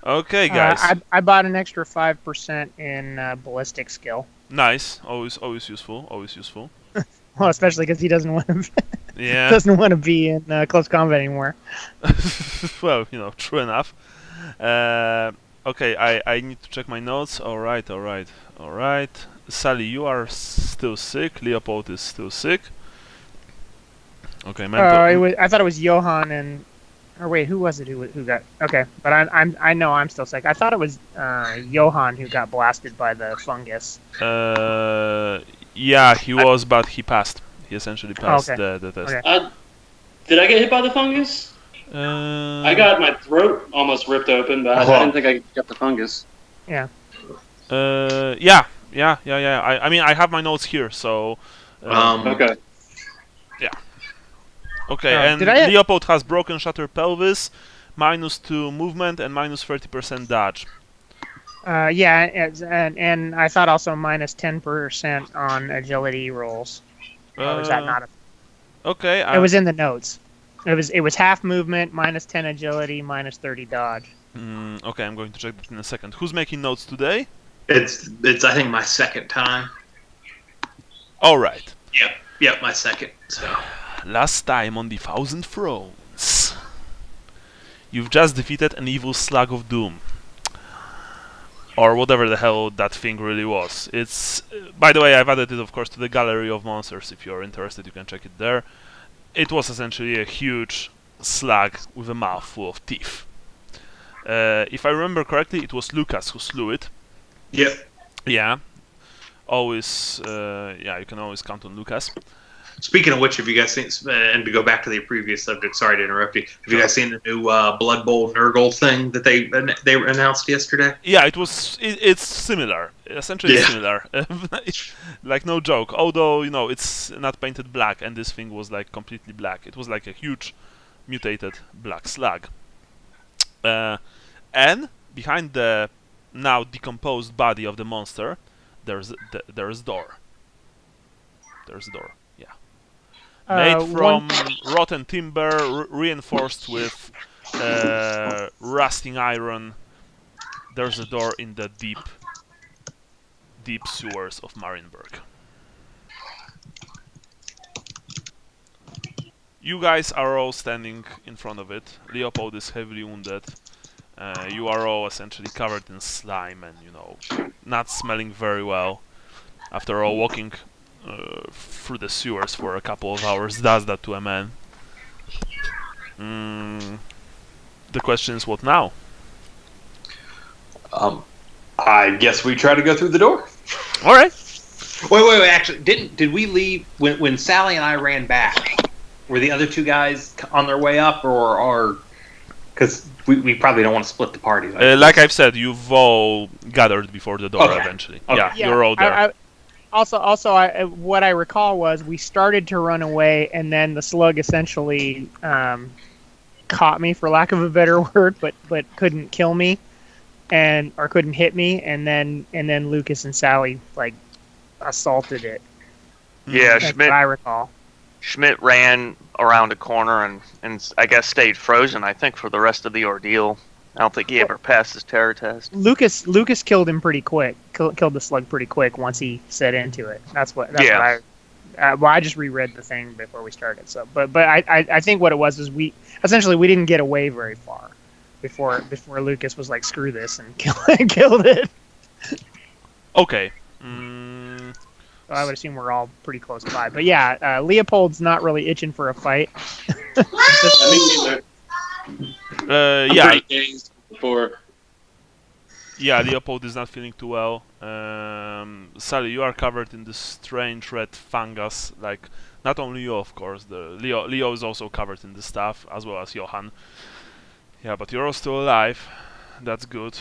Okay, guys. I bought an extra 5% in ballistic skill. Nice. Always useful. Always useful. Well, especially because he doesn't want to Yeah. doesn't want to be in close combat anymore. Well, true enough. Okay, I need to check my notes. All right. Sally, you are still sick. Leopold is still sick. Okay, I thought it was Johan and, or wait, who was it who got? Okay, but I know I'm still sick. I thought it was Johan who got blasted by the fungus. Yeah, he was, but he passed. He essentially passed the test. Okay. Did I get hit by the fungus? I got my throat almost ripped open, but I didn't think I got the fungus. Yeah. Yeah. I mean, I have my notes here, so. Okay. Yeah. Okay, and Leopold has broken shatter pelvis, -2 movement, and -30% dodge. Yeah, and I thought also -10% on agility rolls. Or is that not a? Okay. It was in the notes. It was half movement, -10 agility, -30 dodge. Okay, I'm going to check that in a second. Who's making notes today? It's I think my second time. All right. Yep, my second. So. Last time on the Thousand Thrones, you've just defeated an evil slug of doom, or whatever the hell that thing really was. It's, by the way, I've added it, of course, to the gallery of monsters. If you're interested, you can check it there. It was essentially a huge slug with a mouth full of teeth. If I remember correctly, it was Lucas who slew it. Yep. Yeah. Always, you can always count on Lucas. Speaking of which, have you guys seen, and to go back to the previous subject, sorry to interrupt you, have you guys seen the new Blood Bowl Nurgle thing that they announced yesterday? Yeah, it's similar. Essentially similar. Like, no joke. Although, it's not painted black, and this thing was like completely black. It was like a huge mutated black slug. And behind the now decomposed body of the monster, there's a door. There's a door. Made from rotten timber, reinforced with rusting iron. There's a door in the deep sewers of Marienburg. You guys are all standing in front of it. Leopold is heavily wounded. You are all essentially covered in slime and, not smelling very well. After all, walking through the sewers for a couple of hours does that to a man. The question is, what now? I guess we try to go through the door. All right. Wait. Actually, did we leave when Sally and I ran back? Were the other two guys on their way up, or because we probably don't want to split the party? Like I've said, you've all gathered before the door eventually. Okay. Yeah, you're all there. Also, what I recall was we started to run away, and then the slug essentially caught me, for lack of a better word, but couldn't kill me, or couldn't hit me, and then Lucas and Sally like assaulted it. Yeah, That's what I recall. Schmidt ran around a corner and I guess stayed frozen, I think, for the rest of the ordeal. I don't think he ever passed his terror test. Lucas killed him pretty quick. Killed the slug pretty quick once he set into it. That's what I just reread the thing before we started. So, but I think what it was is we didn't get away very far before Lucas was like, screw this, and killed it. Okay. So I would assume we're all pretty close by. But yeah, Leopold's not really itching for a fight. Yeah. Pretty dazed before. Yeah, Leopold is not feeling too well. Sally, you are covered in this strange red fungus. Like, not only you, of course. Leo is also covered in this stuff, as well as Johan. Yeah, but you're all still alive. That's good.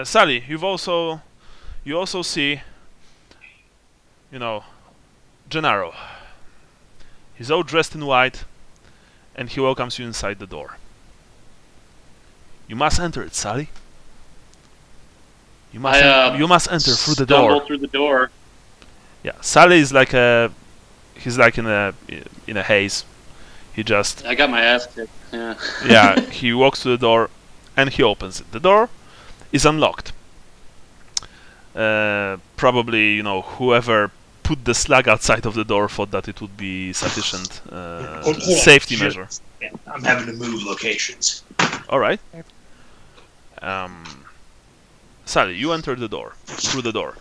Sally, you also see, Gennaro. He's all dressed in white, and he welcomes you inside the door. You must enter it, Sally. You must enter through the door. Through the door. Yeah, Sally is like he's like in a haze. He just. I got my ass kicked. Yeah. Yeah, he walks to the door, and he opens it. The door is unlocked. Probably, you know, whoever put the slug outside of the door thought that it would be sufficient Hold on. safety Shit. measure. Yeah, I'm having to move locations. All right. Sally, you enter the door. Through the door.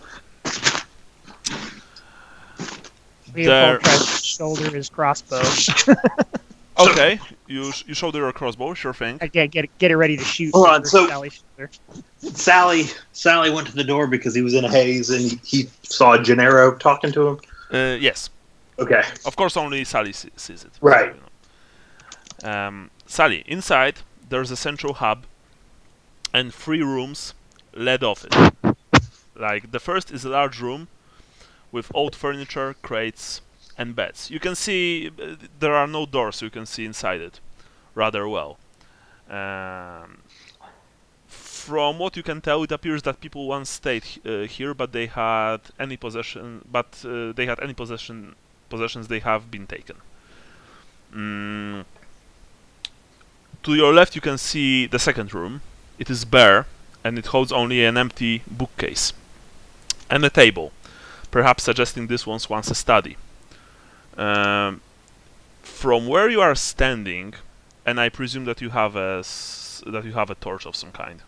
Leopold tries to shoulder his crossbow. Okay, you shoulder your crossbow, sure thing. I get it ready to shoot. Hold on, over so- Sally's shoulder. Sally went to the door because he was in a haze and he saw Gennaro talking to him. Yes. Okay. Of course, only Sally sees it. Right. You know. Sally, inside there's a central hub and 3 rooms led off it. Like, the first is a large room with old furniture, crates, and beds. You can see there are no doors, so you can see inside it rather well. From what you can tell, it appears that people once stayed here, but they had any possession. Possessions they have been taken. To your left, you can see the second room. It is bare, and it holds only an empty bookcase and a table, perhaps suggesting this was once a study. From where you are standing, and I presume that you have a torch of some kind.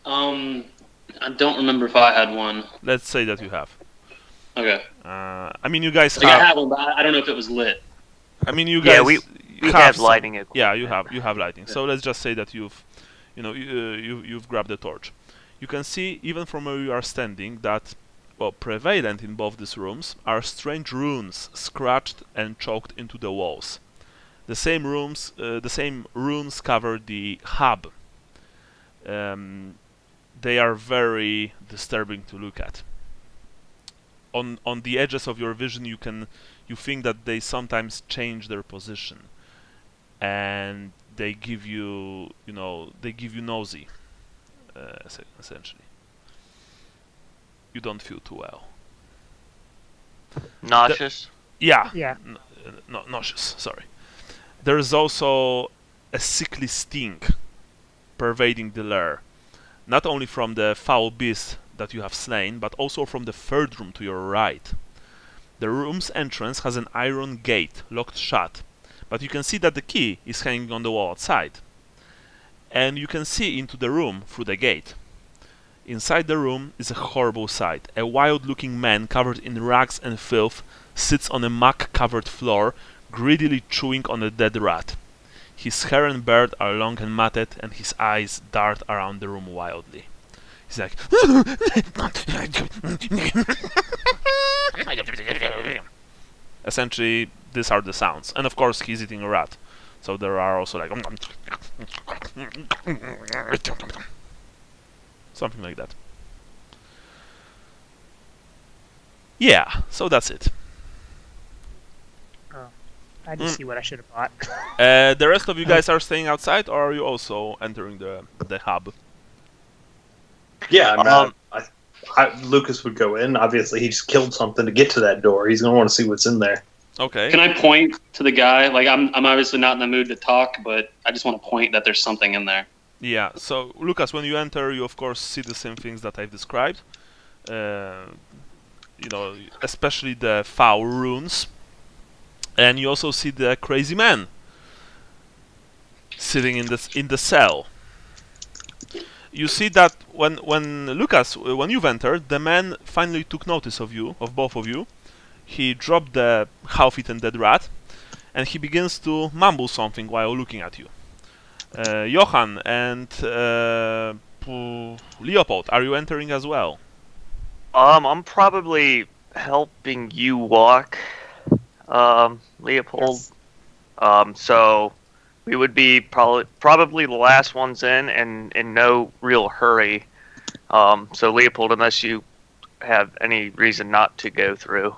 I don't remember if I had one. Let's say that you have. Okay. I mean, you guys Like I have. have one, but I don't know if it was lit. I mean, you guys. Yeah, we have have some- lighting equipment. Yeah, you have lighting. So let's just say that you've grabbed the torch. You can see even from where you are standing that, well, prevalent in both these rooms are strange runes scratched and chalked into the walls. The same runes cover the hub. They are very disturbing to look at. On the edges of your vision, you think that they sometimes change their position, and they give you nausea, essentially. You don't feel too well. Nauseous. Yeah. Yeah. Nauseous. Sorry. There is also a sickly stink pervading the lair, not only from the foul beast that you have slain, but also from the third room to your right. The room's entrance has an iron gate locked shut, but you can see that the key is hanging on the wall outside, and you can see into the room through the gate. Inside the room is a horrible sight. A wild-looking man covered in rags and filth sits on a muck-covered floor, greedily chewing on a dead rat. His hair and beard are long and matted, and his eyes dart around the room wildly. He's like... Essentially, these are the sounds. And of course, he's eating a rat. So there are also like... something like that. Yeah, so that's it. I just see what I should have bought. The rest of you guys are staying outside, or are you also entering the hub? Yeah, Lucas would go in. Obviously, he just killed something to get to that door. He's going to want to see what's in there. Okay. Can I point to the guy? Like I'm obviously not in the mood to talk, but I just want to point that there's something in there. Yeah, so Lucas, when you enter, you of course see the same things that I've described. Especially the foul runes. And you also see the crazy man sitting in the cell. You see that when you've entered, the man finally took notice of both of you. He dropped the half-eaten dead rat, and he begins to mumble something while looking at you. Johan and Leopold, are you entering as well? I'm probably helping you walk, Leopold. Yes. So we would be probably the last ones in no real hurry. So Leopold, unless you have any reason not to go through.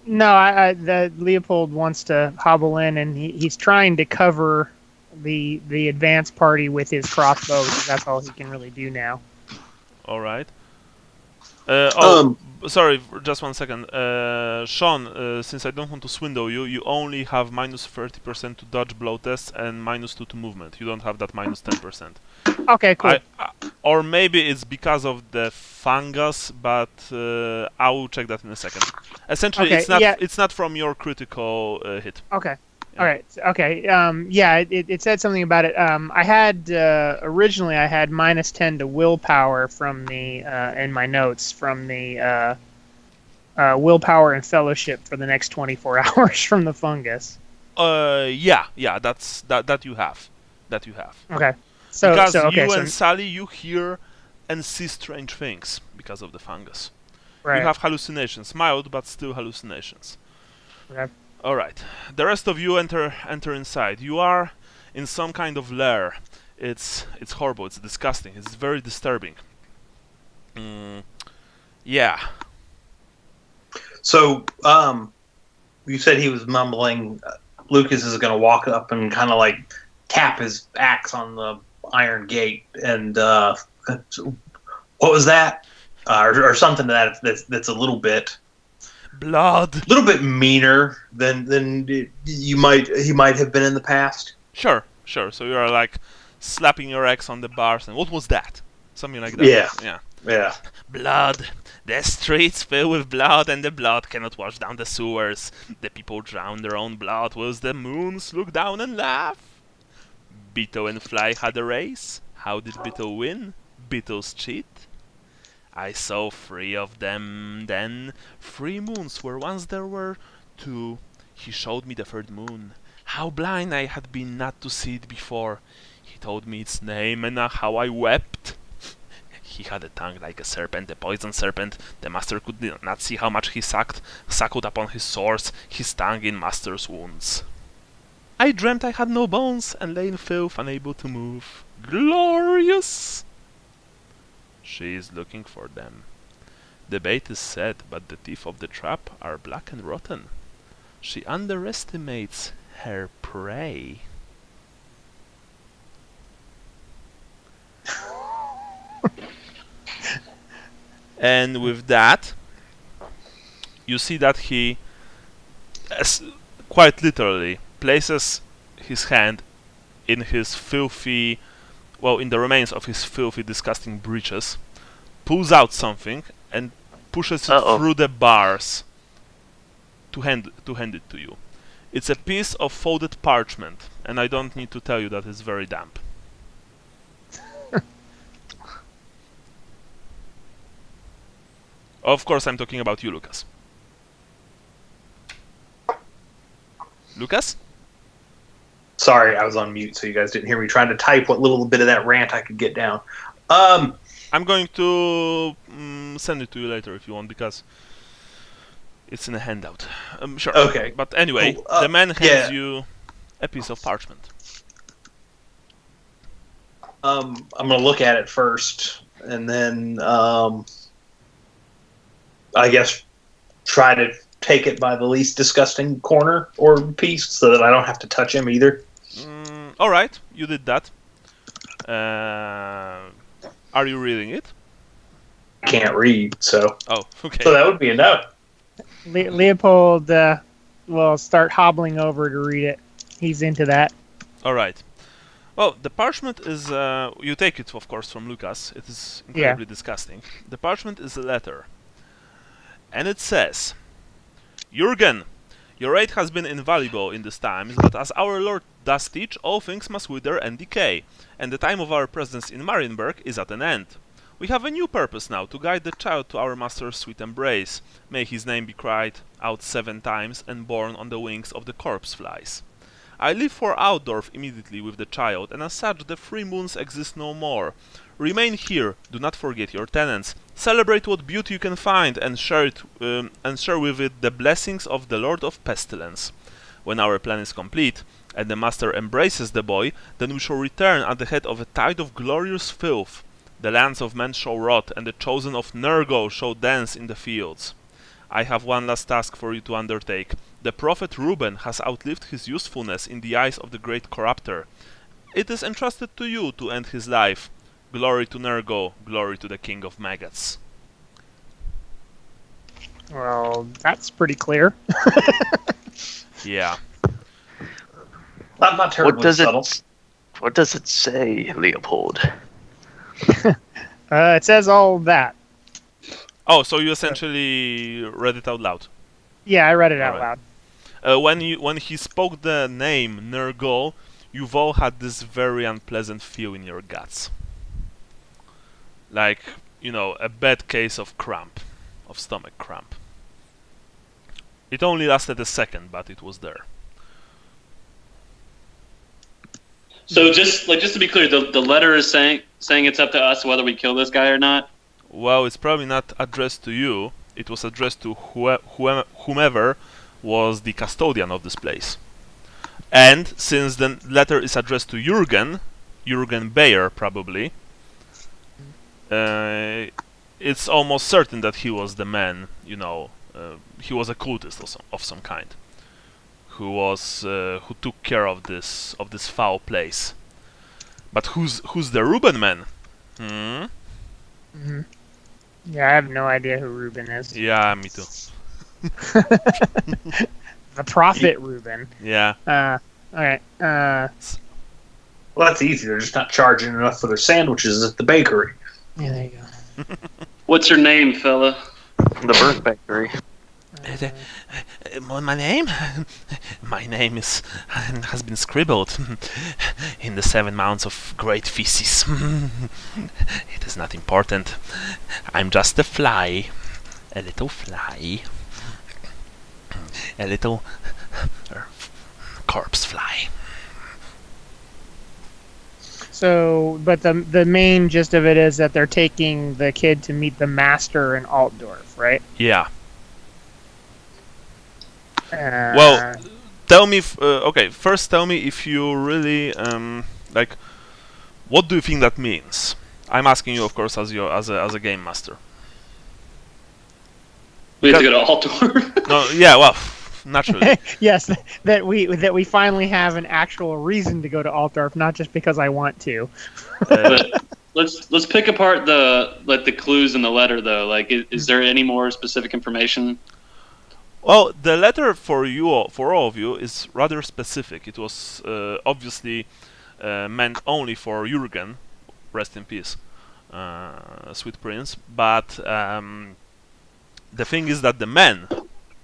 No, the Leopold wants to hobble in, and he's trying to cover the advance party with his crossbow, because that's all he can really do now. All right. Sorry, just 1 second. Sean, since I don't want to swindle you, you only have minus 30% to dodge blow tests and minus 2 to movement. You don't have that minus 10%. Okay, cool. Or maybe it's because of the fungus, but I will check that in a second. Essentially, Okay, it's not yeah. it's not from your critical hit. Okay. Yeah. All right. Okay. Yeah. It said something about it. I had originally I had -10 to willpower from the in my notes from the willpower and fellowship for the next 24 hours from the fungus. Yeah. That you have. Okay. So Because okay. you So and Sally, you hear and see strange things because of the fungus. right. You have hallucinations, mild but still hallucinations. Okay. All right. The rest of you enter inside. You are in some kind of lair. It's horrible. It's disgusting. It's very disturbing. Yeah. So, you said he was mumbling. Lucas is going to walk up and kind of like tap his axe on the iron gate, and what was that? Or something to that. That's a little bit meaner than he might have been in the past. Sure. So you are like slapping your axe on the bars, and what was that? Something like that. Yeah. Blood. The streets fill with blood, and the blood cannot wash down the sewers. The people drown their own blood, whilst the moons look down and laugh. Beetle and Fly had a race. How did Beetle win? Beetles cheat. I saw 3 of them then. 3 moons where once there were 2. He showed me the 3rd moon. How blind I had been not to see it before. He told me its name, and how I wept. He had a tongue like a serpent, a poison serpent. The master could not see how much he suckled upon his sores, his tongue in master's wounds. I dreamt I had no bones, and lay in filth, unable to move. Glorious! She is looking for them. The bait is set, but the teeth of the trap are black and rotten. She underestimates her prey. And with that, you see that he, quite literally, places his hand in his filthy, in the remains of his filthy, disgusting breeches, pulls out something, and pushes it through the bars to hand it to you. It's a piece of folded parchment, and I don't need to tell you that it's very damp. Of course, I'm talking about you, Lucas. Lucas? Sorry, I was on mute, so you guys didn't hear me trying to type what little bit of that rant I could get down. I'm going to send it to you later if you want, because it's in a handout. Sure. Okay. But anyway, Cool. the man hands you a piece of parchment. I'm going to look at it first, and then I guess try to take it by the least disgusting corner or piece so that I don't have to touch him either. Alright, you did that. Are you reading it? I can't read, so Oh, okay. so that would be enough. Leopold will start hobbling over to read it. He's into that. Alright. Well, the parchment is... you take it, of course, from Lucas. It is incredibly disgusting. The parchment is a letter. And it says... Jürgen, your aid has been invaluable in these times, but as our Lord does teach, all things must wither and decay, and the time of our presence in Marienburg is at an end. We have a new purpose now, to guide the child to our master's sweet embrace. May his name be cried out 7 times and borne on the wings of the corpse flies. I leave for Altdorf immediately with the child, and as such the 3 moons exist no more. Remain here, do not forget your tenants. Celebrate what beauty you can find, and share with it the blessings of the Lord of Pestilence. When our plan is complete, and the master embraces the boy, then we shall return at the head of a tide of glorious filth. The lands of men shall rot, and the chosen of Nergal shall dance in the fields. I have one last task for you to undertake. The prophet Reuben has outlived his usefulness in the eyes of the great corrupter. It is entrusted to you to end his life. Glory to Nergal, glory to the king of maggots. Well, that's pretty clear. Yeah. Not terribly subtle. What does it say, Leopold? It says all that. Oh, so you essentially read it out loud. Yeah, I read it out Alright. loud. When he spoke the name Nergal, you've all had this very unpleasant feel in your guts. Like, a bad case of cramp, of stomach cramp. It only lasted a second, but it was there. So just to be clear, the letter is saying it's up to us whether we kill this guy or not. Well, it's probably not addressed to you. It was addressed to whomever was the custodian of this place. And since the letter is addressed to Jürgen Bayer probably, it's almost certain that he was the man, he was a cultist of some kind, who took care of this foul place. But who's the Ruben man? Hmm. Yeah, I have no idea who Ruben is. Yeah, me too. The prophet Ruben. Yeah. All right. Well, that's easy. They're just not charging enough for their sandwiches at the bakery. Yeah, there you go. What's your name, fella? The Burnt Factory. My name? My name has been scribbled in the 7 mounds of great feces. It is not important. I'm just a fly. A little fly. A little corpse fly. So, but the main gist of it is that they're taking the kid to meet the master in Altdorf, right? Yeah. Well, tell me. First tell me if you really what do you think that means? I'm asking you, of course, as a game master. We have to go to Altdorf. No, yeah, well, naturally. Yes, that we finally have an actual reason to go to Altdorf, not just because I want to. But let's pick apart the clues in the letter though. Like, is there any more specific information? Well, the letter for all of you, is rather specific. It was obviously meant only for Jürgen, rest in peace, sweet prince. But the thing is that the man,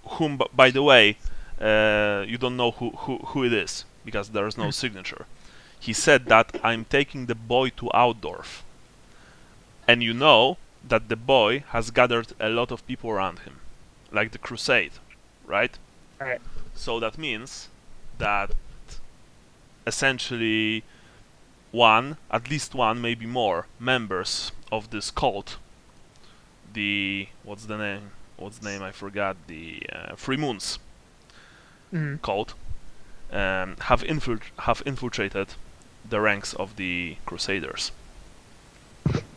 whom, by the way, you don't know who it is, because there is no signature. He said that I'm taking the boy to Altdorf. And you know that the boy has gathered a lot of people around him, like the crusade, right? Right. So that means that essentially at least one, maybe more, members of this cult, what's the name? I forgot. The Three Moons cult, have infiltrated the ranks of the Crusaders.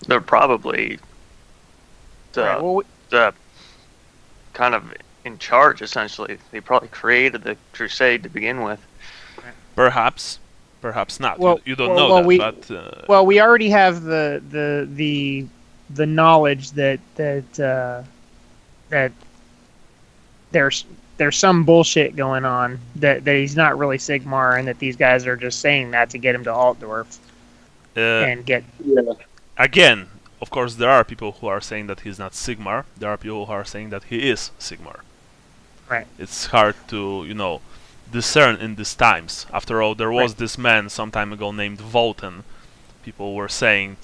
They're probably the kind of in charge, essentially. They probably created the crusade to begin with. Perhaps not. Well, you don't know that. But well, we already have the knowledge that there's some bullshit going on, that he's not really Sigmar, and that these guys are just saying that to get him to Altdorf and get. Yeah. Again, of course, there are people who are saying that he's not Sigmar. There are people who are saying that he is Sigmar. Right. It's hard to, discern in these times. After all, there was this man some time ago named Volten. Some people were saying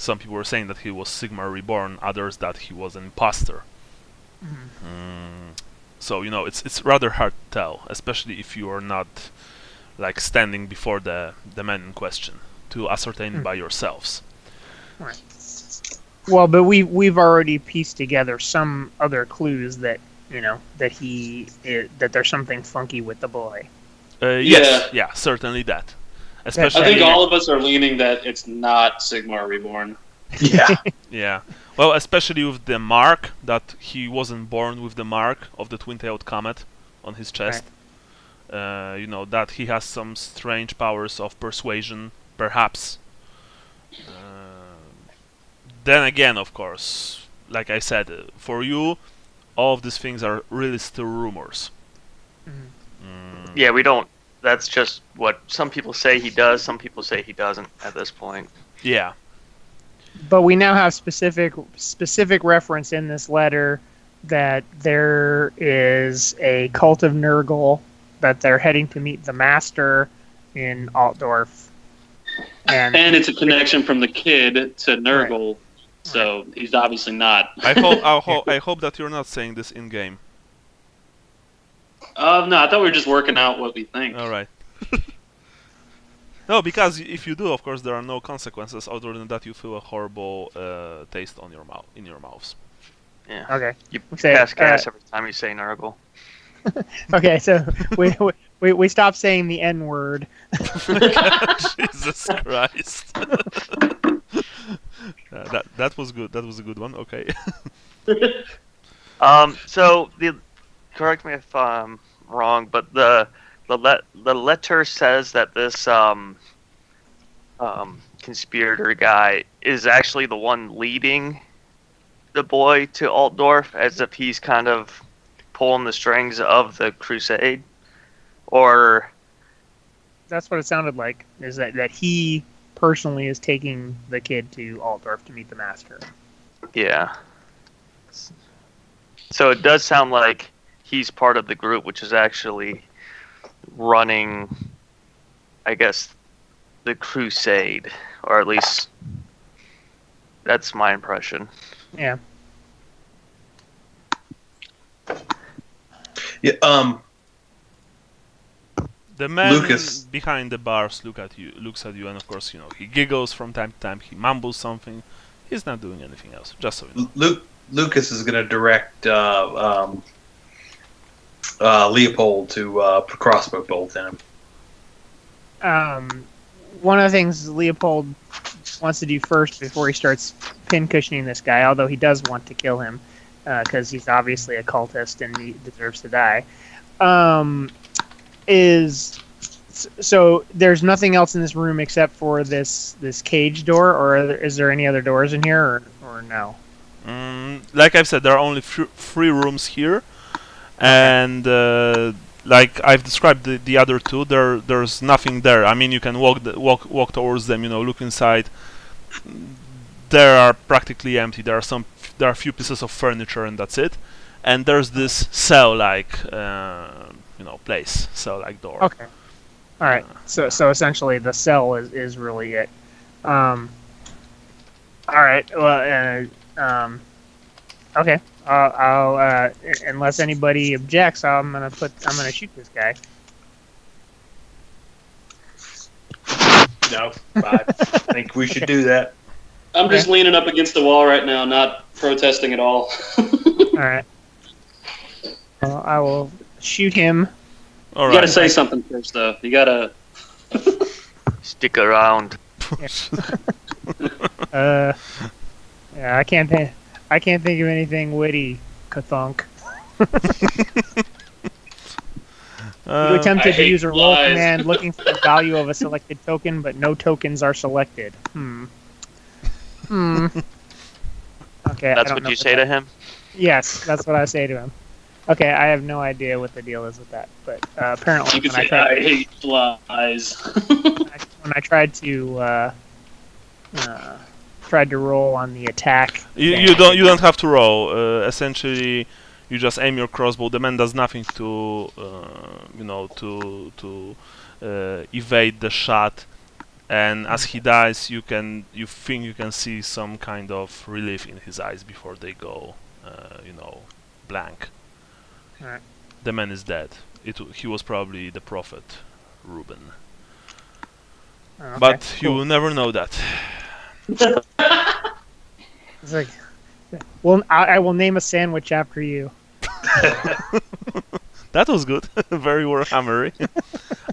that he was Sigmar reborn, others that he was an imposter. So, it's rather hard to tell, especially if you are not standing before the man in question to ascertain by yourselves. Right. Well, but we've already pieced together some other clues that that there's something funky with the boy. Yes, yeah, certainly that. Especially, I think all of us are leaning that it's not Sigmar Reborn. Yeah. Yeah. Well, especially with the mark, that he wasn't born with the mark of the twin-tailed comet on his chest. Right. That he has some strange powers of persuasion, perhaps. Then again, of course, like I said, for you, all of these things are really still rumors. Yeah, we don't. That's just what some people say he does, some people say he doesn't at this point. Yeah. But we now have specific reference in this letter that there is a cult of Nurgle, that they're heading to meet the Master in Altdorf, and it's a connection from the kid to Nurgle, Right. so he's obviously not. I hope that you're not saying this in game. No, I thought we were just working out what we think. All right. No, because if you do, of course, there are no consequences other than that you feel a horrible taste on your mouth, in your mouths. Yeah. okay. You Say, pass gas every time you say Nurgle. Okay, so we stopped saying the N word. Jesus Christ. That was good. That was a good one. Okay. So correct me if I'm wrong, but the letter says that this conspirator guy is actually the one leading the boy to Altdorf, as if he's kind of pulling the strings of the crusade, or That's what it sounded like. Is that he personally is taking the kid to Altdorf to meet the Master? yeah. So it does sound like he's part of the group, which is actually running, I guess, the crusade, or at least that's my impression. Yeah. Yeah. The man Lucas. behind the bars looks at you, and of course, he giggles from time to time. He mumbles something. He's not doing anything else. Just so you know. Lucas is going to direct Leopold to put a crossbow bolt in him. One of the things Leopold wants to do first before he starts pincushioning this guy, although he does want to kill him because he's obviously a cultist and he deserves to die, is so there's nothing else in this room except for this cage door, or is there any other doors in here, or no? Like I've said, there are only three rooms here, and like I've described the other two, there's nothing there. I mean, you can walk towards them, look inside. They are practically empty. There are a few pieces of furniture, and that's it. And there's this cell-like, place, cell-like door. Okay. All right. So essentially, the cell is really it. All right. Well. Okay. I'll unless anybody objects, I'm gonna shoot this guy. No, I think we should do that. I'm just leaning up against the wall right now, not protesting at all. All right. Well, I will shoot him. All You right. gotta say something first, though. You gotta. Stick around. Yeah, I can't think of anything witty, Kathunk. You attempted I to hate use a roll lies. command looking for the value of a selected token, but no tokens are selected. Okay. That's what you say to him? Yes, that's what I say to him. Okay, I have no idea what the deal is with that, but apparently You can when say, I hate flies. when I tried to roll on the attack, You don't have to roll. Essentially, you just aim your crossbow. The man does nothing to evade the shot, and as he dies, you think you can see some kind of relief in his eyes before they go, blank. Alright. The man is dead. He was probably the prophet, Reuben. Okay, But you cool. will never know that. It's like, well, I will name a sandwich after you. That was good. Very Warhammery.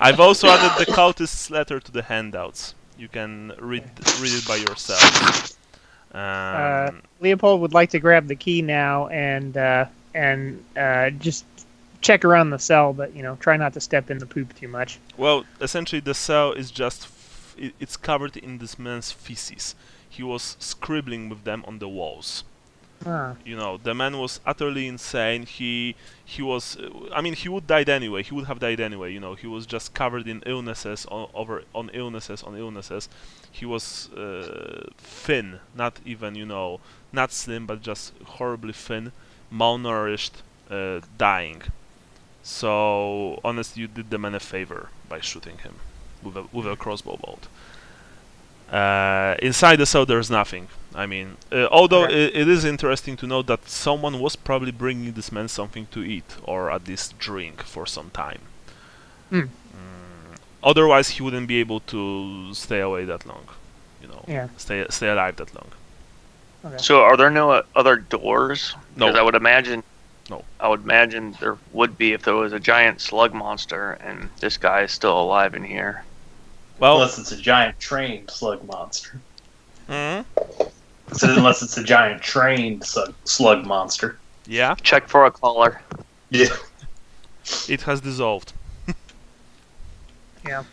I've also added the cultist's letter to the handouts. You can read it by yourself. Leopold would like to grab the key now and just check around the cell, but try not to step in the poop too much. Well, essentially the cell is just it's covered in this man's feces. He was scribbling with them on the walls. You know, the man was utterly insane. He was. I mean, he would died anyway. He would have died anyway. You know, he was just covered in illnesses on illnesses on illnesses. He was thin, not even not slim, but just horribly thin, malnourished, dying. So honestly, you did the man a favor by shooting him with a crossbow bolt. Inside the cell, there's nothing. I mean, although it is interesting to note that someone was probably bringing this man something to eat, or at least drink, for some time. Otherwise, he wouldn't be able to stay away that long. You know, stay alive that long. Okay. So, are there no other doors? No. Because I would imagine. No. I would imagine there would be if there was a giant slug monster, and this guy is still alive in here. Well, Unless it's a giant trained slug monster. mhm, So unless it's a giant trained slug monster. yeah, Check for a caller. Yeah. it has dissolved. Yeah.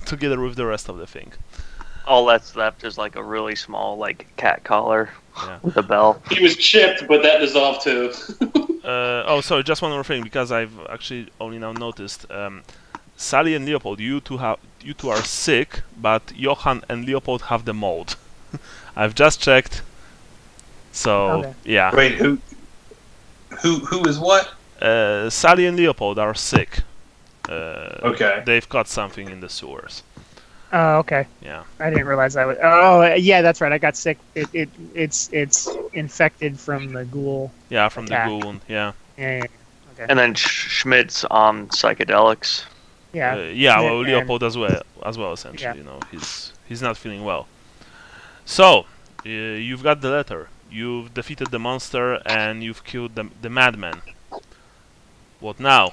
Together with the rest of the thing. All that's left is like a really small, like cat collar Yeah. with a bell. He was chipped, but that dissolved too. Oh, sorry, just one more thing, because I've actually only now noticed. Sally and Leopold, you two are sick, but Johann and Leopold have the mold. I've just checked. So Okay. yeah, Wait, who is what? Sally and Leopold are sick. Okay. They've caught something in the sewers. Oh, okay. Yeah. I didn't realize I was. Oh, yeah, that's right. I got sick. It's infected from the ghoul. Yeah, from Attack. the ghoul. Yeah. Yeah. Okay. And then Schmidt's on psychedelics. Yeah. Yeah. Well, And- Leopold as well. Essentially, Yeah. you know, he's not feeling well. So you've got the letter. You've defeated the monster and you've killed the madman. What now?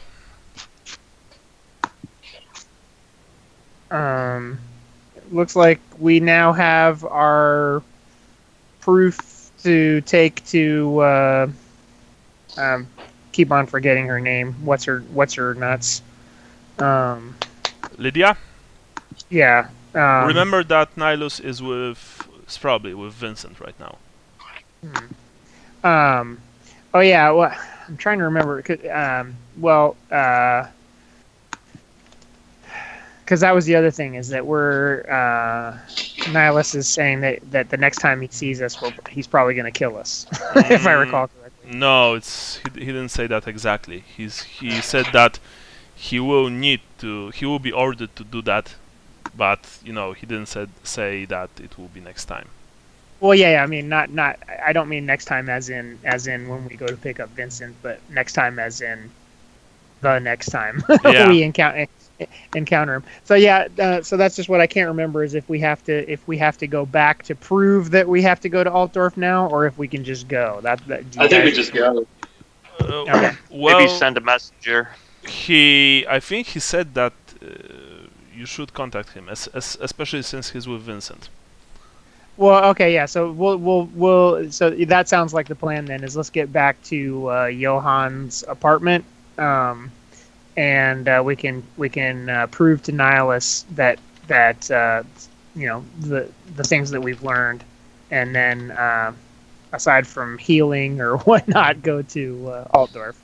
Looks like we now have our proof to take to. Keep on forgetting her name. What's her nuts? Lydia? Yeah. Remember that Nihilus is probably with Vincent right now. Oh yeah. Well, I'm trying to remember. Because that was the other thing, is that we're Nihilus is saying that the next time he sees us, he's probably going to kill us, if I recall correctly. No, he didn't say that exactly. He said that he will be ordered to do that, but he didn't say that it will be next time. Well, yeah. I mean, not. I don't mean next time as in when we go to pick up Vincent, but next time as in the next time Yeah. we encounter him. So yeah. So that's just what I can't remember, is if we have to go back to prove that we have to go to Altdorf now, or if we can just go. I think we just go. Okay. Well, Maybe send a messenger. Mm-hmm. I think he said that you should contact him, especially since he's with Vincent. Well, okay, yeah. So we'll. So that sounds like the plan then. Is let's get back to Johann's apartment, and we can prove to Nihilus that the things that we've learned, and then aside from healing or whatnot, go to Altdorf,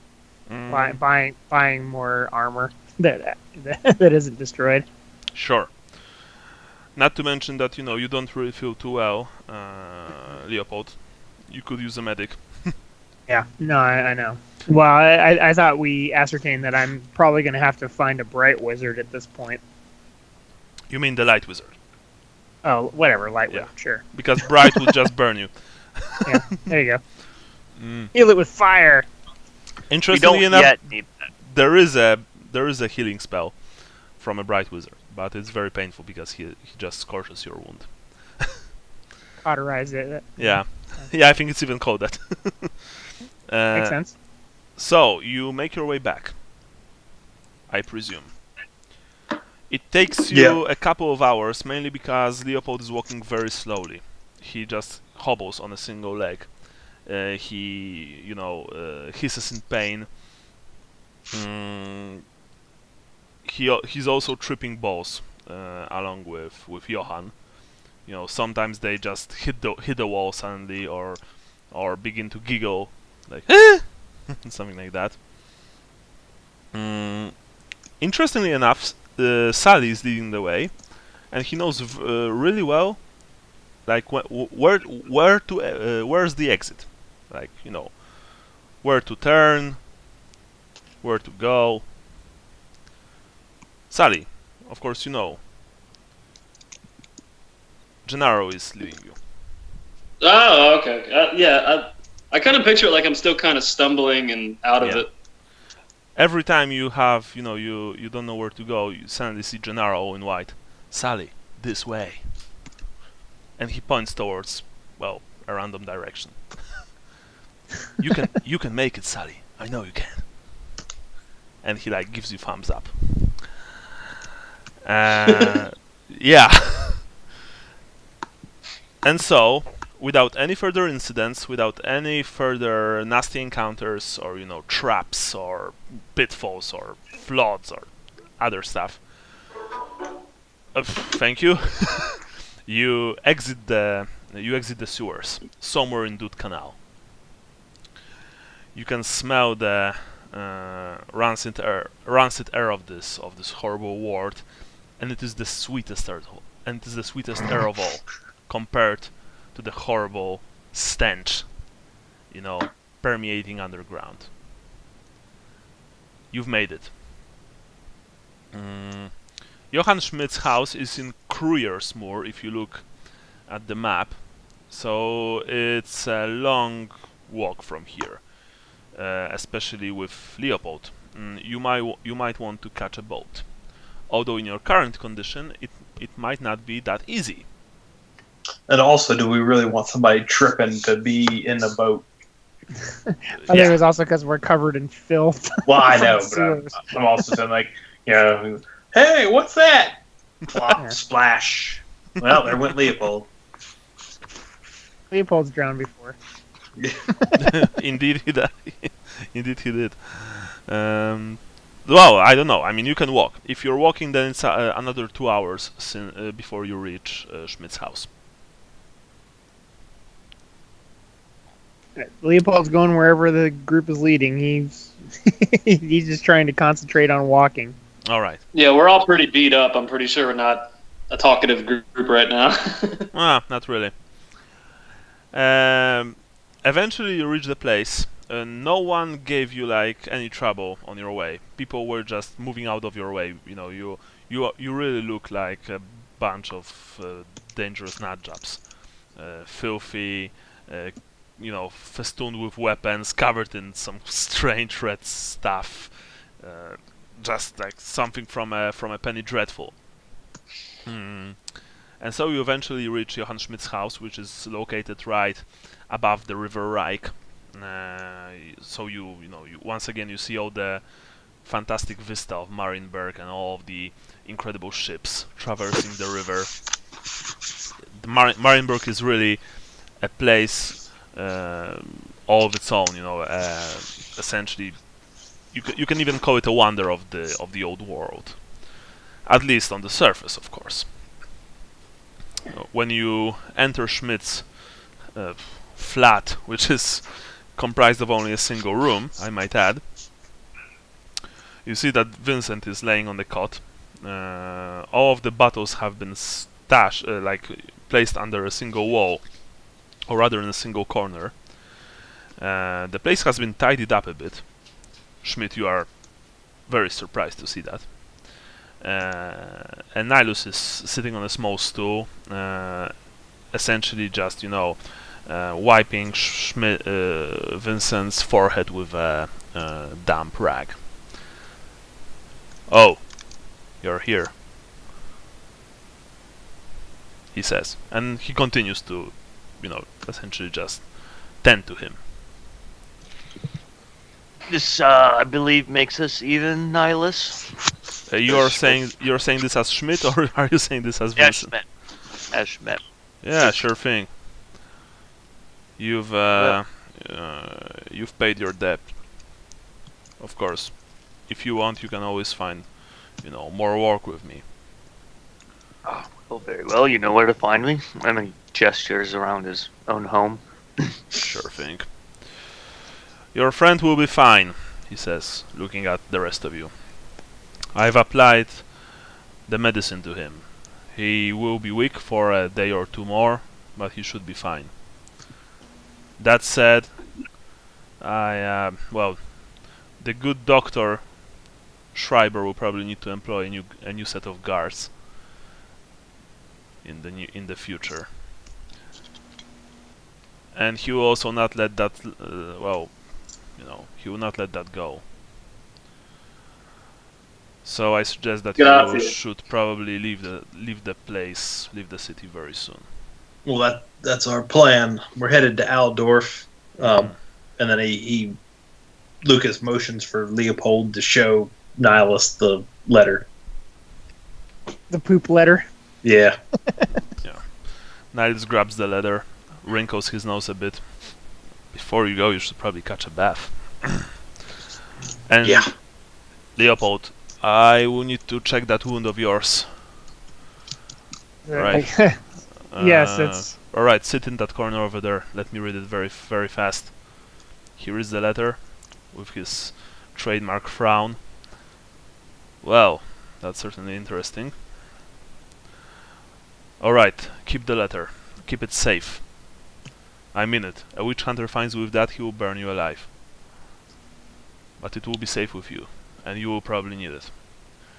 buying more armor that isn't destroyed. Sure. Not to mention that you don't really feel too well, Leopold. You could use a medic. Yeah, no, I know. Well, I thought we ascertained that I'm probably going to have to find a bright wizard at this point. You mean the light wizard? Oh, whatever, light Yeah. wizard, sure. Because bright would just burn you. Yeah, there you go. Heal it with fire. We Interestingly don't enough, yet need that. there is a healing spell from a bright wizard, but it's very painful because he just scorches your wound. Cauterize it. Yeah, yeah, I think it's even called that. Makes sense. So you make your way back, I presume. It takes you a couple of hours, mainly because Leopold is walking very slowly. He just hobbles on a single leg. He hisses in pain. He's also tripping balls along with Johann. Sometimes they just hit the wall suddenly, or or begin to giggle, like eh! something like that. Interestingly enough, Sally is leading the way, and he knows really well, like where's the exit, like where to turn, where to go. Sally, of course Gennaro is leading you. Oh, okay. I kind of picture it like I'm still kind of stumbling and out of it. Every time you have, you don't know where to go, you suddenly see Gennaro all in white. Sally, this way. And he points towards, well, a random direction. You can make it, Sally. I know you can. And he like gives you thumbs up. Yeah. And so, without any further incidents, without any further nasty encounters, or traps, or pitfalls, or floods, or other stuff. Thank you. You exit the sewers somewhere in Dud Canal. You can smell the rancid air of this horrible world, and it is the sweetest air of all, compared to the horrible stench, permeating underground. You've made it. Johann Schmidt's house is in Kruyersmoor, if you look at the map. So it's a long walk from here, especially with Leopold. You might want to catch a boat, although in your current condition, it might not be that easy. And also, do we really want somebody tripping to be in the boat? I think it was also because we're covered in filth. Well, I know, but I'm also saying, like, hey, what's that? Plop, splash. Well, there went Leopold. Leopold's drowned before. Indeed he did. Indeed he did. Well, I don't know. I mean, you can walk. If you're walking, then it's another 2 hours before you reach Schmidt's house. Leopold's going wherever the group is leading. He's just trying to concentrate on walking. All right. Yeah, we're all pretty beat up. I'm pretty sure we're not a talkative group right now. Not really. Eventually you reach the place. No one gave you like any trouble on your way. People were just moving out of your way. You really look like a bunch of dangerous nutjobs, filthy, festooned with weapons, covered in some strange red stuff, just like something from a Penny Dreadful. And so you eventually reach Johann Schmidt's house, which is located right above the River Reich. So you once again you see all the fantastic vista of Marienburg and all of the incredible ships traversing the river. Marienburg is really a place all of its own. Essentially, you can even call it a wonder of the old world, at least on the surface, of course. When you enter Schmidt's flat, which is comprised of only a single room, I might add, you see that Vincent is laying on the cot. All of the bottles have been placed under a single wall, or rather in a single corner. The place has been tidied up a bit. Schmidt, you are very surprised to see that. And Nihilus is sitting on a small stool, essentially just, wiping Vincent's forehead with a damp rag. "Oh, you're here," he says, and he continues to, essentially just tend to him. This, I believe, makes us even, Nihilus. You're saying this as Schmidt, or are you saying this as Vincent? As Schmidt. Yeah, sure thing. You've paid your debt. Of course, if you want, you can always find, more work with me. Oh, well, very well. You know where to find me. And he gestures around his own home. Sure thing. Your friend will be fine, he says, looking at the rest of you. I've applied the medicine to him. He will be weak for a day or two more, but he should be fine. That said, well, the good doctor Schreiber will probably need to employ a new set of guards in the future, and he will also not let that he will not let that go. So I suggest that you should probably leave the city very soon. Well, that's our plan. We're headed to Aldorf, and then Lucas motions for Leopold to show Nihilus the letter. The poop letter. Yeah. Yeah. Nihilus grabs the letter, wrinkles his nose a bit. Before you go, you should probably catch a bath. And yeah. Leopold, I will need to check that wound of yours. Right. Yes, it's... Alright, sit in that corner over there. Let me read it very, very fast. He reads the letter with his trademark frown. Well, that's certainly interesting. Alright, keep the letter. Keep it safe. I mean it. A witch hunter finds you with that, he will burn you alive. But it will be safe with you, and you will probably need it.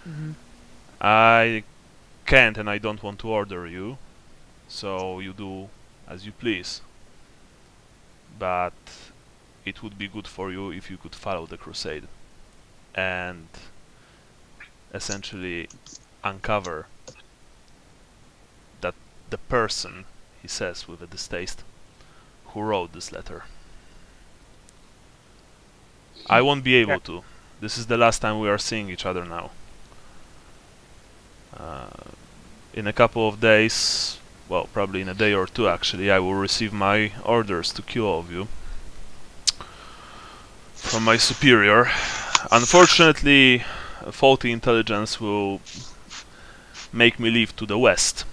Mm-hmm. I can't and I don't want to order you, so you do as you please. But it would be good for you if you could follow the crusade and essentially uncover that the person, he says with a distaste, who wrote this letter. I won't be able to. This is the last time we are seeing each other now. In a couple of days, well, probably in a day or two actually, I will receive my orders to kill all of you from my superior. Unfortunately, faulty intelligence will make me leave to the west,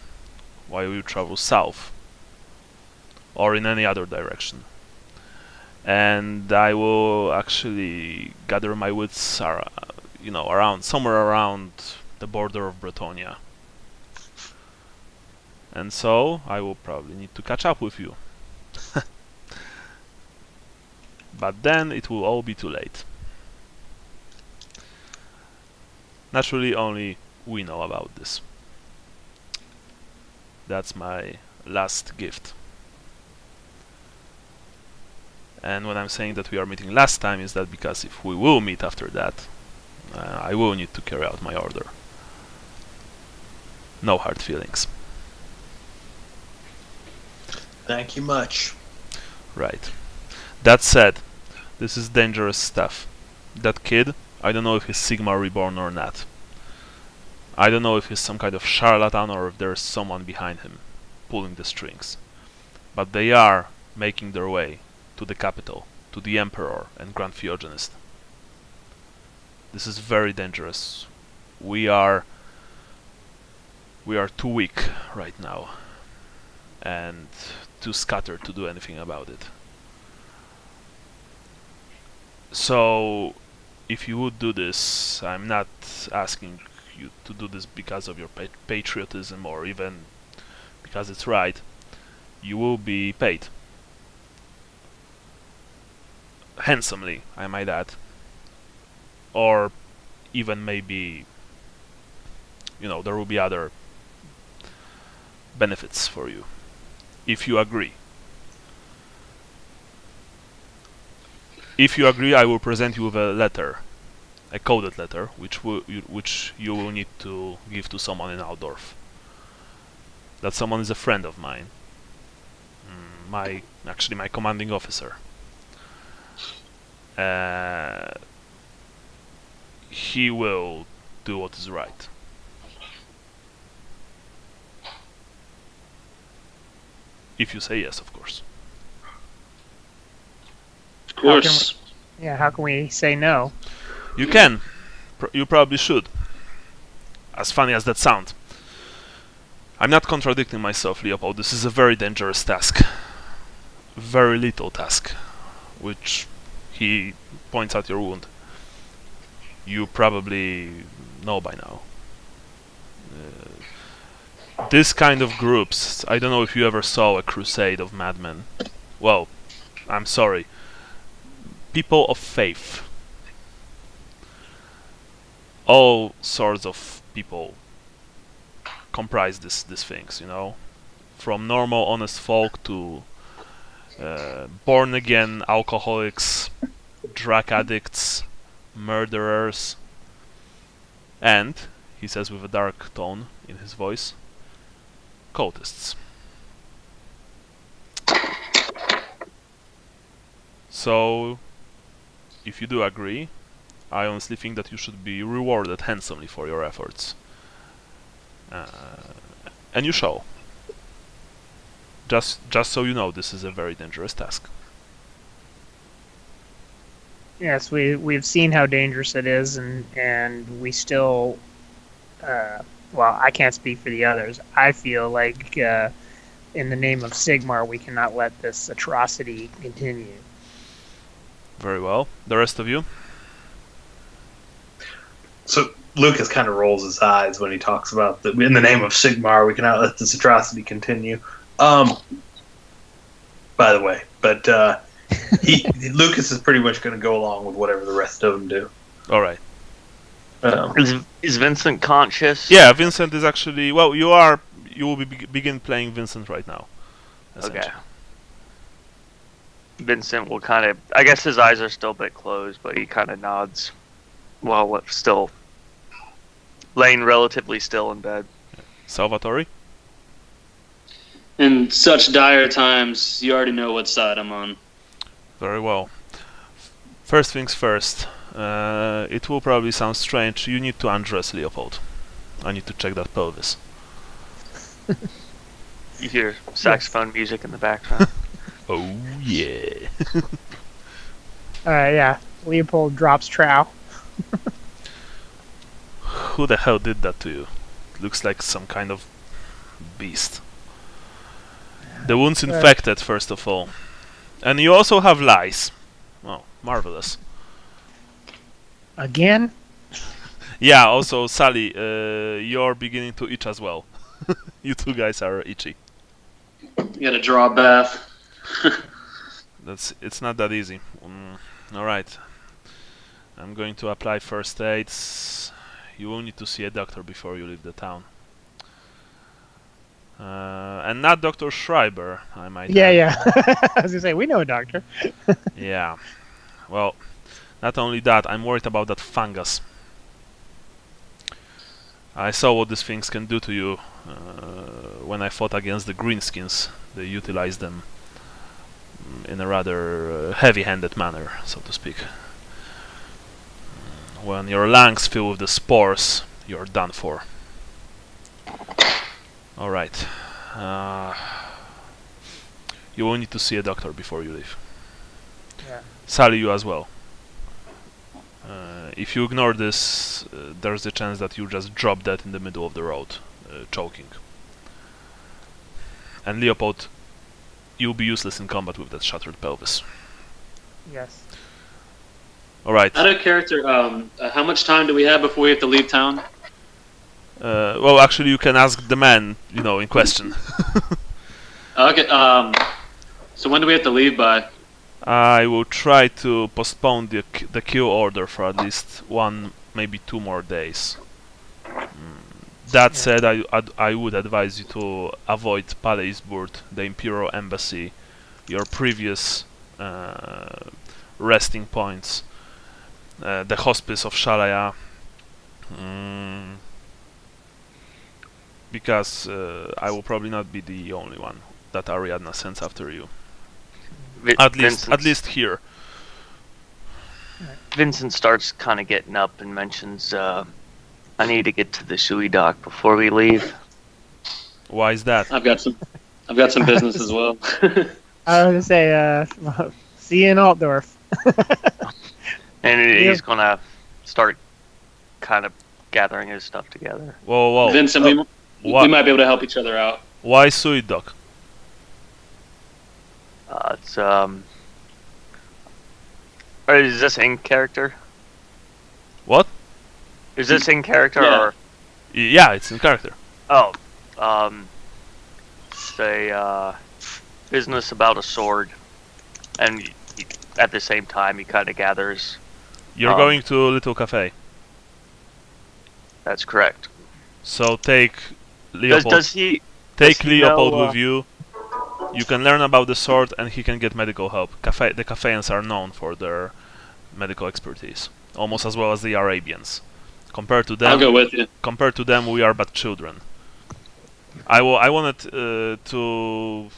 while you travel south, or in any other direction. And I will actually gather my wits, around somewhere around the border of Bretonia. And so I will probably need to catch up with you. But then it will all be too late. Naturally, only we know about this. That's my last gift. And when I'm saying that we are meeting last time, is that because if we will meet after that, I will need to carry out my order. No hard feelings. Thank you much. Right. That said, this is dangerous stuff. That kid, I don't know if he's Sigmar Reborn or not. I don't know if he's some kind of charlatan or if there's someone behind him, pulling the strings. But they are making their way to the capital, to the Emperor and Grand Theogenist. This is very dangerous. We are too weak right now, and too scattered to do anything about it. So, if you would do this, I'm not asking you to do this because of your patriotism or even because it's right. You will be paid. Handsomely, I might add. Or even maybe, there will be other benefits for you, if you agree. If you agree, I will present you with a letter, a coded letter, which you will need to give to someone in Aldorf. That someone is a friend of mine. My commanding officer. He will do what is right. If you say yes, of course. Of course. How can we say no? You can. You probably should. As funny as that sounds. I'm not contradicting myself, Leopold. This is a very dangerous task. very little task, which he points at your wound. You probably know by now. This kind of groups, I don't know if you ever saw a crusade of madmen. Well, I'm sorry. People of faith. All sorts of people comprise these things, you know? From normal, honest folk to born-again alcoholics, drug addicts, murderers, and, he says with a dark tone in his voice, cultists. So, if you do agree, I honestly think that you should be rewarded handsomely for your efforts. And you shall. Just so you know, this is a very dangerous task. Yes, we've seen how dangerous it is, and we still. Well, I can't speak for the others. I feel like, in the name of Sigmar, we cannot let this atrocity continue. Very well. The rest of you? So Lucas kind of rolls his eyes when he talks about that. In the name of Sigmar, we cannot let this atrocity continue. By the way, but Lucas is pretty much going to go along with whatever the rest of them do. All right. Is Vincent conscious? Yeah, Vincent is actually... Well, you will begin playing Vincent right now. Okay. Vincent will kind of... I guess his eyes are still a bit closed, but he kind of nods while still laying relatively still in bed. Salvatore? In such dire times, you already know what side I'm on. Very well. First things first. It will probably sound strange. You need to undress Leopold. I need to check that pelvis. You hear saxophone music in the background. Oh, yeah. Yeah. Leopold drops trowel. Who the hell did that to you? Looks like some kind of beast. The wound's infected, first of all. And you also have lice. Oh, marvelous. Again? Yeah, also, Sally, you're beginning to itch as well. You two guys are itchy. You gotta draw a bath. It's not that easy. Alright. I'm going to apply first aids. You will need to see a doctor before you leave the town. And not Dr. Schreiber, I might add. Yeah. I was gonna say, we know a doctor. Yeah. Well, not only that, I'm worried about that fungus. I saw what these things can do to you when I fought against the Greenskins. They utilized them in a rather heavy-handed manner, so to speak. When your lungs fill with the spores, you're done for. Alright. You will need to see a doctor before you leave. Yeah. Sally, you as well. If you ignore this, there's a chance that you just drop dead in the middle of the road, choking. And Leopold, you'll be useless in combat with that shattered pelvis. Yes. Alright. Out of character, how much time do we have before we have to leave town? Well, actually, you can ask the man, in question. Okay, so when do we have to leave by? I will try to postpone the kill order for at least 1, maybe 2 more days. That said, I would advise you to avoid Palaisburg, the Imperial Embassy, your previous resting points, the Hospice of Shalaya, because I will probably not be the only one that Ariadna sends after you. At least here. Vincent starts kind of getting up and mentions, I need to get to the Shui dock before we leave. Why is that? I've got some business as well. I was gonna say, see you in Altdorf. And he's gonna start kind of gathering his stuff together. Whoa. Vincent, we might be able to help each other out. Why Suidoc? It's or is this in character? What? Is this in character Yeah. or? Yeah, it's in character. Oh, it's a business about a sword, and at the same time he kind of gathers. You're going to a little cafe. That's correct. So take Leopold. Does he? Take does he Leopold know, with you. You can learn about the sword, and he can get medical help. The Cafeans are known for their medical expertise, almost as well as the Arabians. Compared to them, I'll go with you. compared to them, we are but children. I wanted to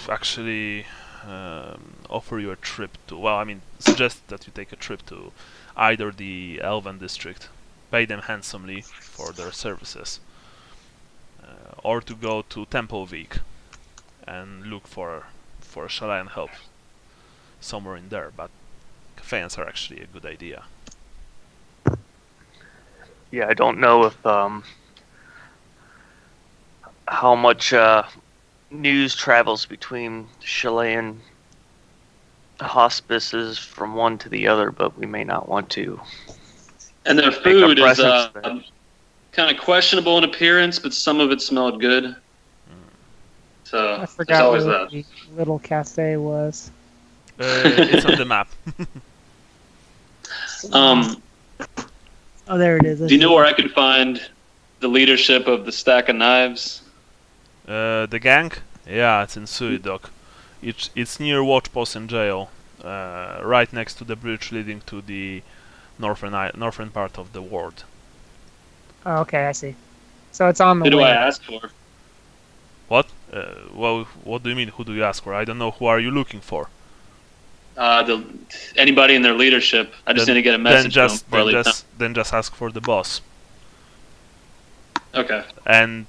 actually offer you a trip to. Well, I mean, suggest that you take a trip to either the Elven district, pay them handsomely for their services, or to go to Templeweek and look for Shalayan help somewhere in there. But Cafeans are actually a good idea. Yeah, I don't know if how much news travels between Chilean hospices from one to the other, but we may not want to. And their a food is presence there. kind of questionable in appearance, but some of it smelled good. So I there's forgot always where that. the little cafe was. It's on the map. Oh, there it is. Do you know where I could find the leadership of the stack of knives? The gang? Yeah, it's in Suidok. It's near Watchpost and Jail, right next to the bridge leading to the northern part of the ward. Oh, okay, I see. So it's on the Who do I way. ask for? What? Well, what do you mean? Who do you ask for? I don't know. Who are you looking for? Anybody in their leadership. I just Then- need to get a Then message from just them before I leave then just ask for the boss town. Okay. and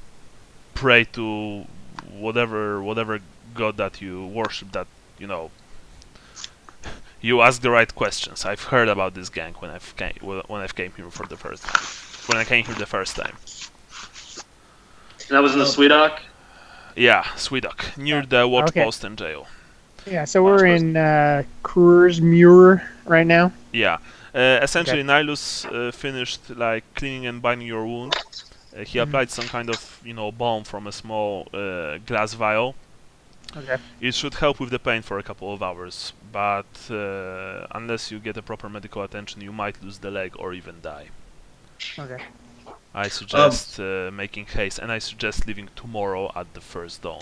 pray to whatever god that you worship. That you ask the right questions. I've heard about this gang when I've came here for the first time. When I came here the first time. And that was in the Sweedock? Yeah, Swedok, near the Watchpost and Jail. Yeah, so we're in Kruersmuir right now. Yeah. Essentially, Nihilus finished like cleaning and binding your wound. He applied some kind of balm from a small glass vial. Okay. It should help with the pain for a couple of hours, but unless you get a proper medical attention, you might lose the leg or even die. Okay. I suggest making haste, and I suggest leaving tomorrow at the first dawn.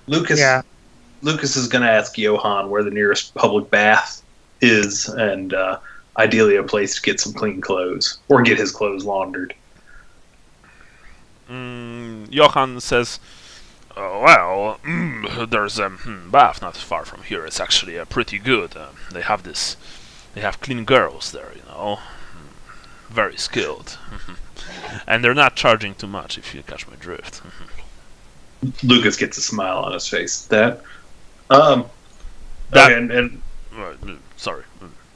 Lucas. Yeah. Lucas is going to ask Johan where the nearest public bath is, and ideally a place to get some clean clothes or get his clothes laundered. Johan says, "Well, there's a bath not far from here. It's actually pretty good. They have clean girls there, very skilled, and they're not charging too much. If you catch my drift." Lucas gets a smile on his face. That- Okay, and sorry.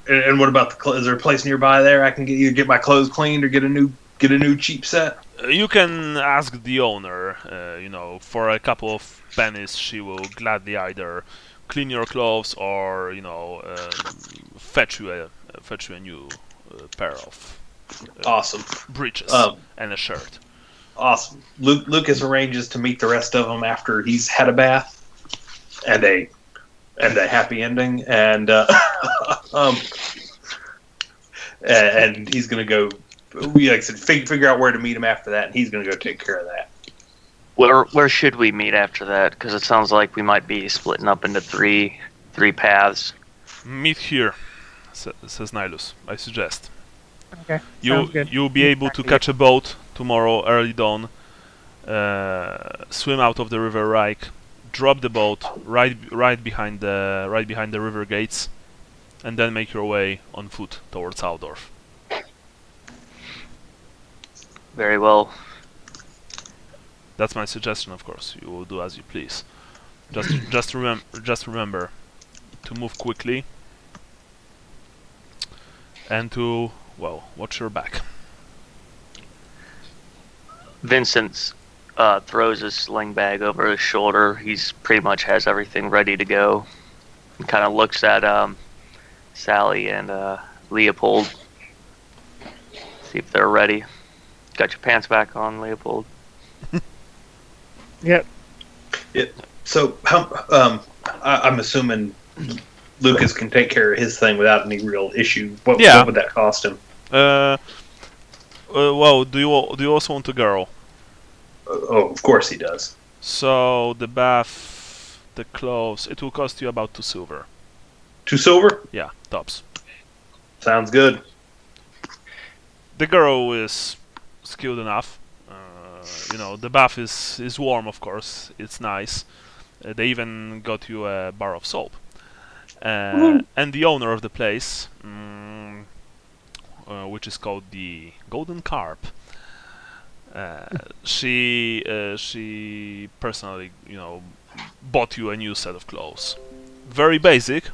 and what about the clothes? Is there a place nearby there I can get my clothes cleaned or get a new cheap set? You can ask the owner. For a couple of pennies, she will gladly either clean your clothes or fetch you a new pair of Awesome. breeches and a shirt. Awesome. Lucas arranges to meet the rest of them after he's had a bath and a happy ending, and and he's gonna go. Like I said, figure out where to meet him after that, and he's gonna go take care of that. Where should we meet after that? Because it sounds like we might be splitting up into three paths. Meet here, says Nihilus. I suggest. Okay. Sounds good. You'll be able to catch a boat tomorrow early dawn. Swim out of the River Reich, drop the boat right behind the river gates, and then make your way on foot towards Aldorf. Very well. That's my suggestion, of course. You will do as you please. Just remember to move quickly and to watch your back. Vincent's throws his sling bag over his shoulder. He's pretty much has everything ready to go. And kind of looks at Sally and Leopold. See if they're ready. Got your pants back on, Leopold? Yep. So, I'm assuming Lucas can take care of his thing without any real issue. What would that cost him? Well, do you also want a girl? Of course he does. So the bath, the clothes, it will cost you about 2 silver. 2 silver? Yeah, tops. Sounds good. The girl is skilled enough. The bath is warm, of course. It's nice. They even got you a bar of soap. And the owner of the place, which is called the Golden Carp, she personally, bought you a new set of clothes. Very basic,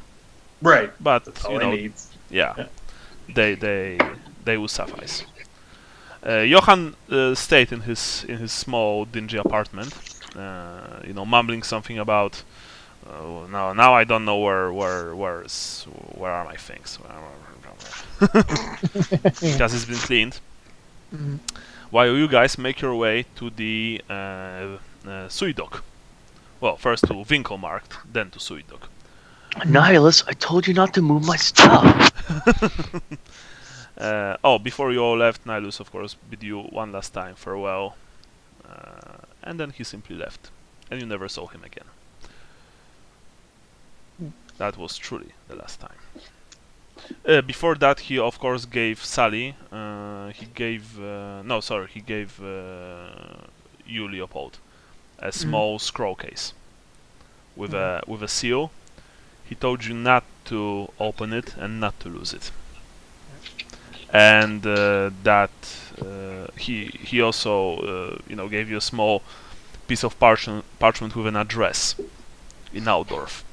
right? But that's all he needs. Yeah, they will suffice. Johann stayed in his small dingy apartment, mumbling something about. Now I don't know where are my things. Because it's been cleaned. Mm-hmm. While you guys make your way to the Suidok. Well, first to Winkelmarkt, then to Suidok. Nihilus, I told you not to move my stuff. Before you all left, Nihilus, of course, bid you one last time farewell. And then he simply left. And you never saw him again. That was truly the last time. Before that, he of course gave Sally. He gave you, Leopold, a small scroll case with a seal. He told you not to open it and not to lose it. And that he also gave you a small piece of parchment with an address in Altdorf.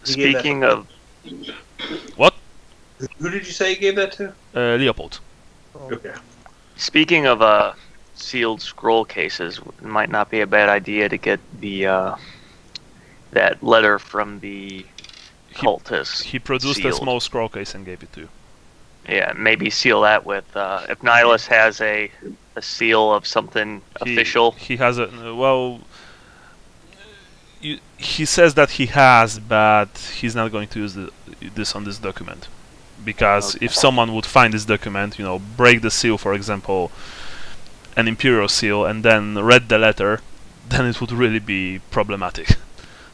Speaking of... What? Who did you say you gave that to? Leopold. Okay. Speaking of sealed scroll cases, it might not be a bad idea to get the that letter from the cultist. He produced sealed. a small scroll case and gave it to you. Yeah, maybe seal that with... if Nihilus has a seal of something official... He has a... he says that he has, but he's not going to use this on this document. Because if someone would find this document, break the seal, for example, an Imperial seal, and then read the letter, then it would really be problematic.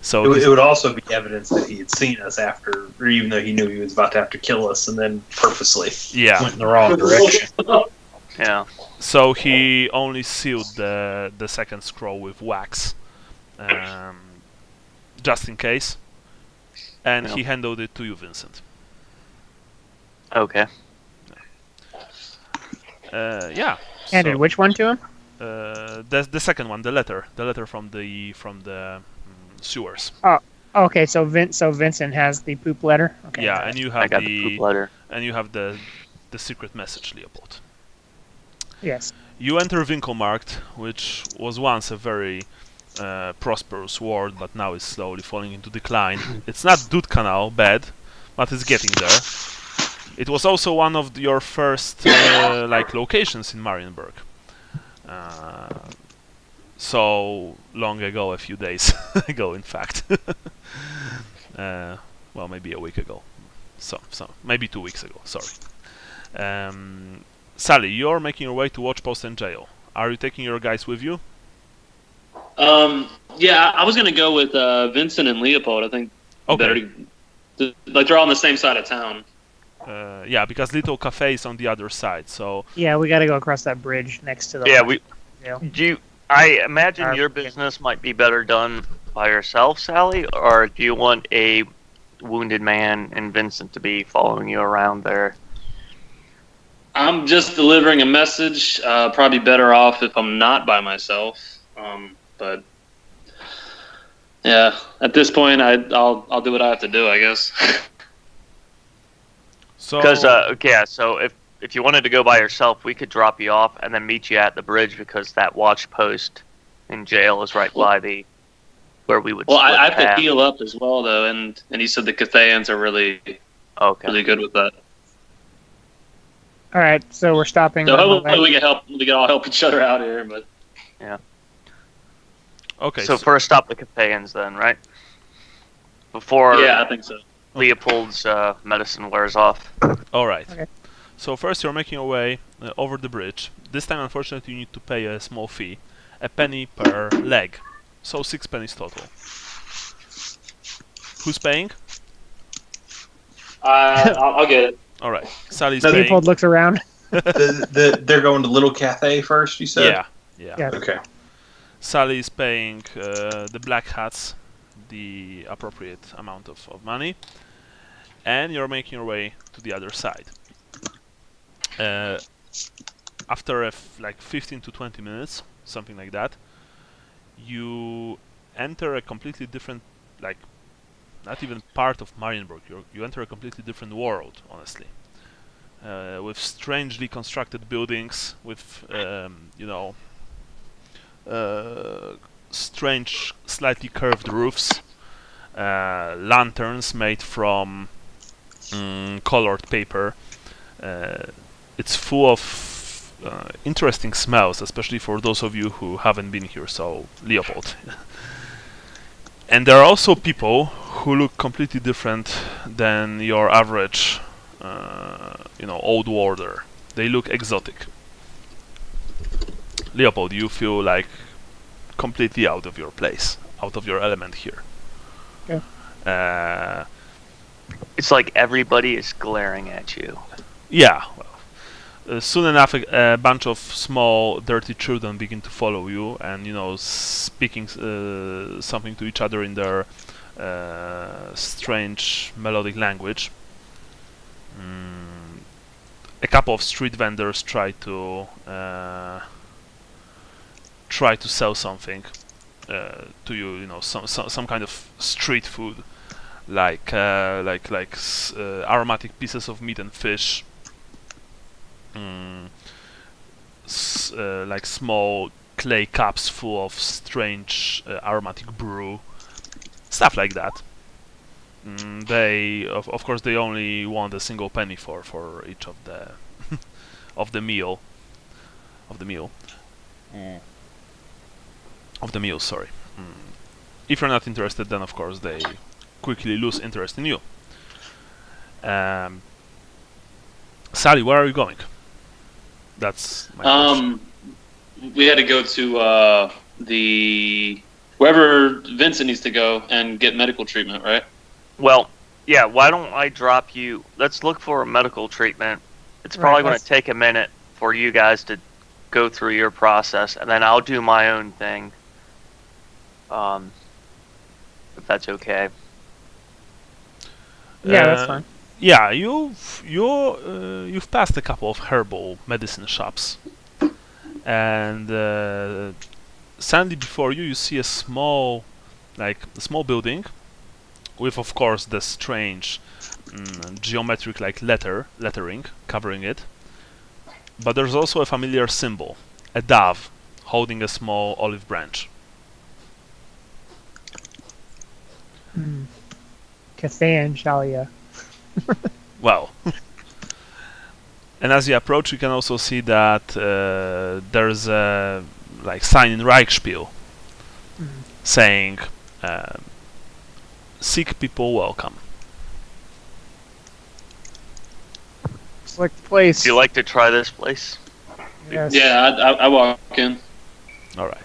So it would also be evidence that he had seen us after, or even though he knew he was about to have to kill us, and then purposely went in the wrong direction. Yeah. So he only sealed the second scroll with wax, just in case, and he handed it to you, Vincent. Okay. Handed which one to him? The second one, the letter from the sewers. Oh, okay. So Vincent has the poop letter. Okay. Yeah, and you have the poop letter. And you have the secret message, Leopold. Yes. You enter Winkelmarkt, which was once a very prosperous ward, but now is slowly falling into decline. It's not Dudkanal bad, but it's getting there. It was also one of your first locations in Marienburg. So long ago, a few days ago, in fact. Maybe a week ago. So maybe 2 weeks ago. Sorry. Sally, you're making your way to Watchpost and jail. Are you taking your guys with you? Yeah, I was gonna go with Vincent and Leopold. I think better they're all on the same side of town. Yeah, because Little Cafe is on the other side. So yeah, we got to go across that bridge next to the. Yeah, I imagine your business might be better done by yourself, Sally, or do you want a wounded man and Vincent to be following you around there? I'm just delivering a message. Probably better off if I'm not by myself. But yeah, at this point, I'll do what I have to do, I guess. Because so if you wanted to go by yourself, we could drop you off and then meet you at the bridge because that watch post in jail is right by the where we would. Well, split I have to paths. heal up as well, though, and he said the Cathayans are really Okay. good with that. All right, so we're stopping. So on the hopefully way. we can help. We can all help each other out here. But Okay. So first stop the Cathayans then, right? Before yeah, I think so. Leopold's medicine wears off. all right. Okay. So first you're making your way over the bridge. This time, unfortunately, you need to pay a small fee, a penny per leg. So 6 pennies total. Who's paying? I'll get it. All right. Sally's No, paying. Leopold looks around. They're going to Little Cathay first, you said? Yeah. Yeah. Okay. Sally is paying the black hats the appropriate amount of money, and you're making your way to the other side. After like 15 to 20 minutes, something like that, you enter a completely different, like, not even part of Marienburg. You enter a completely different world, honestly, with strangely constructed buildings, with strange, slightly curved roofs, lanterns made from colored paper. It's full of interesting smells, especially for those of you who haven't been here, so Leopold. And there are also people who look completely different than your average, old warder. They look exotic. Leopold, you feel like completely out of your place, out of your element here. Yeah. It's like everybody is glaring at you. Yeah. Well, soon enough, a bunch of small, dirty children begin to follow you, and speaking something to each other in their strange melodic language. A couple of street vendors try to sell something to you, some kind of street food, like aromatic pieces of meat and fish, like small clay cups full of strange aromatic brew, stuff like that. They, of course, they only want a single penny for each of the of the meal. Sorry. If you're not interested, then of course they quickly lose interest in you. Sally, where are you going? That's my question. We had to go to wherever Vincent needs to go and get medical treatment, right? Well, yeah, why don't I drop you? Let's look for a medical treatment. It's probably going to take a minute for you guys to go through your process, and then I'll do my own thing. If that's okay. Yeah, that's fine. Yeah, you've passed a couple of herbal medicine shops, and Sandy, before you see a small building with, of course, the strange geometric lettering covering it. But there's also a familiar symbol, a dove holding a small olive branch. Cathayan Shalia. Well, and as you approach, you can also see that there's a sign in Reichspiel saying "Sick people welcome." It's like the place. Do you like to try this place? Yes. Yeah, I walk in. All right.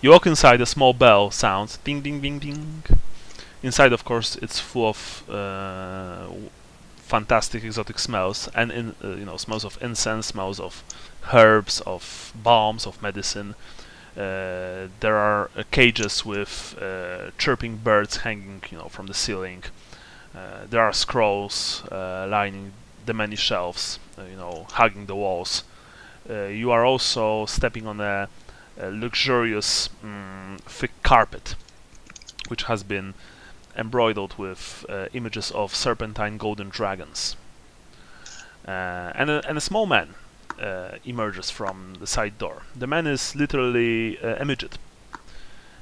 You walk inside. A small bell sounds, ding, ding, ding, ding. Inside, of course, it's full of fantastic exotic smells, and smells of incense, smells of herbs, of balms, of medicine. There are cages with chirping birds hanging, from the ceiling. There are scrolls lining the many shelves, hugging the walls. You are also stepping on a luxurious thick carpet, which has been embroidered with images of serpentine golden dragons. And a small man emerges from the side door. The man is literally a midget.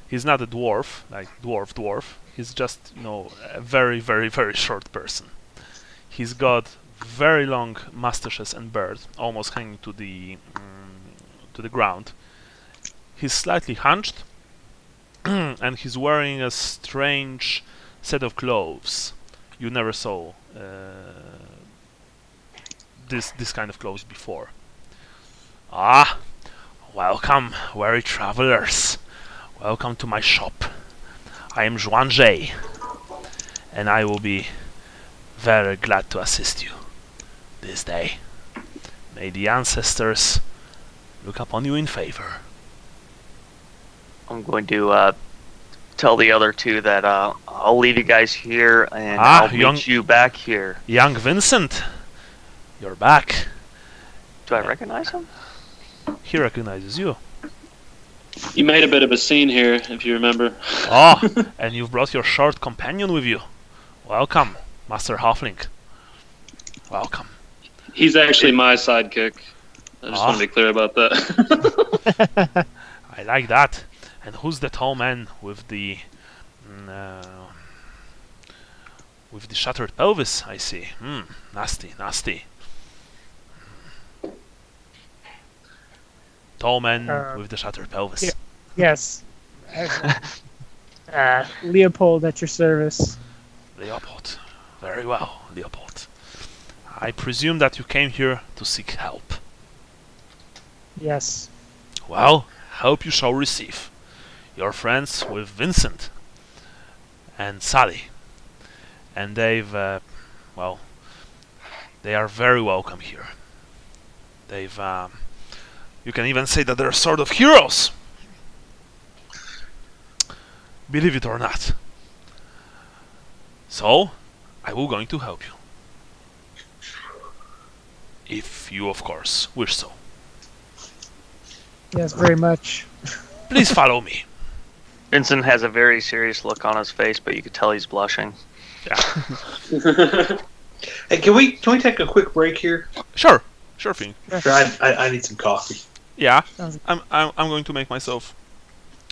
He's not a dwarf, like dwarf. He's just, a very, very, very short person. He's got very long mustaches and beard, almost hanging to the ground. He's slightly hunched, and he's wearing a strange set of clothes. You never saw this kind of clothes before. Ah, welcome, weary travelers. Welcome to my shop. I am Juan Jay, and I will be very glad to assist you this day. May the ancestors look upon you in favor. I'm going to tell the other two that I'll leave you guys here and I'll meet you back here. Young Vincent, you're back. Do I recognize him? He recognizes you. You made a bit of a scene here, if you remember. Oh, and you've brought your short companion with you. Welcome, Master Halfling. Welcome. He's actually my sidekick. I just want to be clear about that. I like that. And who's the tall man with the shattered pelvis? I see. Nasty. Tall man with the shattered pelvis. Yes. Leopold at your service. Leopold. Very well, Leopold. I presume that you came here to seek help. Yes. Well, help you shall receive. You're friends with Vincent and Sally. And they've, they are very welcome here. They've, you can even say that they're sort of heroes. Believe it or not. So, I will going to help you. If you, of course, wish so. Yes, very much. Please follow me. Vincent has a very serious look on his face, but you could tell he's blushing. Yeah. Hey, can we take a quick break here? Sure thing. I need some coffee. Yeah, I'm going to make myself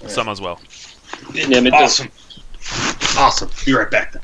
some as well. Yeah, me too. Awesome. Be right back then.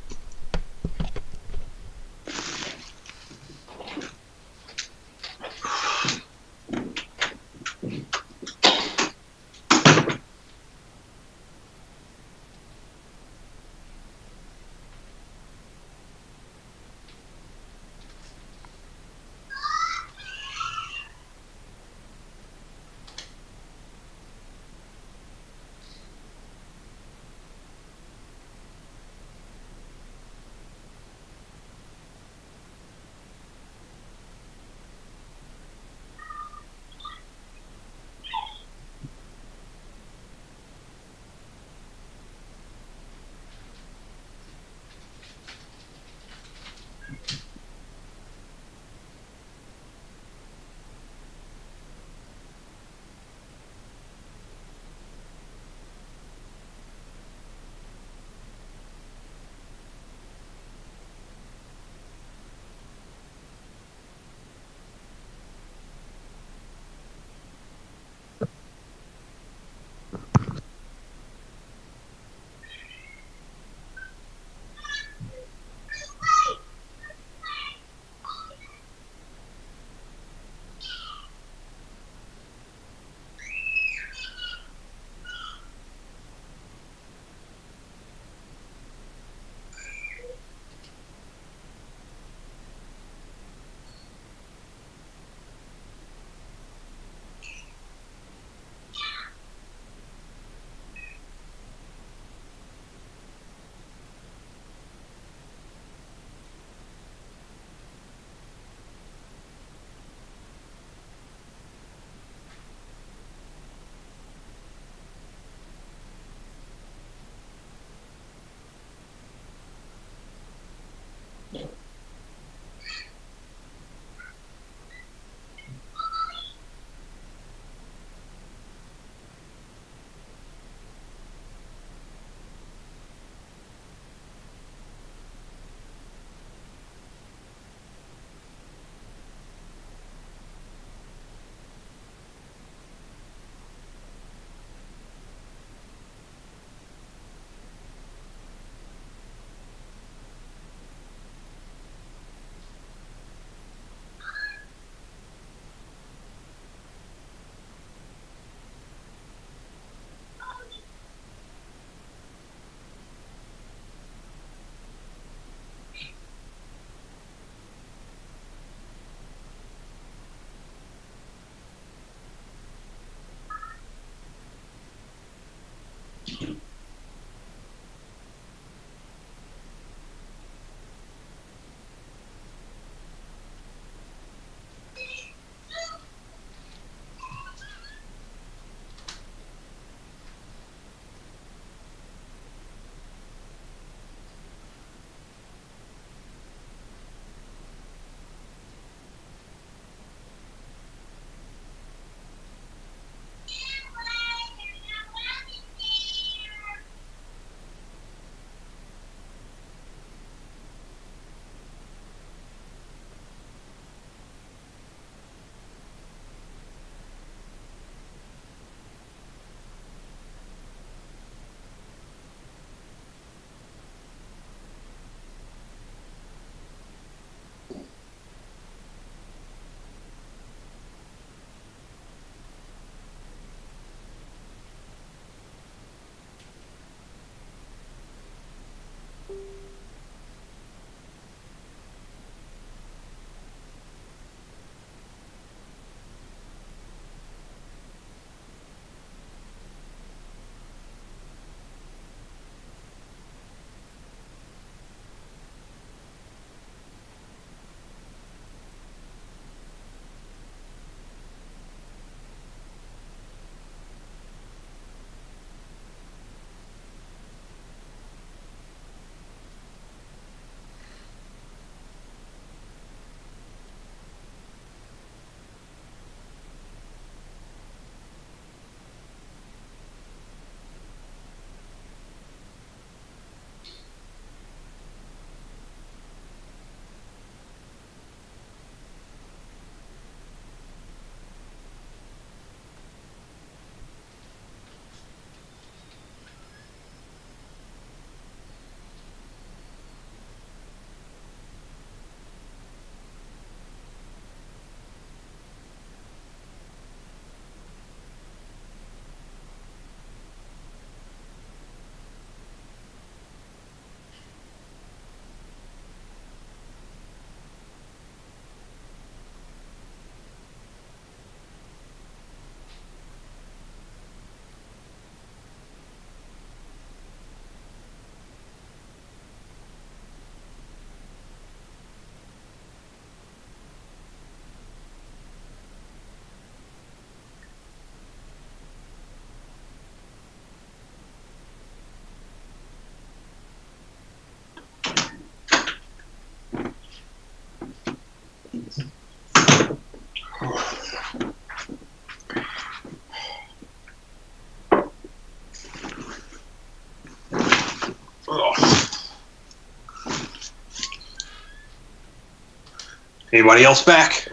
Anybody else back?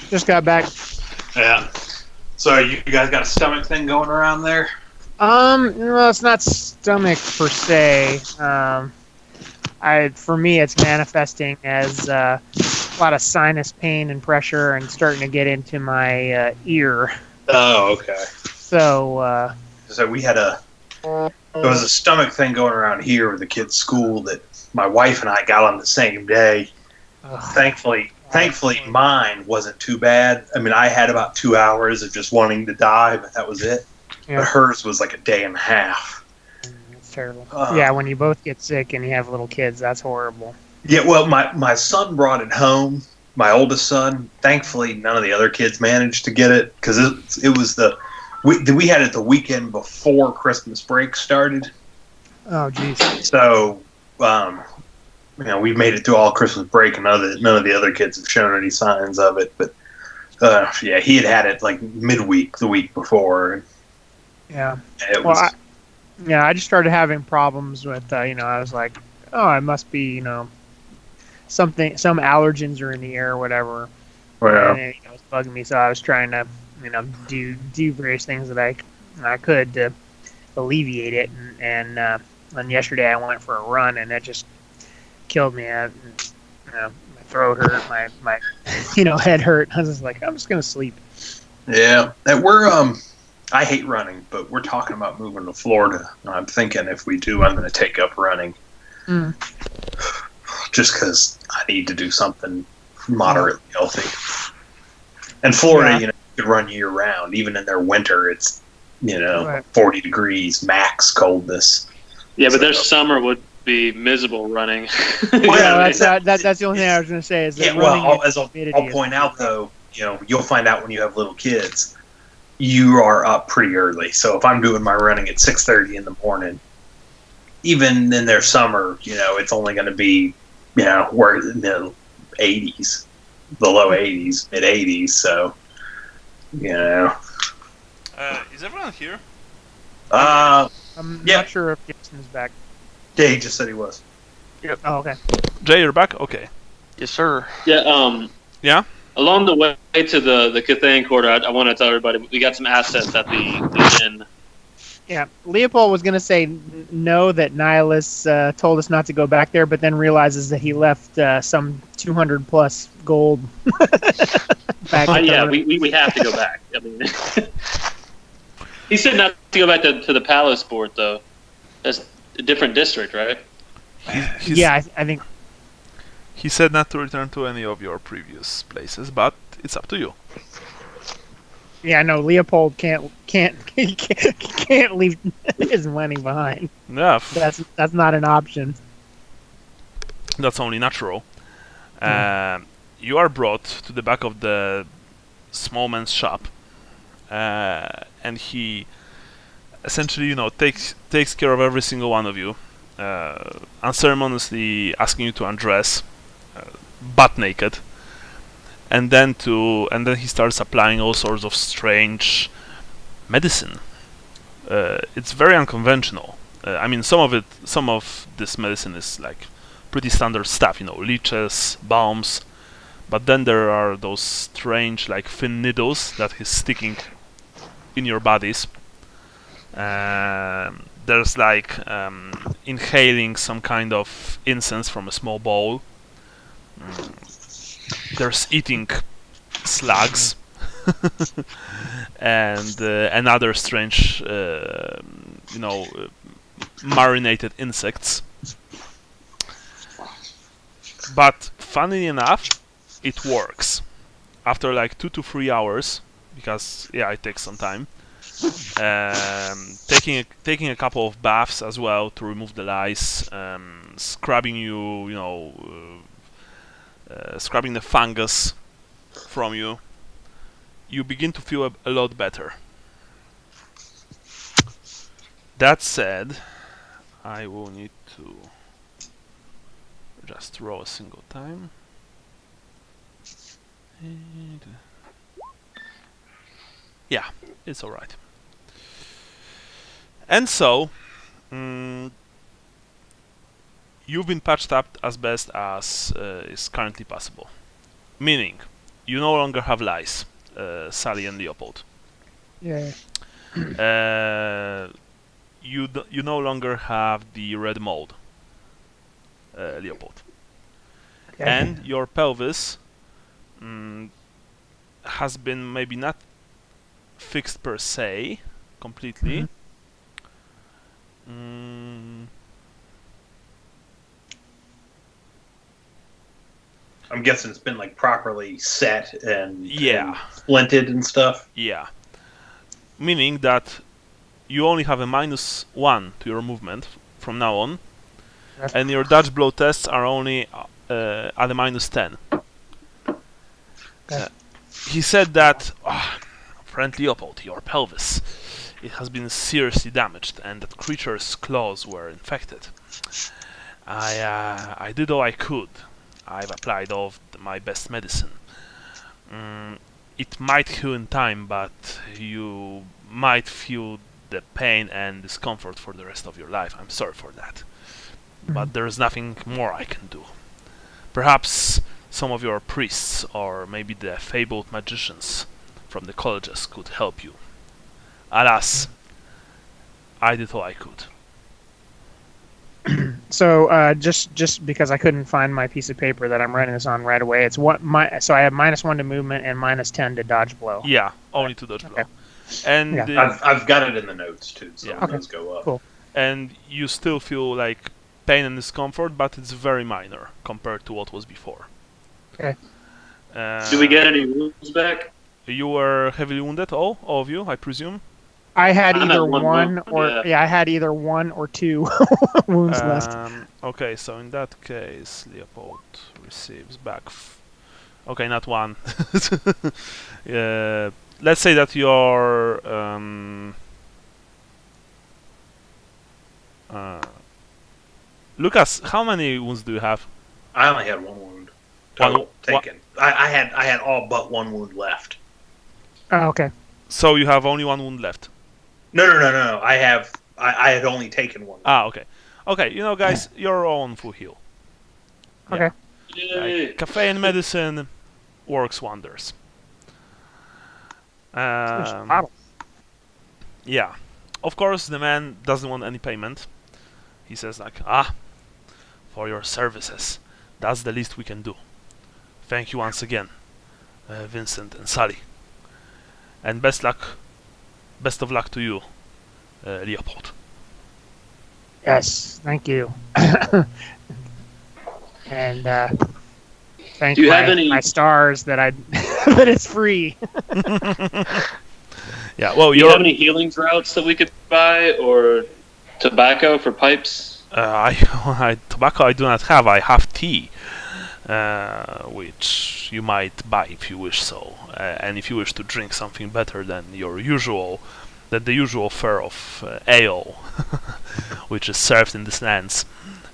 Just got back. Yeah. So you guys got a stomach thing going around there? Well, it's not stomach per se. For me, it's manifesting as a lot of sinus pain and pressure, and starting to get into my ear. Oh, okay. So, So there was a stomach thing going around here with the kids' school that my wife and I got on the same day. Thankfully, mine wasn't too bad. I mean, I had about 2 hours of just wanting to die, but that was it. yeah, But hers was like a day and a half. it's terrible. Yeah, when you both get sick and you have little kids, that's horrible. Yeah, well, my son brought it home. My oldest son. Thankfully, none of the other kids managed to get it because it was we had it the weekend before Christmas break started. Oh, jeez. So, we made it through all Christmas break, and none of the other kids have shown any signs of it. But yeah, he had it like midweek the week before. Yeah. It was. I just started having problems with, I was like, oh, I must be, some allergens are in the air or whatever. Well, And it was bugging me, so I was trying to, do various things that I could to alleviate it. And yesterday I went for a run, and that just killed me. My throat hurt, my head hurt. I was just like, I'm just gonna sleep. yeah, and I hate running, but we're talking about moving to Florida. And I'm thinking if we do, I'm going to take up running. Mm. Just because I need to do something moderately healthy. And Florida, you could run year round. Even in their winter, it's, Right. 40 degrees max coldness. Yeah, but their summer would be miserable running. Yeah, that's the only thing I was gonna say is that I'll point out though, you'll find out when you have little kids, you are up pretty early. So if I'm doing my running at 6:30 in the morning, even in their summer, it's only going to be, we're in the 80s, the low 80s, mid 80s. So, Is everyone here? I'm Yeah. not sure if Gibson is back. Yeah, he just said he was. Oh, okay. Jay, you're back? Okay. Yes, sir. Yeah. Yeah? Along the way to the Cathay Quarter, I want to tell everybody we got some assets at the inn. Yeah, Leopold was going to say no, that Nihilus told us not to go back there, but then realizes that he left some 200 plus gold back. Yeah, we have to go back. I mean, he said not to go back to the Palace Port, though. That's a different district, right? Yeah, I think. He said not to return to any of your previous places, but it's up to you. Yeah, no, Leopold can't leave his money behind. Yeah, That's not an option. that's only natural. You are brought to the back of the small man's shop, and he essentially, takes care of every single one of you, unceremoniously asking you to undress, butt naked, and then he starts applying all sorts of strange medicine. It's very unconventional. I mean, some of this medicine is like pretty standard stuff, leeches, balms, but then there are those strange, like, thin needles that he's sticking in your bodies. There's like inhaling some kind of incense from a small bowl. There's eating slugs and other strange, marinated insects. But funnily enough, it works. After like 2 to 3 hours, because it takes some time. Taking a couple of baths as well to remove the lice, scrubbing scrubbing the fungus from you, you begin to feel a lot better. That said, I will need to just roll a single time. Yeah, it's alright. And so, you've been patched up as best as is currently possible. Meaning, you no longer have lice, Sally and Leopold. Yeah. You no longer have the red mold, Leopold. Okay. And your pelvis has been maybe not fixed per se, completely. I'm guessing it's been like properly set and Yeah. splinted and stuff. Yeah. Meaning that you only have a -1 to your movement from now on, and your dodge blow tests are only at a -10. He said that, friend Leopold, your pelvis, it has been seriously damaged, and that creature's claws were infected. I did all I could. I've applied all of my best medicine. It might heal in time, but you might feel the pain and discomfort for the rest of your life. I'm sorry for that. But there's nothing more I can do. Perhaps some of your priests, or maybe the fabled magicians from the colleges, could help you. Alas, I did all I could. So just because I couldn't find my piece of paper that I'm writing this on right away, it's so I have -1 to movement and -10 to dodge blow. Yeah, only to dodge blow. Okay. And Yeah. I've got it in the notes too, so Yeah. those go up. Cool. and you still feel like pain and discomfort, but it's very minor compared to what was before. Okay. Do we get any wounds back? You were heavily wounded, all of you, I presume. I had I'm either at one one wound, or yeah. I had either 1 or 2 wounds left. Okay, so in that case, Leopold receives back. Okay, not 1. Let's say that your Lucas, how many wounds do you have? I only had 1 wound total taken. I had all but 1 wound left. Oh, okay. So you have only 1 wound left. No. I had only taken 1. Okay. Okay, guys, you're all on full heal. Okay. Yay. Caffeine medicine works wonders. Bottle. Yeah. Of course, the man doesn't want any payment. He says like, for your services, that's the least we can do. Thank you once again, Vincent and Sally. And best of luck to you, Leopold. Yes, thank you. And thank Do you have any- my stars that that it's free. Yeah, well, Do you have any healing droughts that we could buy, or tobacco for pipes? Tobacco I do not have. I have tea, which you might buy if you wish so, and if you wish to drink something better than the usual fare of ale, which is served in these lands.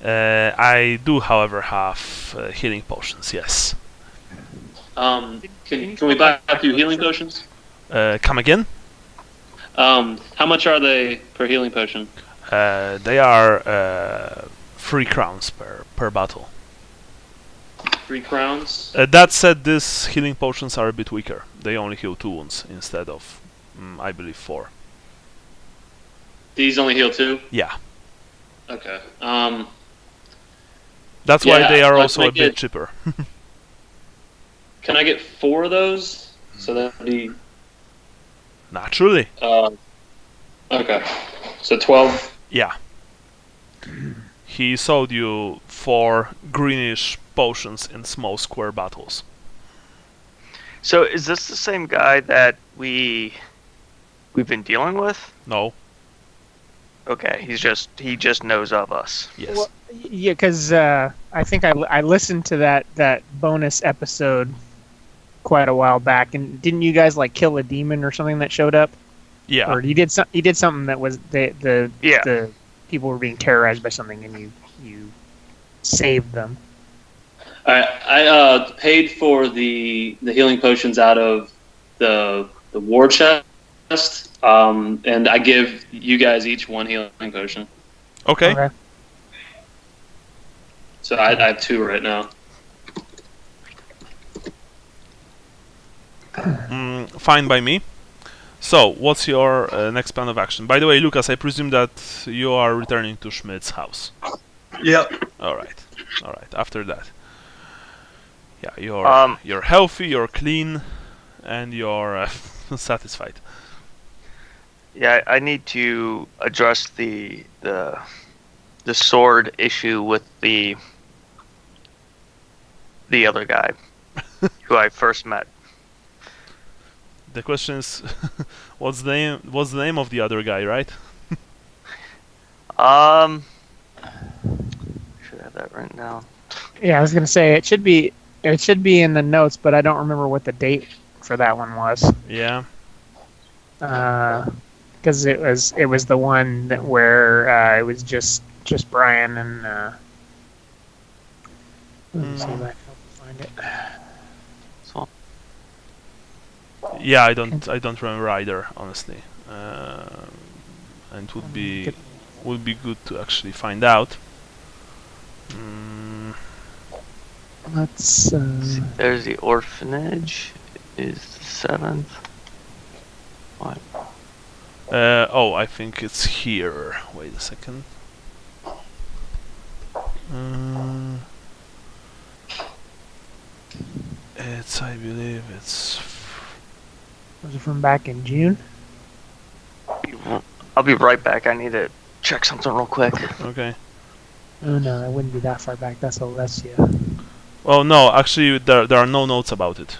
I do, however, have healing potions. Yes. Can we buy a few healing potions? Come again? How much are they per healing potion? They are 3 crowns per bottle. 3 crowns? That said, these healing potions are a bit weaker. They only heal 2 wounds instead of, I believe, 4. These only heal 2? Yeah. Okay. That's why Yeah, they are like also a bit cheaper. Can I get 4 of those? So that'd be... Naturally. Okay. So 12. Yeah. He sold you 4 greenish potions in small square bottles. So is this the same guy that we've been dealing with? No. Okay, he just knows of us. Yes. Well, yeah, because I think I listened to that bonus episode quite a while back, and didn't you guys like kill a demon or something that showed up? Yeah. Or you did something that was the Yeah. people were being terrorized by something, and you saved them. I paid for the healing potions out of the war chest, and I give you guys each one healing potion. Okay. So I have 2 right now. Fine by me. So, what's your next plan of action? By the way, Lucas, I presume that you are returning to Schmidt's house. Yep. All right. After that, yeah, you're healthy, you're clean, and you're satisfied. Yeah, I need to address the sword issue with the other guy who I first met. The question is, what's the name of the other guy, right? Should have that written down. Yeah, I was gonna say it should be in the notes, but I don't remember what the date for that one was. Yeah. Because it was the one where it was just Brian and. Let me see if I can find it. So Yeah, I don't remember either, honestly. And it would be good to actually find out. Let's. there's the orphanage. Is the 7th. What? Oh, I think it's here. Wait a second. I believe it's. Was it from back in June? I'll be right back. I need to check something real quick. Okay. Oh no, that wouldn't be that far back. That's Alessia. Well, no, actually, there are no notes about it.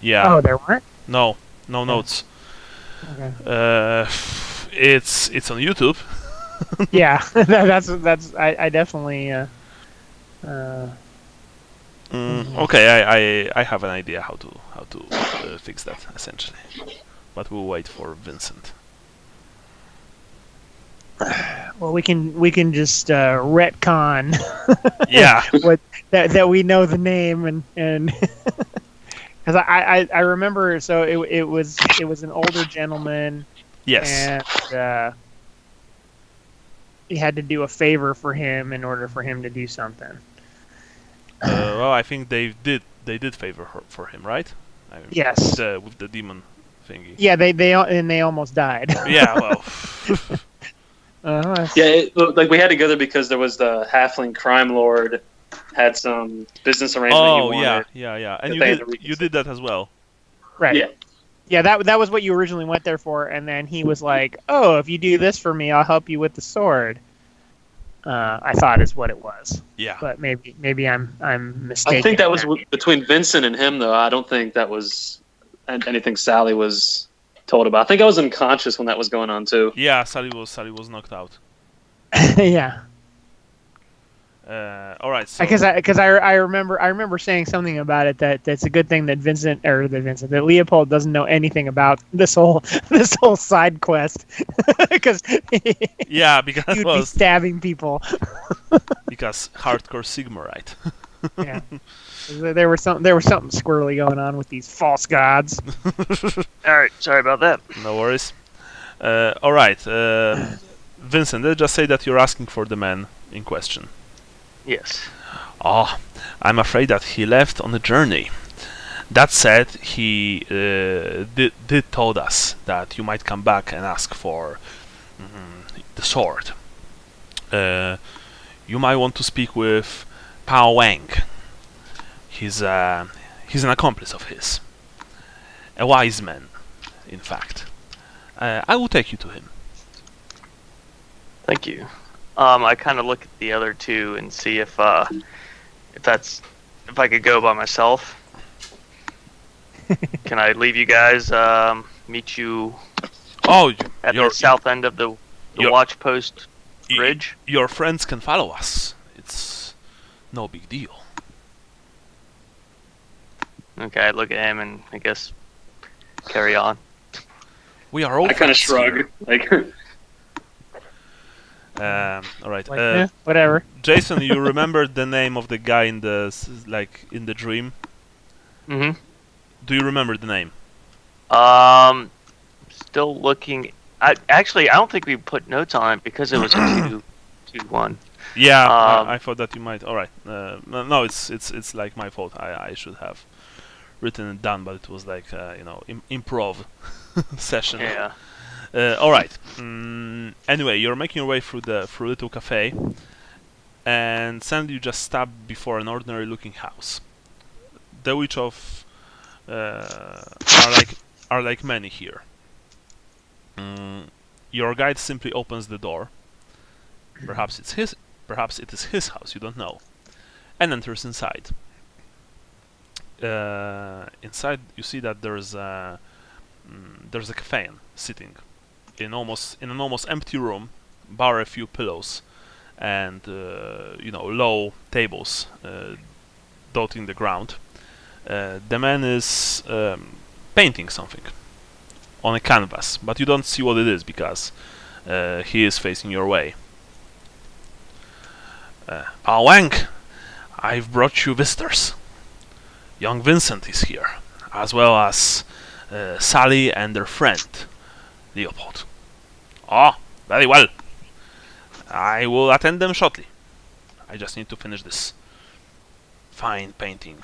Yeah. Oh, there weren't. No notes. Okay. It's on YouTube. Yeah, that's. I definitely. Okay, I have an idea how to fix that essentially, but we'll wait for Vincent. Well, we can just retcon. Yeah. that we know the name and because I remember, so it was an older gentleman. Yes. And you had to do a favor for him in order for him to do something. Well, I think they did favor for him, right? Yes. With the demon thingy. Yeah, they almost died. Yeah, well. Yeah, like we had to go there because there was the halfling crime lord had some business arrangement. Oh, he yeah. wanted. And you did that as well. Right. Yeah. Yeah, that was what you originally went there for, and then he was like, "Oh, if you do this for me, I'll help you with the sword." I thought is what it was. Yeah. But maybe I'm mistaken. I think that was between Vincent and him, though. I don't think that was anything Sally was told about. I think I was unconscious when that was going on too. Yeah, Sally was knocked out. Yeah. All right. So Because I remember saying something about it that's a good thing that that Leopold doesn't know anything about this whole side quest because yeah, because you'd be stabbing people. Because hardcore Sigma, right? Yeah, there was something squirrely going on with these false gods. All right, sorry about that. No worries. All right, Vincent. Let's just say that you're asking for the man in question. Yes. Oh, I'm afraid that he left on a journey. That said, he did told us that you might come back and ask for the sword. You might want to speak with Pao Wang. He's an accomplice of his. A wise man, in fact. I will take you to him. Thank you. I kind of look at the other two and see if I could go by myself. Can I leave you guys? Meet you at the south end of the watch post bridge. Your friends can follow us. It's no big deal. Okay, I look at him and I guess carry on. We are all. I kind of friends shrug. All right. Whatever. Jason, you remember the name of the guy in the dream? Mm-hmm. Do you remember the name? Still looking. Actually, I don't think we put notes on it because it was a 2-1. Yeah, Um, I thought that you might. All right. No, it's like my fault. I should have written it down, but it was like improv session. Yeah. All right. Anyway, you're making your way through little cafe, and suddenly you just stop before an ordinary-looking house. The which of are like many here. Your guide simply opens the door. Perhaps it is his house. You don't know, and enters inside. Inside, you see that there's a cafe sitting in an almost empty room, bar a few pillows, and low tables dotting the ground. The man is painting something on a canvas, but you don't see what it is because he is facing your way. Wang, I've brought you visitors. Young Vincent is here, as well as Sally and their friend, Leopold. Oh, very well. I will attend them shortly. I just need to finish this fine painting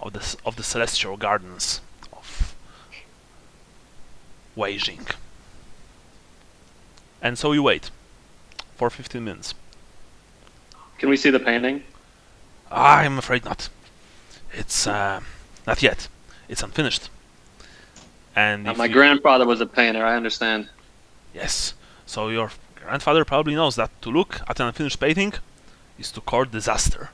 of the celestial gardens of Weijing. And so you wait for 15 minutes. Can we see the painting? I'm afraid not. It's not yet. It's unfinished. And if My you- grandfather was a painter. I understand. Yes. So your grandfather probably knows that to look at an unfinished painting is to court disaster.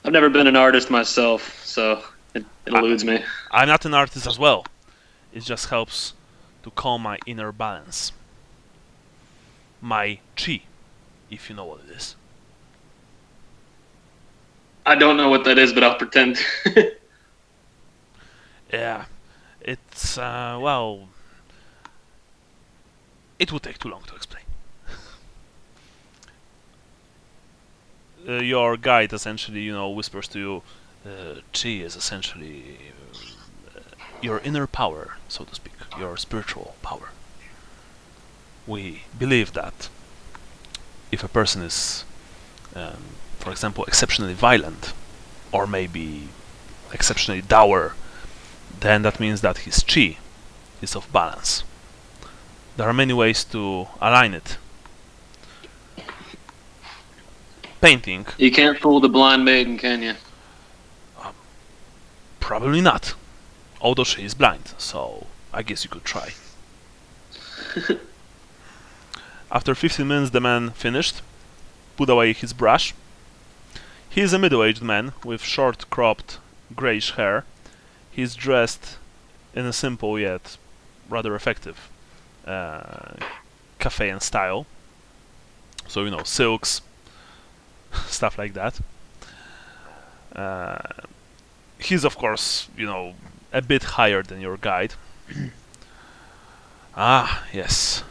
I've never been an artist myself, so it eludes me. I'm not an artist as well. It just helps to calm my inner balance. My chi, if you know what it is. I don't know what that is, but I'll pretend. Yeah. It's, well... It would take too long to explain. Your guide essentially, whispers to you, chi is essentially your inner power, so to speak, your spiritual power. We believe that if a person is, for example, exceptionally violent, or maybe exceptionally dour, then that means that his chi is off balance. There are many ways to align it. Painting, You can't fool the blind maiden, can you? probably not. Although she is blind, so I guess you could try. After 15 minutes the man finished, put away his brush. He is a middle-aged man with short cropped greyish hair. He is dressed in a simple yet rather effective Cafean style. So, silks, stuff like that. He's of course, a bit higher than your guide. Ah, yes.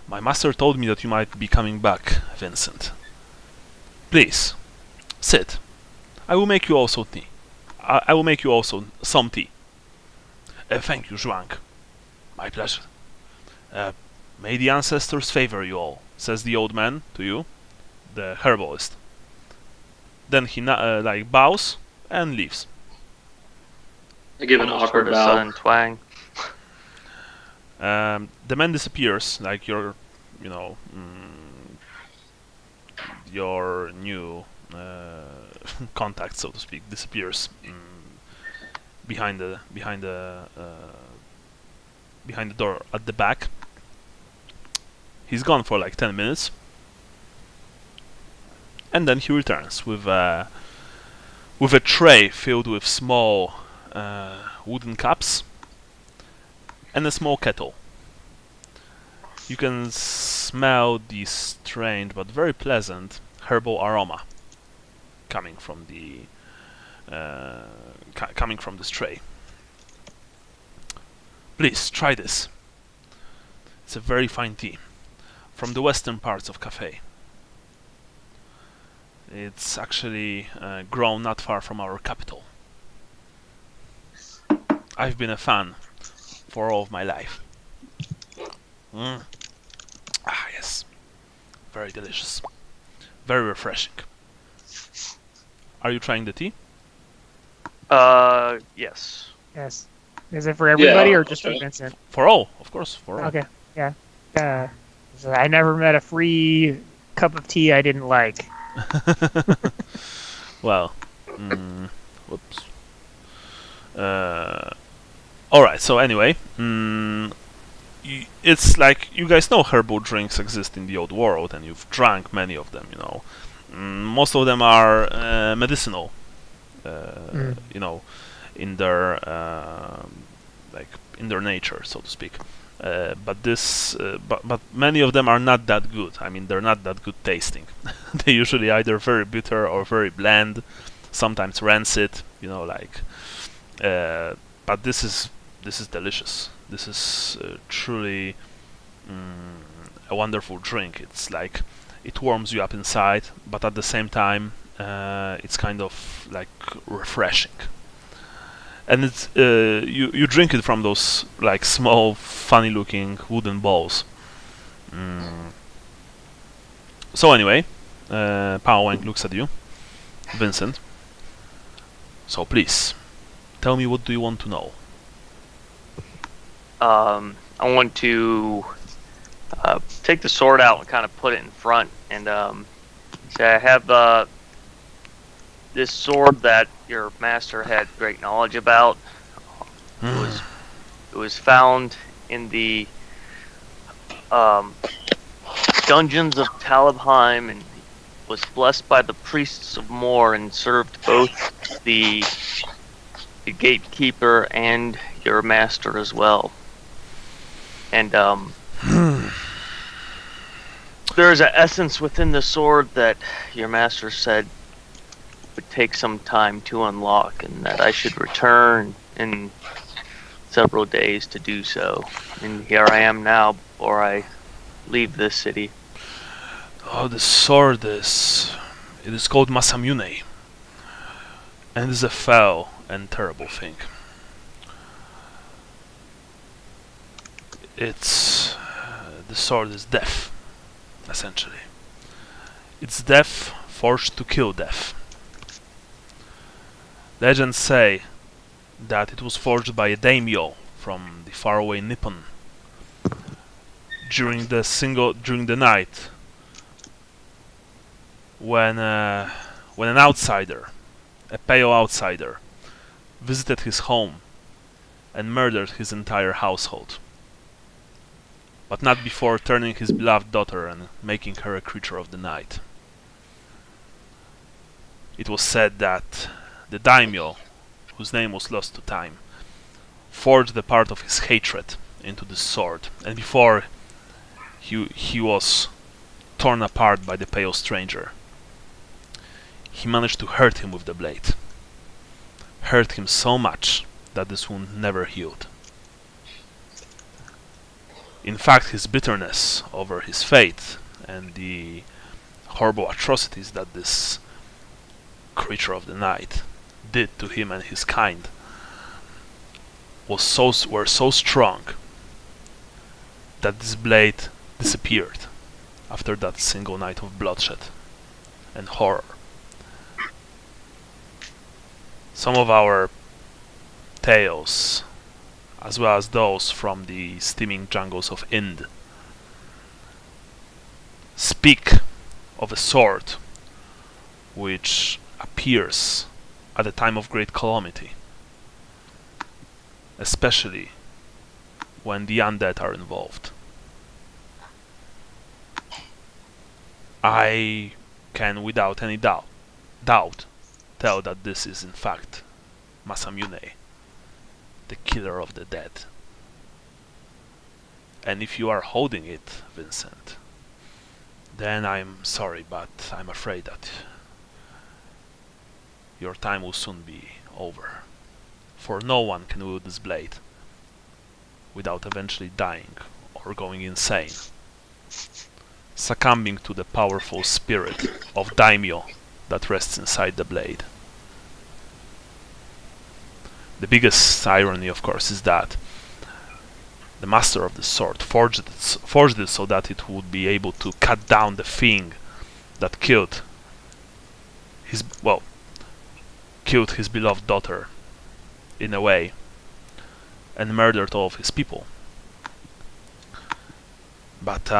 My master told me that you might be coming back, Vincent. Please, sit. I will make you also tea. I will make you also some tea. Thank you, Zhuang. My pleasure. May the ancestors favor you all, says the old man to you, the herbalist. Then he bows and leaves. I give an Almost awkward heard a bow. sudden twang. The man disappears, like your new contact, so to speak, disappears behind the door at the back. He's gone for like 10 minutes, and then he returns with a tray filled with small wooden cups and a small kettle. You can smell the strange but very pleasant herbal aroma coming from the this tray. Please try this. It's a very fine tea from the western parts of Cathay. It's actually grown not far from our capital. I've been a fan for all of my life. Ah, yes. Very delicious. Very refreshing. Are you trying the tea? Yes. Yes. Is it for everybody Yeah, or just for okay. Vincent? For all, of course, for all. Okay. Yeah. So I never met a free cup of tea I didn't like. Well, whoops. Alright, so anyway, it's like you guys know herbal drinks exist in the old world, and you've drank many of them. Most of them are medicinal. In their like in their nature, so to speak. But many of them are not that good. I mean, they're not that good tasting. They're usually either very bitter or very bland, sometimes rancid. But this is delicious. This is truly a wonderful drink. It's like it warms you up inside, but at the same time, it's kind of like refreshing. And it's you drink it from those like small, funny-looking wooden bowls. So anyway, Pao Wang looks at you, Vincent. So please, tell me, what do you want to know? I want to take the sword out and kind of put it in front, and say I have this sword that your master had great knowledge about. It was found in the dungeons of Talabheim, and was blessed by the priests of Moor, and served both the gatekeeper and your master as well. And there is an essence within the sword that your master said would take some time to unlock, and that I should return in several days to do so. And here I am now before I leave this city. Oh, the sword is... It is called Masamune. And it is a foul and terrible thing. It's... the sword is death, essentially. It's death forged to kill death. Legends say that it was forged by a daimyo from the faraway Nippon during the night when an outsider, a pale outsider, visited his home and murdered his entire household, but not before turning his beloved daughter and making her a creature of the night. It was said that the daimyo, whose name was lost to time, forged a part of his hatred into this sword, and before he was torn apart by the pale stranger, he managed to hurt him with the blade. Hurt him so much that this wound never healed. In fact, his bitterness over his fate and the horrible atrocities that this creature of the night did to him and his kind were so strong that this blade disappeared after that single night of bloodshed and horror. Some of our tales, as well as those from the steaming jungles of Ind, speak of a sword which appears at a time of great calamity, especially when the undead are involved. I can without any doubt tell that this is in fact Masamune, the killer of the dead. And if you are holding it, Vincent, then I'm sorry, but I'm afraid that your time will soon be over. For no one can wield this blade without eventually dying or going insane, succumbing to the powerful spirit of daimyo that rests inside the blade. The biggest irony, of course, is that the master of the sword forged it so that it would be able to cut down the thing that killed his beloved daughter, in a way, and murdered all of his people. But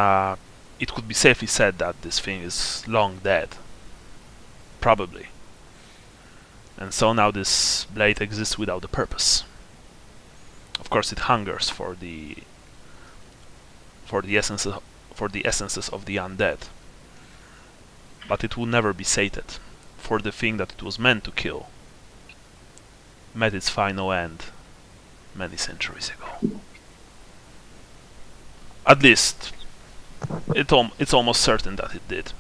it could be safely said that this thing is long dead. Probably. And so now this blade exists without a purpose. Of course, it hungers for the essences of the undead, but it will never be sated, for the thing that it was meant to kill met its final end many centuries ago. At least, it's almost certain that it did.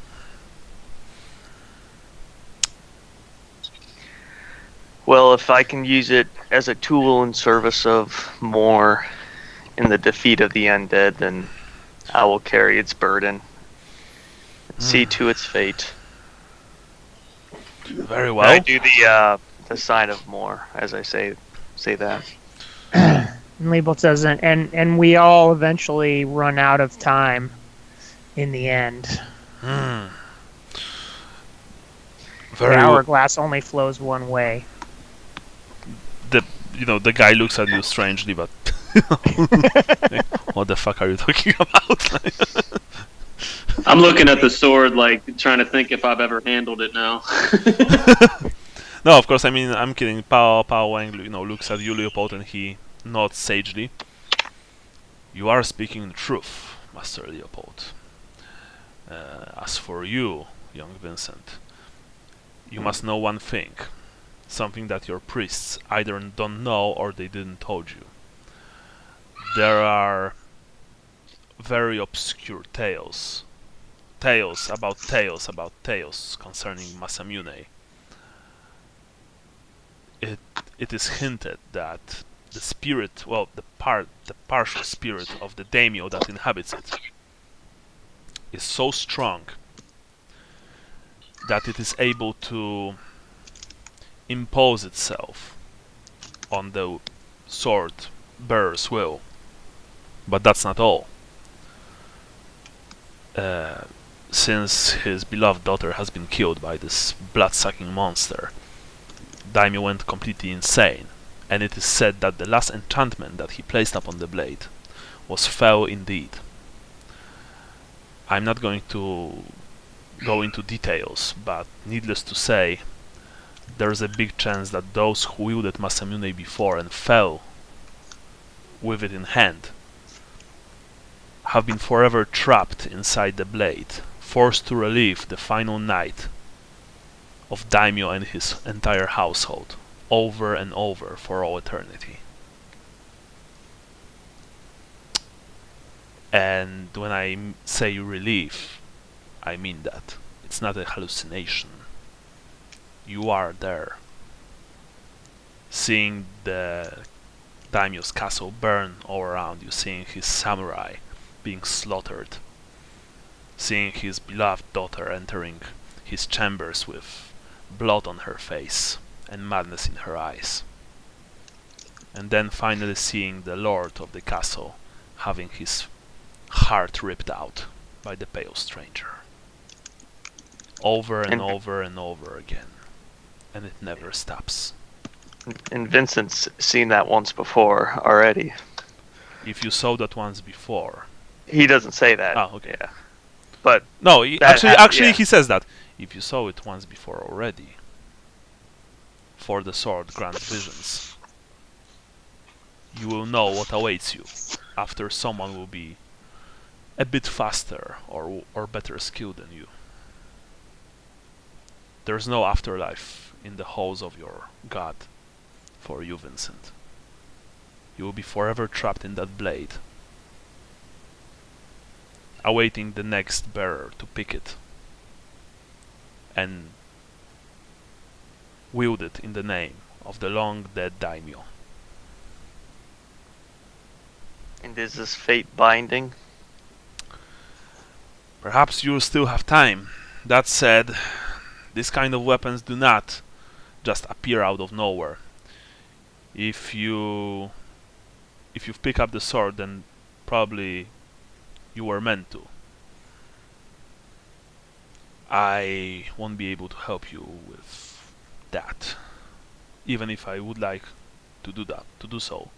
Well, if I can use it as a tool in service of more in the defeat of the undead, then I will carry its burden and see to its fate. Very And well. I do the sign of more, as I say that. And Liebel says, and we all eventually run out of time in the end. Hmm. The Very well. hourglass only flows one way. The guy looks at you strangely, but what the fuck are you talking about? I'm looking at the sword, like trying to think if I've ever handled it now. No, of course. I mean, I'm kidding. Pao Wang, looks at you, Leopold, and he nods sagely. You are speaking the truth, Master Leopold. As for you, young Vincent, you must know one thing. Something that your priests either don't know or they didn't told you. There are very obscure tales about tales concerning Masamune. It is hinted that the spirit, the partial spirit of the daimyo that inhabits it is so strong that it is able to impose itself on the sword bearer's will. But that's not all. Since his beloved daughter has been killed by this blood-sucking monster, Daimyo went completely insane, and it is said that the last enchantment that he placed upon the blade was fell indeed. I'm not going to go into details, but needless to say, there's a big chance that those who wielded Masamune before and fell with it in hand have been forever trapped inside the blade, forced to relive the final night of Daimyo and his entire household, over and over for all eternity. And when I say relive, I mean that. It's not a hallucination. You are there, seeing the Daimyo's castle burn all around you, seeing his samurai being slaughtered, seeing his beloved daughter entering his chambers with blood on her face and madness in her eyes, and then finally seeing the lord of the castle having his heart ripped out by the pale stranger, over and over and over again, and it never stops. And Vincent's seen that once before already. If you saw that once before. He doesn't say that. Oh, okay. Yeah. But no, actually, yeah. He says that if you saw it once before already, for the sword grants visions, you will know what awaits you after someone will be a bit faster or better skilled than you. There's no afterlife in the halls of your god for you, Vincent. You will be forever trapped in that blade, awaiting the next bearer to pick it and wield it in the name of the long dead daimyo. And is this fate binding? Perhaps you'll still have time. That said, these kind of weapons do not just appear out of nowhere. If you pick up the sword, then probably you were meant to. I won't be able to help you with that, even if I would like to do so.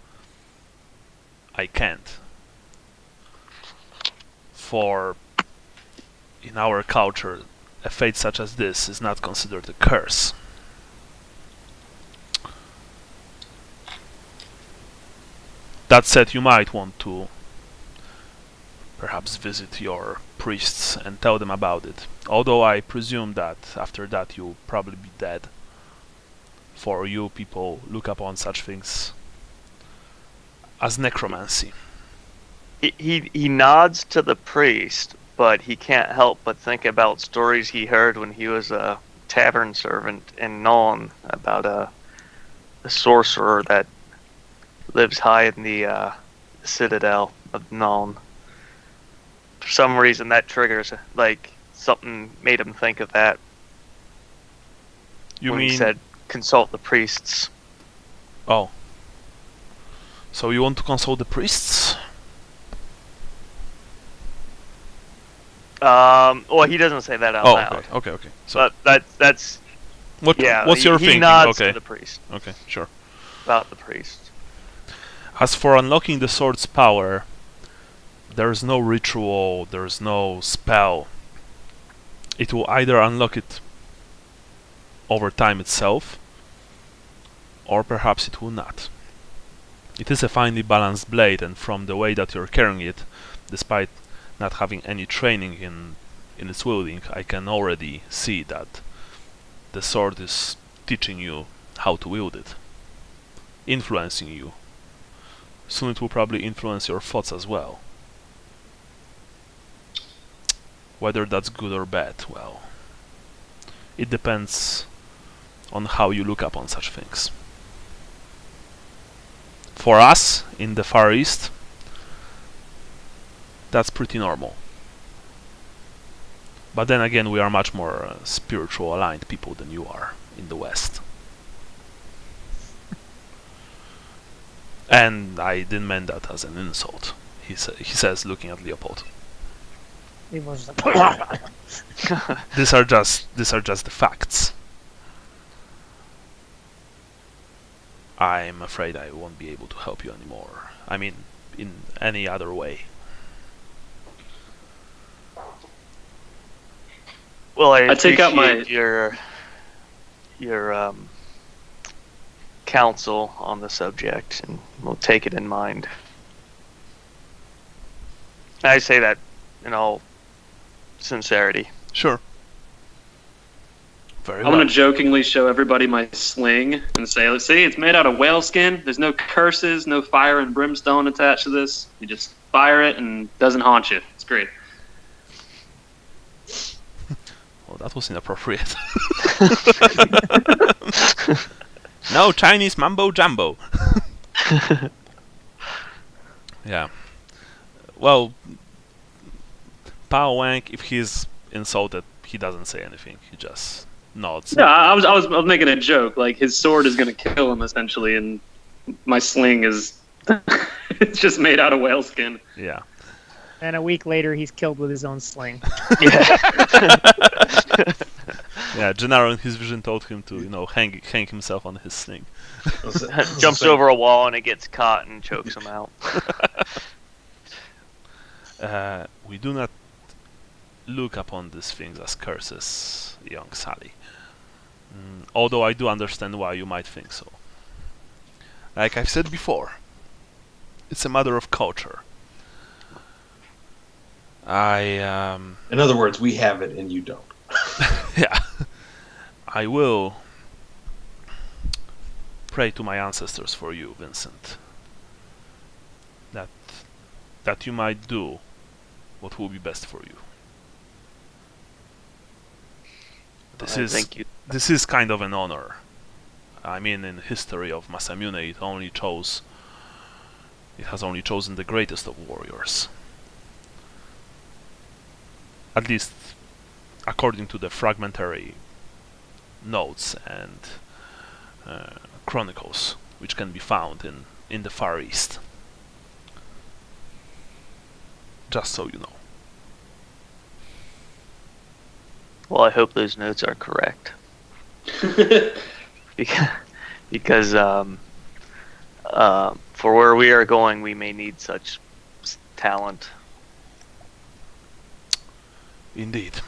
I can't. For in our culture, a fate such as this is not considered a curse. That said, you might want to perhaps visit your priests and tell them about it. Although I presume that after that you'll probably be dead. For you people look upon such things as necromancy. He nods to the priest, but he can't help but think about stories he heard when he was a tavern servant in Nuln about a sorcerer that lives high in the citadel of Nuln. For some reason, that triggers, like, something made him think of that. You when mean he said, consult the priests. Oh. So you want to consult the priests? Well, he doesn't say that out loud. Okay. So But that's what's your he thinking? nods Okay. to the priest Okay, sure. about the priest. As for unlocking the sword's power, there's no ritual, there's no spell. It will either unlock it over time itself, or perhaps it will not. It is a finely balanced blade, and from the way that you're carrying it, despite not having any training in its wielding, I can already see that the sword is teaching you how to wield it, influencing you. Soon it will probably influence your thoughts as well. Whether that's good or bad, well, it depends on how you look upon such things. For us, in the Far East, that's pretty normal. But then again, we are much more spiritual aligned people than you are in the West. And I didn't mean that as an insult, he says, looking at Leopold. It was These are just the facts. I'm afraid I won't be able to help you anymore. I mean, in any other way. Well, I take out my- appreciate your counsel on the subject, and we'll take it in mind. I say that in all sincerity. Sure. Very I well. want to jokingly show everybody my sling and say, let's see, it's made out of whale skin. There's no curses, no fire and brimstone attached to this. You just fire it and it doesn't haunt you. It's great. Well, that was inappropriate. No Chinese mambo jumbo. Yeah. Well, Pao Wang, if he's insulted, he doesn't say anything. He just nods. Yeah, I was making a joke. Like, his sword is going to kill him, essentially, and my sling is... it's just made out of whale skin. Yeah. And a week later, he's killed with his own sling. Yeah, Gennaro in his vision told him to, hang himself on his sling. Jumps over a wall and it gets caught and chokes him out. We do not look upon these things as curses, young Sally. Although I do understand why you might think so. Like I've said before, it's a matter of culture. In other words, we have it and you don't. Yeah. I will pray to my ancestors for you, Vincent. That you might do what will be best for you. Thank you. This is kind of an honor. I mean, in history of Masamune, it has only chosen the greatest of warriors. At least according to the fragmentary notes and chronicles which can be found in the Far East. Just so you know. Well, I hope those notes are correct. Because for where we are going, we may need such talent. Indeed.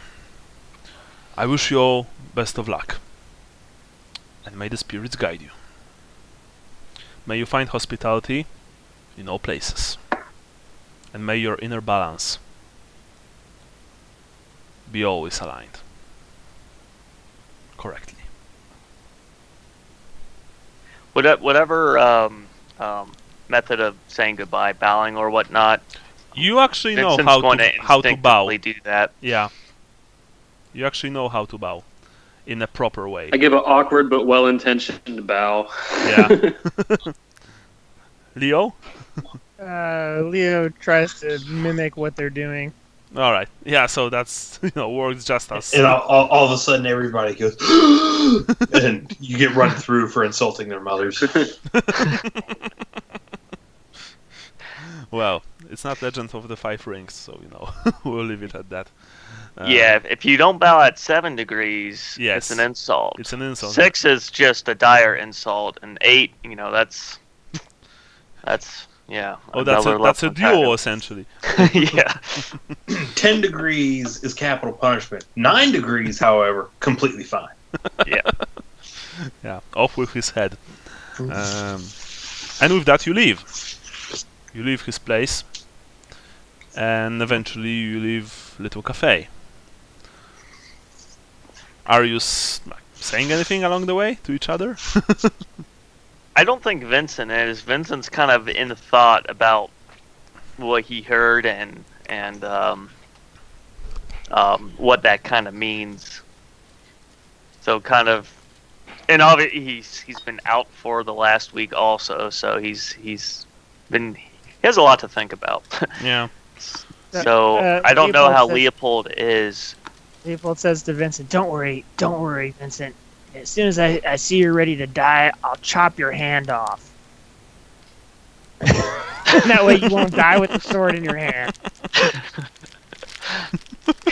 I wish you all best of luck. And may the spirits guide you. May you find hospitality in all places. And may your inner balance be always aligned correctly. Whatever method of saying goodbye, bowing or whatnot, You actually know Vincent's going how to bow. instinctively do that. Yeah. You actually know how to bow in a proper way. I give an awkward but well-intentioned bow. Yeah. Leo? Leo tries to mimic what they're doing. All right. Yeah, so that's, works just as... And all of a sudden, everybody goes, and you get run through for insulting their mothers. Well, it's not Legend of the Five Rings, so, we'll leave it at that. Yeah, if you don't bow at 7 degrees, Yes. it's an insult. It's an insult. 6 is just a dire insult, and 8, that's yeah. Oh, that's a duel, essentially. Yeah. 10 degrees is capital punishment. 9 degrees, however, completely fine. Yeah. Yeah, off with his head. And with that, you leave. You leave his place, and eventually you leave Little Cafe. Are you saying anything along the way to each other? I don't think Vincent is. Vincent's kind of in thought about what he heard and what that kind of means. So kind of, and obviously he's been out for the last week also, so he has a lot to think about. Yeah. So I don't know Leopold how says- Leopold is. Leopold says to Vincent, don't worry, Vincent. As soon as I see you're ready to die, I'll chop your hand off. That way you won't die with the sword in your hand.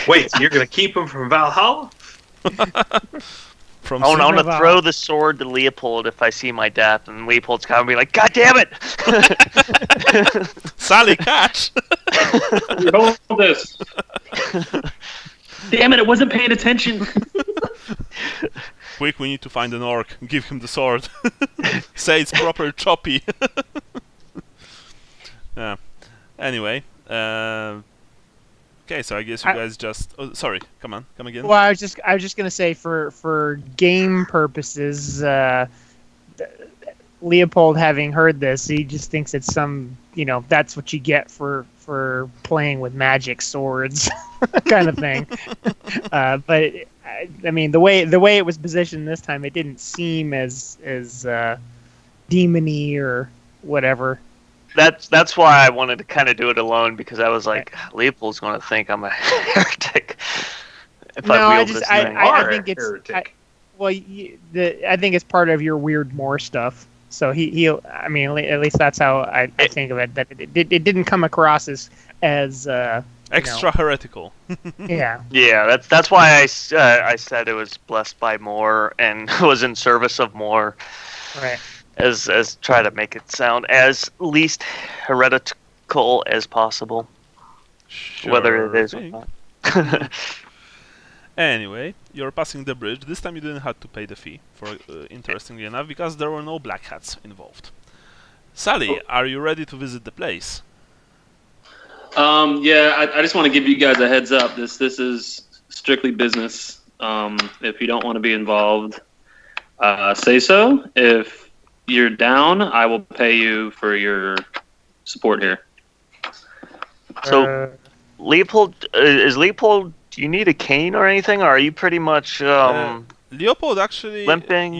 Wait, so you're going to keep him from Valhalla? From I want to Valhalla. throw the sword to Leopold if I see my death, and Leopold's kind of be like, God damn it! Sally, catch! Hold this. Damn it! It wasn't paying attention. Quick, we need to find an orc. Give him the sword. Say it's proper choppy. Yeah. Anyway. Okay, so I guess you guys just... Oh, sorry, come again. Well, I was just gonna say for game purposes, Leopold having heard this, he just thinks it's some that's what you get for playing with magic swords, kind of thing. But I mean, the way it was positioned this time, it didn't seem as demony or whatever. That's why I wanted to kind of do it alone, because I was like, Leopold's going to think I'm a heretic if I wield this thing. I think it's heretic. I think it's part of your weird Moore stuff. So I mean, at least that's how I think of it. That it didn't come across as Extra heretical. yeah. Yeah, that's why I said it was blessed by Moore and was in service of Moore. Right. As try to make it sound as least heretical as possible, whether it is or thing. not. Anyway, you're passing the bridge. This time you didn't have to pay the fee, interestingly enough, because there were no black hats involved. Sally, are you ready to visit the place? Yeah, I just want to give you guys a heads up. This is strictly business. If you don't want to be involved, say so. If you're down, I will pay you for your support here. So, Leopold, do you need a cane or anything, or are you pretty much Leopold actually limping?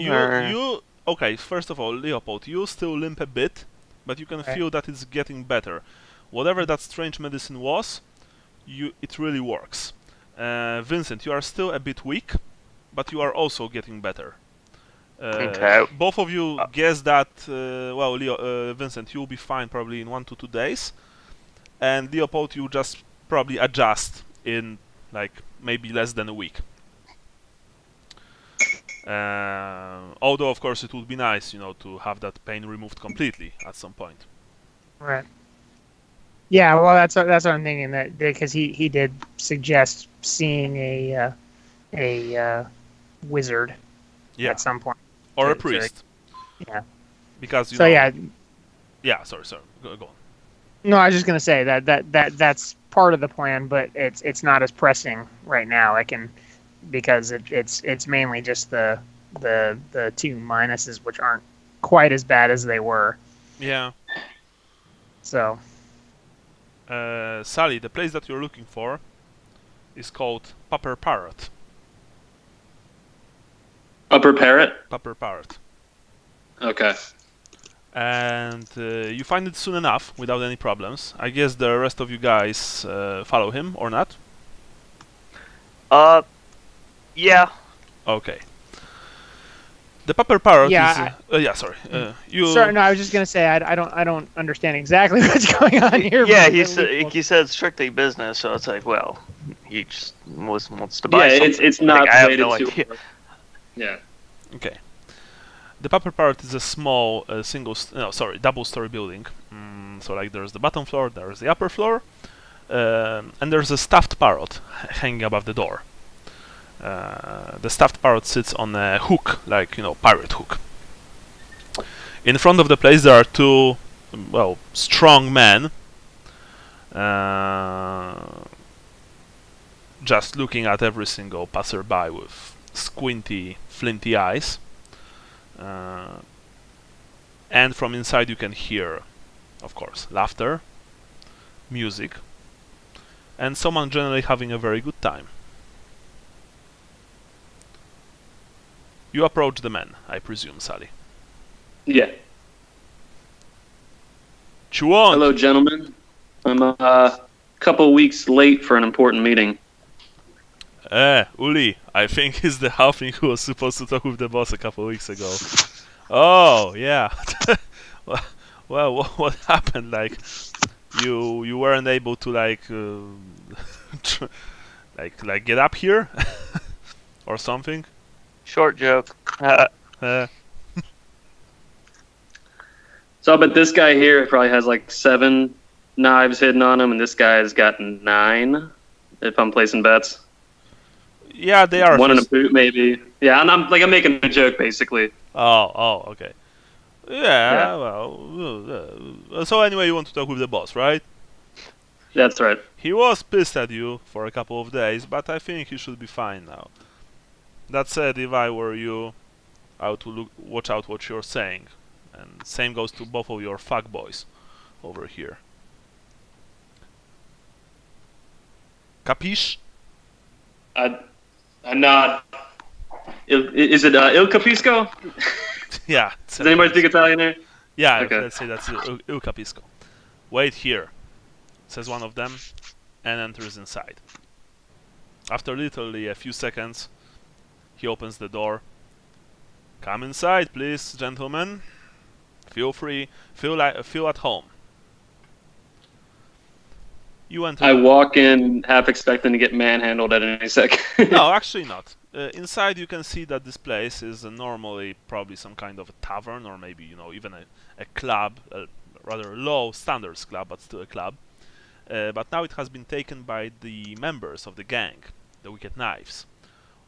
Okay, first of all, Leopold, you still limp a bit, but you can feel that it's getting better. Whatever that strange medicine was, it really works. Vincent, you are still a bit weak, but you are also getting better. Okay. Both of you guess that, well, Vincent, you'll be fine probably in 1 to 2 days. And Leopold, you just probably adjust in like maybe less than a week. Although, of course, it would be nice, to have that pain removed completely at some point. Right. Yeah, well, that's what I'm thinking, that because he did suggest seeing a wizard Yeah. at some point. Or a to- priest. Yeah. Because, So yeah, Yeah, sorry. Go on. no, I was just gonna say that's part of the plan, but it's not as pressing right now. Because it's mainly just the 2 minuses, which aren't quite as bad as they were. Yeah. So Sally, the place that you're looking for is called Pupper Parrot. Upper Parrot. Pupper Parrot. Okay. And you find it soon enough without any problems. I guess the rest of you guys follow him or not? Yeah. Okay. The Pupper Parrot Yeah, is... yeah, sorry. You... sorry, no, I was just gonna say I don't understand exactly what's going on here. Yeah, but he at said least he said strictly business, so it's like, well, he just wants to buy Yeah, something. it's not Like, I have related no to. idea. Yeah. Okay. The Pupper Parrot is a small double-story building. So like there's the bottom floor, there's the upper floor, and there's a stuffed parrot hanging above the door. The stuffed parrot sits on a hook, like, pirate hook. In front of the place there are 2, strong men, just looking at every single passerby with squinty, flinty eyes. And from inside you can hear, of course, laughter, music, and someone generally having a very good time. You approach the men, I presume, Sally. Yeah. What you want? Hello, gentlemen. I'm a couple weeks late for an important meeting. Uli, I think he's the halfling who was supposed to talk with the boss a couple weeks ago. Oh, yeah. Well, what happened? Like, you weren't able to like get up here, or something? Short joke. So, but this guy here probably has like 7 knives hidden on him, and this guy has got 9. If I'm placing bets, Yeah, they are. one in a boot, maybe. Yeah, and I'm making a joke basically. Oh, okay. Yeah, Yeah. well. So anyway, you want to talk with the boss, right? That's right. He was pissed at you for a couple of days, but I think he should be fine now. That said, if I were you, I would watch out what you're saying. And same goes to both of your fuckboys over here. Capiche? I nod. Is it Il Capisco? Yeah. Does anybody speak Italian there? Yeah, Okay. let's say that's Il Capisco. Wait here, says one of them, and enters inside. After literally a few seconds, he opens the door. Come inside, please, gentlemen. Feel free. Feel at home. You enter. I walk in half expecting to get manhandled at any second. No, actually not. Inside you can see that this place is normally probably some kind of a tavern, or maybe even a club, a rather low standards club, but still a club. But now it has been taken by the members of the gang, the Wicked Knives,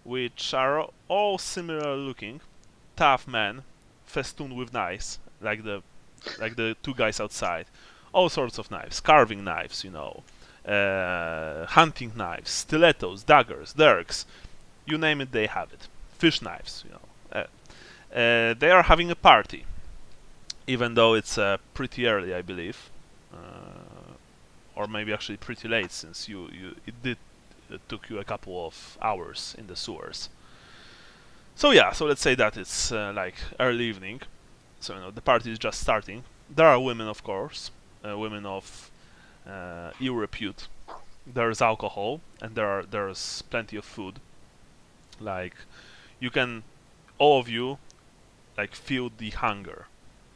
which are all similar looking, tough men, festooned with knives, like the 2 guys outside. All sorts of knives, carving knives, hunting knives, stilettos, daggers, dirks, you name it, they have it. Fish knives, they are having a party, even though it's pretty early, I believe, or maybe actually pretty late, since it took you a couple of hours in the sewers. So yeah, so let's say that it's like early evening, so the party is just starting. There are women, of course, women of ill repute. There's alcohol, and there's plenty of food. Like, all of you like feel the hunger.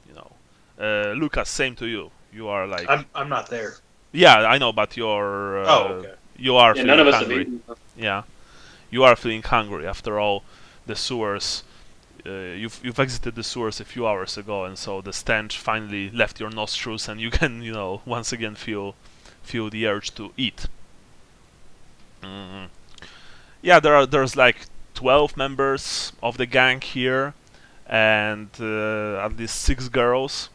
You know, Lucas, same to you. You are like, I'm not there. yeah, I know, but you're Okay. you are Yeah, feeling none of us have hungry. eaten. Yeah, you are feeling hungry. After all, the sewers. You've exited the sewers a few hours ago, and so the stench finally left your nostrils, and you can once again feel the urge to eat. Mm. Yeah, there's like 12 members of the gang here, and at least 6 girls.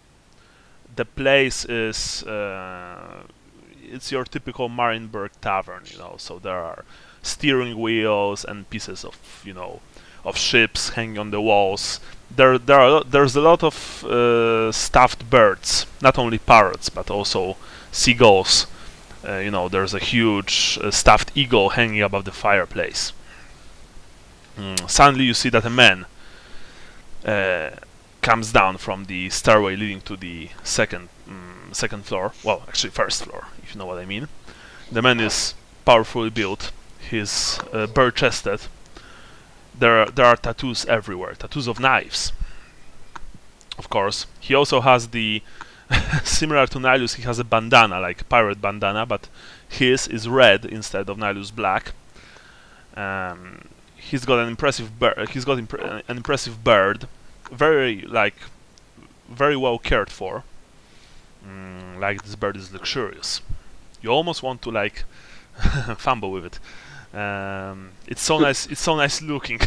The place is it's your typical Marienburg tavern, So there are steering wheels and pieces of of ships hanging on the walls. There's a lot of stuffed birds, not only parrots but also seagulls. There's a huge stuffed eagle hanging above the fireplace. Suddenly you see that a man comes down from the stairway leading to the second floor. Well, actually first floor, if you know what I mean. The man is powerfully built. He's bare-chested. There are tattoos everywhere, tattoos of knives. Of course, he also has the similar to Nihilus. He has a bandana, like a pirate bandana, but his is red instead of Nihilus black. He's got an impressive bird. An impressive bird, very well cared for. Like this bird is luxurious. You almost want to fumble with it. It's so nice. It's so nice looking.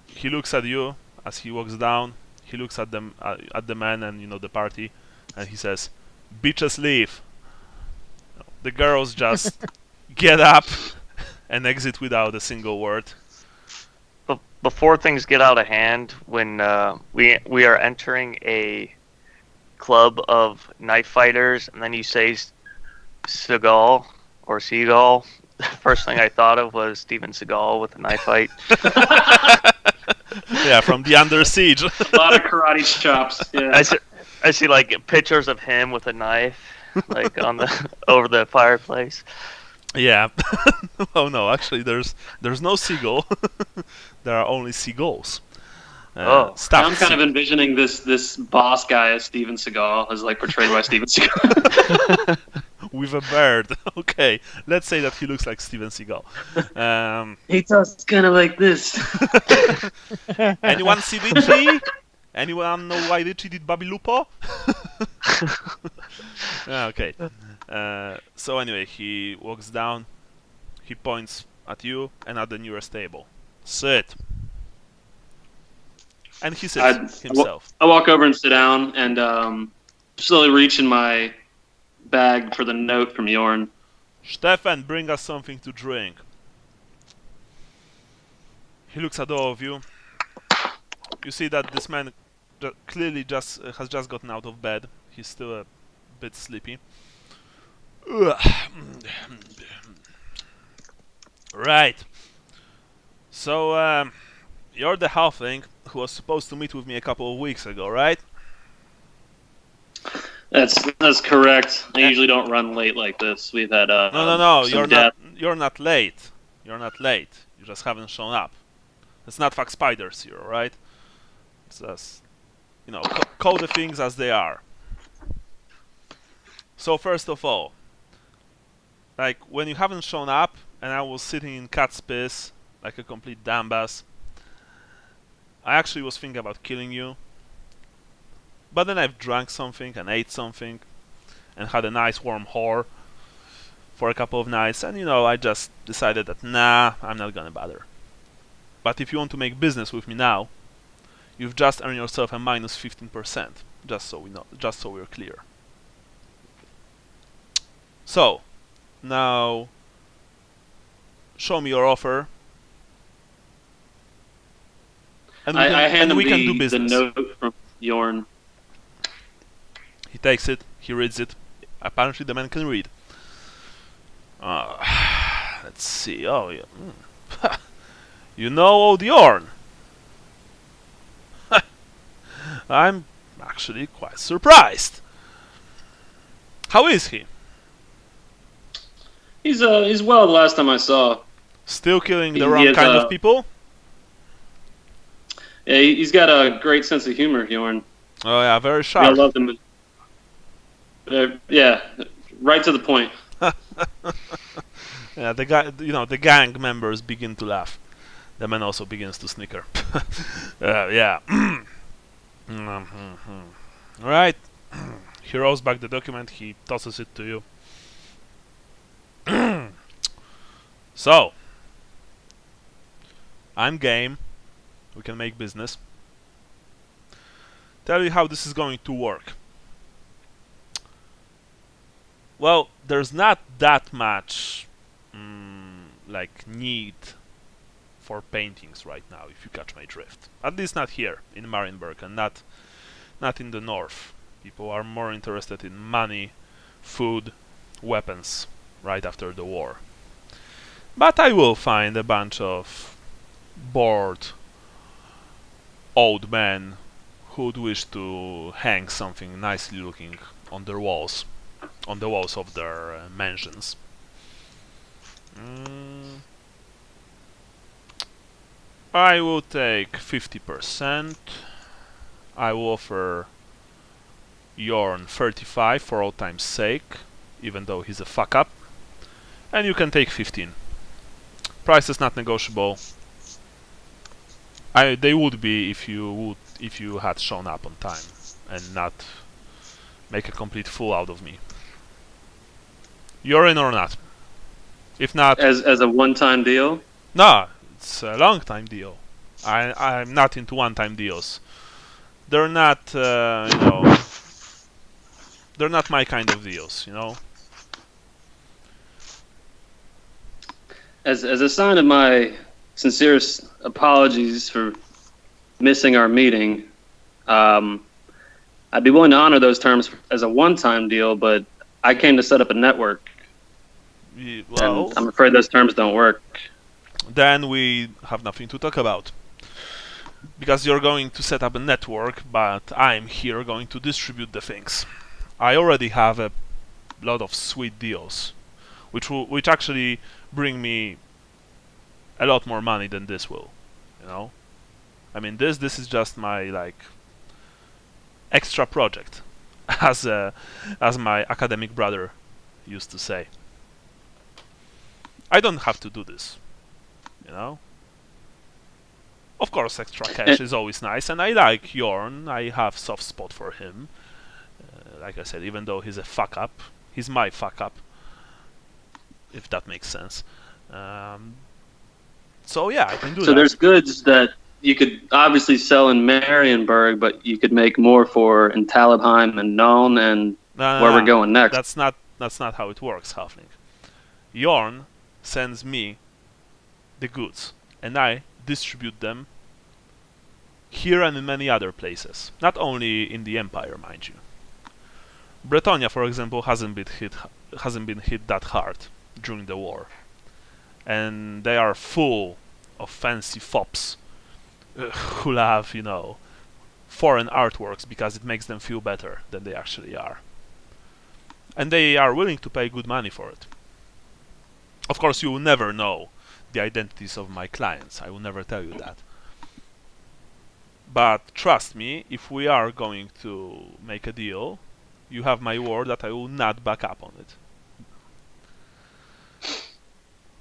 He looks at you as he walks down. He looks at them, at the man and the party, and he says, "Bitches leave." The girls just get up and exit without a single word. But before things get out of hand, when we are entering a club of knife fighters, and then you say Seagal or Seagull, the first thing I thought of was Steven Seagal with a knife fight. Yeah, from the Under Siege. A lot of karate chops. Yeah. I see like pictures of him with a knife, like on the over the fireplace. Yeah. Oh no, actually, there's no seagull. There are only seagulls. I'm kind of envisioning this boss guy as Steven Seagal, as portrayed by Steven Seagal. With a bird. Okay, let's say that he looks like Steven Seagal. He talks kind of like this. Anyone see Vichy? Anyone know why Vichy did Babilupo? Okay. So anyway, he walks down. He points at you and at the nearest table. Sit. And he sits himself. I walk over and sit down and slowly reach in my bag for the note from Jorn. Stefan, bring us something to drink. He looks at all of you. You see that this man clearly has just gotten out of bed. He's still a bit sleepy. Right. So, you're the halfling who was supposed to meet with me a couple of weeks ago, right? That's correct. I usually don't run late like this. We've had No. You're Not late. You're not late. You just haven't shown up. It's not fuck spiders here, right? It's just, call the things as they are. So first of all, when you haven't shown up and I was sitting in cat's piss like a complete dumbass, I actually was thinking about killing you. But then I've drank something and ate something and had a nice warm whore for a couple of nights, and I just decided that nah, I'm not gonna bother. But if you want to make business with me now, you've just earned yourself a minus 15%, just so we're clear. So, now show me your offer. And I hand him we can do business. the note from Jorn. He takes it, he reads it. Apparently the man can read. Let's see. Oh, yeah. You know old Jorn. I'm actually quite surprised. How is he? He's well the last time I saw. Still killing the He wrong is, kind of people? Yeah, he's got a great sense of humor, Bjorn. Oh yeah, very I sharp. love him. Yeah, right to the point. Yeah, the gang members begin to laugh. The man also begins to snicker. Yeah. Right. He rolls back the document. He tosses it to you. So, I'm game. We can make business. Tell you how this is going to work. Well, there's not that much need for paintings right now, if you catch my drift. At least not here in Marienburg, and not in the north. People are more interested in money, food, weapons right after the war. But I will find a bunch of bored old men who'd wish to hang something nicely looking on their walls, on the walls of their mansions. I will take 50%. I will offer Jorn 35 for all time's sake, even though he's a fuck up. And you can take 15. Price is not negotiable. They would be if you had shown up on time and not make a complete fool out of me. You're in or not? If not, As a one-time deal. no, it's a long time deal. I'm not into one-time deals. They're not, they're not my kind of deals, you know. As a sign of my sincerest apologies for missing our meeting, I'd be willing to honor those terms as a one-time deal, but I came to set up a network, Well, and I'm afraid those terms don't work. then we have nothing to talk about. Because you're going to set up a network, but I'm here going to distribute the things. I already have a lot of sweet deals, which actually bring me a lot more money than this will, you know. I mean, this is just my extra project, as my academic brother used to say. I don't have to do this, you know. Of course, extra cash is always nice, and I like Jorn. I have soft spot for him. Like I said, even though he's a fuck up, he's my fuck up, if that makes sense. So yeah, I can do that. So there's goods that you could obviously sell in Marienburg, but you could make more for in Talabheim and Nuln and where we're going next. That's not how it works, Halfling. Jorn sends me the goods, and I distribute them here and in many other places. Not only in the Empire, mind you. Bretonia, for example, hasn't been hit that hard during the war, and they are full of fancy fops who love, foreign artworks because it makes them feel better than they actually are, and they are willing to pay good money for it. Of course, you will never know the identities of my clients. I will never tell you that. But trust me, if we are going to make a deal, you have my word that I will not back up on it.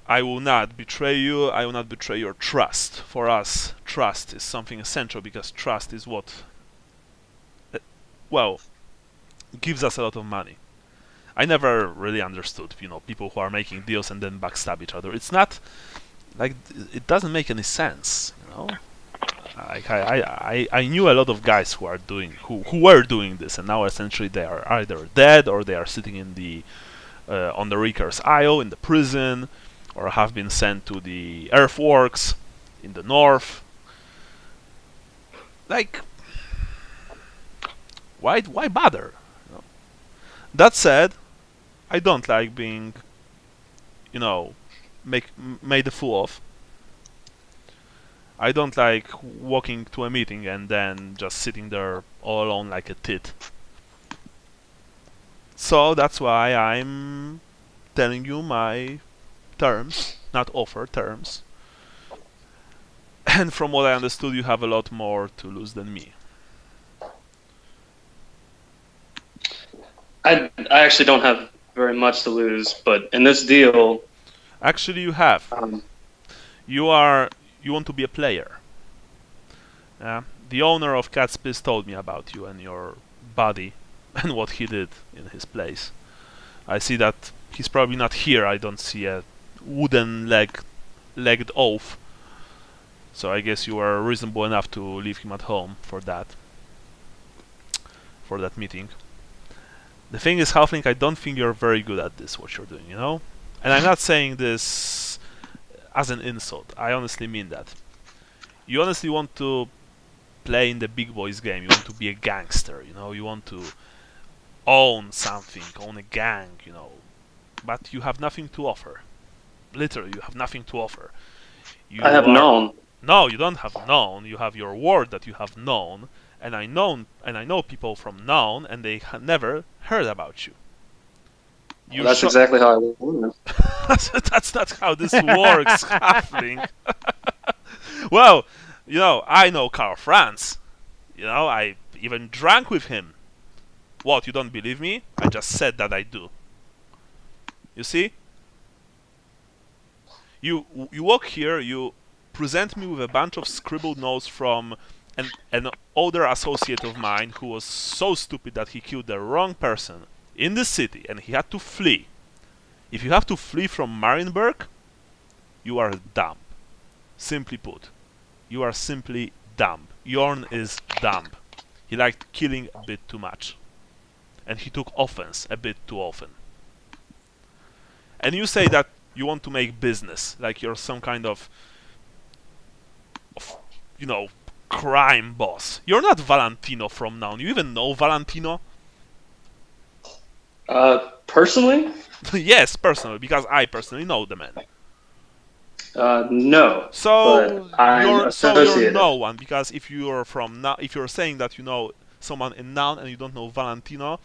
I will not betray you. I will not betray your trust. For us, trust is something essential because trust is what, gives us a lot of money. I never really understood, people who are making deals and then backstab each other. It's not it doesn't make any sense, I knew a lot of guys who were doing this, and now essentially they are either dead or they are sitting in the on the Reeker's Isle in the prison, or have been sent to the earthworks in the north. Why bother? That said, I don't like being, made a fool of. I don't like walking to a meeting and then just sitting there all alone like a tit. So that's why I'm telling you my terms, not offer terms. And from what I understood, you have a lot more to lose than me. I actually don't have very much to lose, but in this deal, Actually, you have. You want to be a player. The owner of Cat's Piss told me about you and your buddy and what he did in his place. I see that he's probably not here. I don't see a wooden legged oaf. So I guess you are reasonable enough to leave him at home for that meeting. The thing is, Halfling, I don't think you're very good at this, what you're doing, you know? And I'm not saying this as an insult. I honestly mean that. You honestly want to play in the big boys game. You want to be a gangster, you know? You want to own something, own a gang, you know? But you have nothing to offer. Literally, you have nothing to offer. I have known. No, you don't have known. You have your word that you have known. And I know people from known, and they never heard about you. Well, that's exactly how I learned. That's not how this works, halfling. Well, you know, I know Karl Franz. You know, I even drank with him. What, you don't believe me? I just said that I do. You see? You walk here, you present me with a bunch of scribbled notes from an older associate of mine who was so stupid that he killed the wrong person in the city and he had to flee. If you have to flee from Marienburg, you are dumb. Simply put, you are simply dumb. Jorn is dumb. He liked killing a bit too much. And he took offense a bit too often. And you say that you want to make business, like you're some kind of you know, crime boss. You're not Valentino from now. You even know Valentino? Personally? Yes, personally, because I personally know the man. No. So you're you're no one, because if you're saying that you know someone in Noun and you don't know Valentino,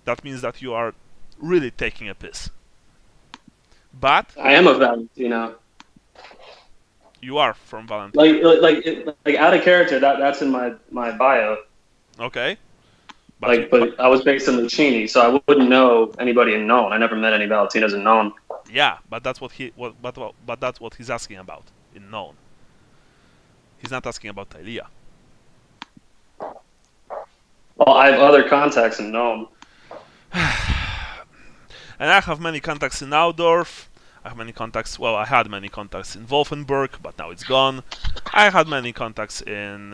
that means that you are really taking a piss. But I am a Valentino. You are from Valentino. Like out of character. That's in my bio. Okay. But I was based in Lucchini, so I wouldn't know anybody in Known. I never met any Valentinos in Known. Yeah, but that's what that's what he's asking about in Known. He's not asking about Tylea. Well, I have other contacts in Known. And I have many contacts in Naudorf. I have many contacts. Well, I had many contacts in Wolfenburg, but now it's gone. I had many contacts in,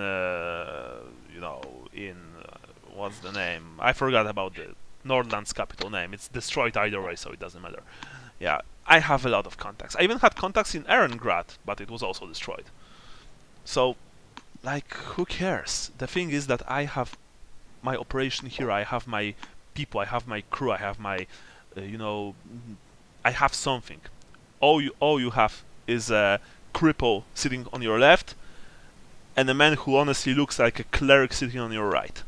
what's the name? I forgot about the Nordland's capital name. It's destroyed either way, so it doesn't matter. Yeah, I have a lot of contacts. I even had contacts in Ehrengrad, but it was also destroyed. So, like, who cares? The thing is that I have my operation here. I have my people. I have my crew. I have my, I have something. All you have is a cripple sitting on your left, and a man who honestly looks like a cleric sitting on your right.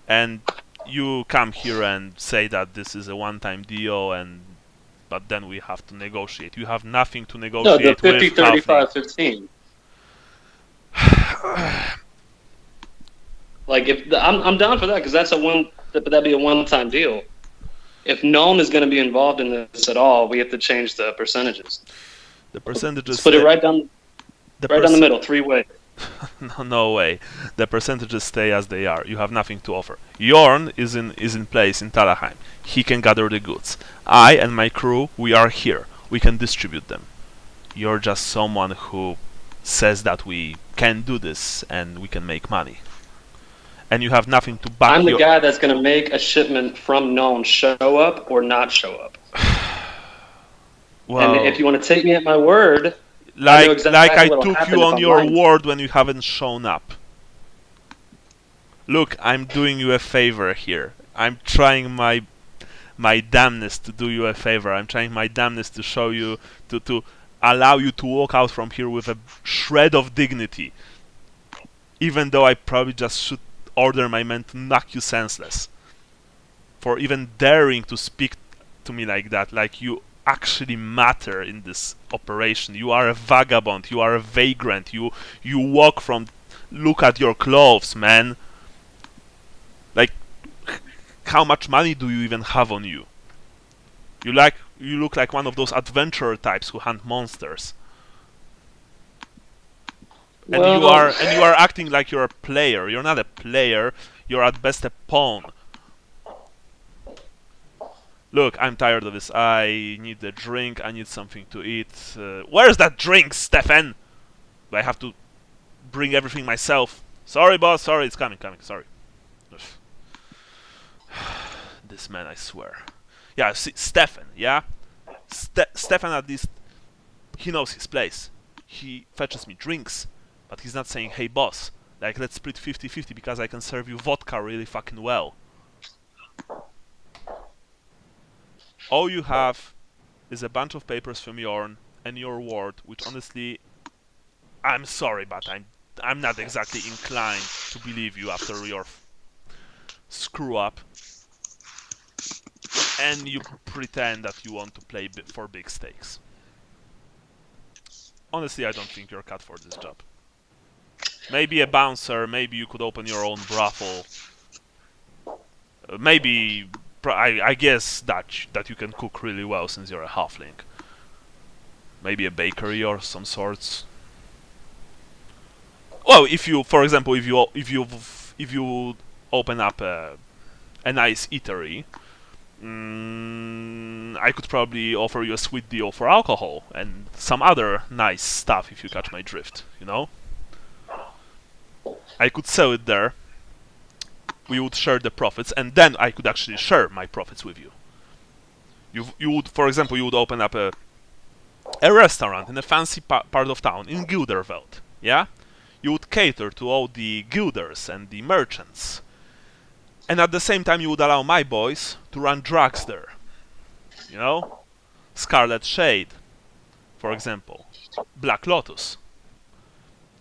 And you come here and say that this is a one-time deal, but then we have to negotiate. You have nothing to negotiate with. No, the 50, with 35, 15. Like I'm down for that because that'd be a one-time deal. If Known is going to be involved in this at all, we have to change the percentages. The percentages. Split it right down the middle, three-way. No way. The percentages stay as they are. You have nothing to offer. Jorn is in place in Talheim. He can gather the goods. I and my crew, we are here. We can distribute them. You're just someone who says that we can do this and we can make money. And you have nothing to back. I'm the guy that's going to make a shipment from Known show up or not show up. Well, and if you want to take me at my word, I exactly took you on your word when you haven't shown up. Look, I'm doing you a favor here. I'm trying my damnedest to do you a favor. I'm trying my damnedest to show you to allow you to walk out from here with a shred of dignity. Even though I probably just should order my men to knock you senseless for even daring to speak to me like that. Like you actually matter in this operation. You are a vagabond. You are a vagrant. You walk from. Look at your clothes, man. Like, how much money do you even have on you? You look like one of those adventurer types who hunt monsters. And you are acting like you're a player. You're not a player. You're at best a pawn. Look, I'm tired of this. I need a drink. I need something to eat. Where's that drink, Stefan? Do I have to bring everything myself? Sorry, boss. Sorry, it's coming. Sorry. This man, I swear. Yeah, see, Stefan, yeah? Stefan, at least, he knows his place. He fetches me drinks, but he's not saying, hey, boss, like, let's split 50-50 because I can serve you vodka really fucking well. All you have is a bunch of papers from Jorn and your ward, which honestly, I'm sorry, but I'm not exactly inclined to believe you after your screw up. And you pretend that you want to play for big stakes. Honestly, I don't think you're cut for this job. Maybe a bouncer, maybe you could open your own brothel. Maybe, I guess that you can cook really well since you're a halfling. Maybe a bakery or some sorts. Well, if you, for example, if you open up a nice eatery, I could probably offer you a sweet deal for alcohol and some other nice stuff if you catch my drift, you know? I could sell it there. We would share the profits, and then I could actually share my profits with you. You would, for example, you would open up a restaurant in a fancy part of town in Gilderveld, yeah? You would cater to all the guilders and the merchants. And at the same time, you would allow my boys to run drugs there. You know? Scarlet Shade, for example. Black Lotus.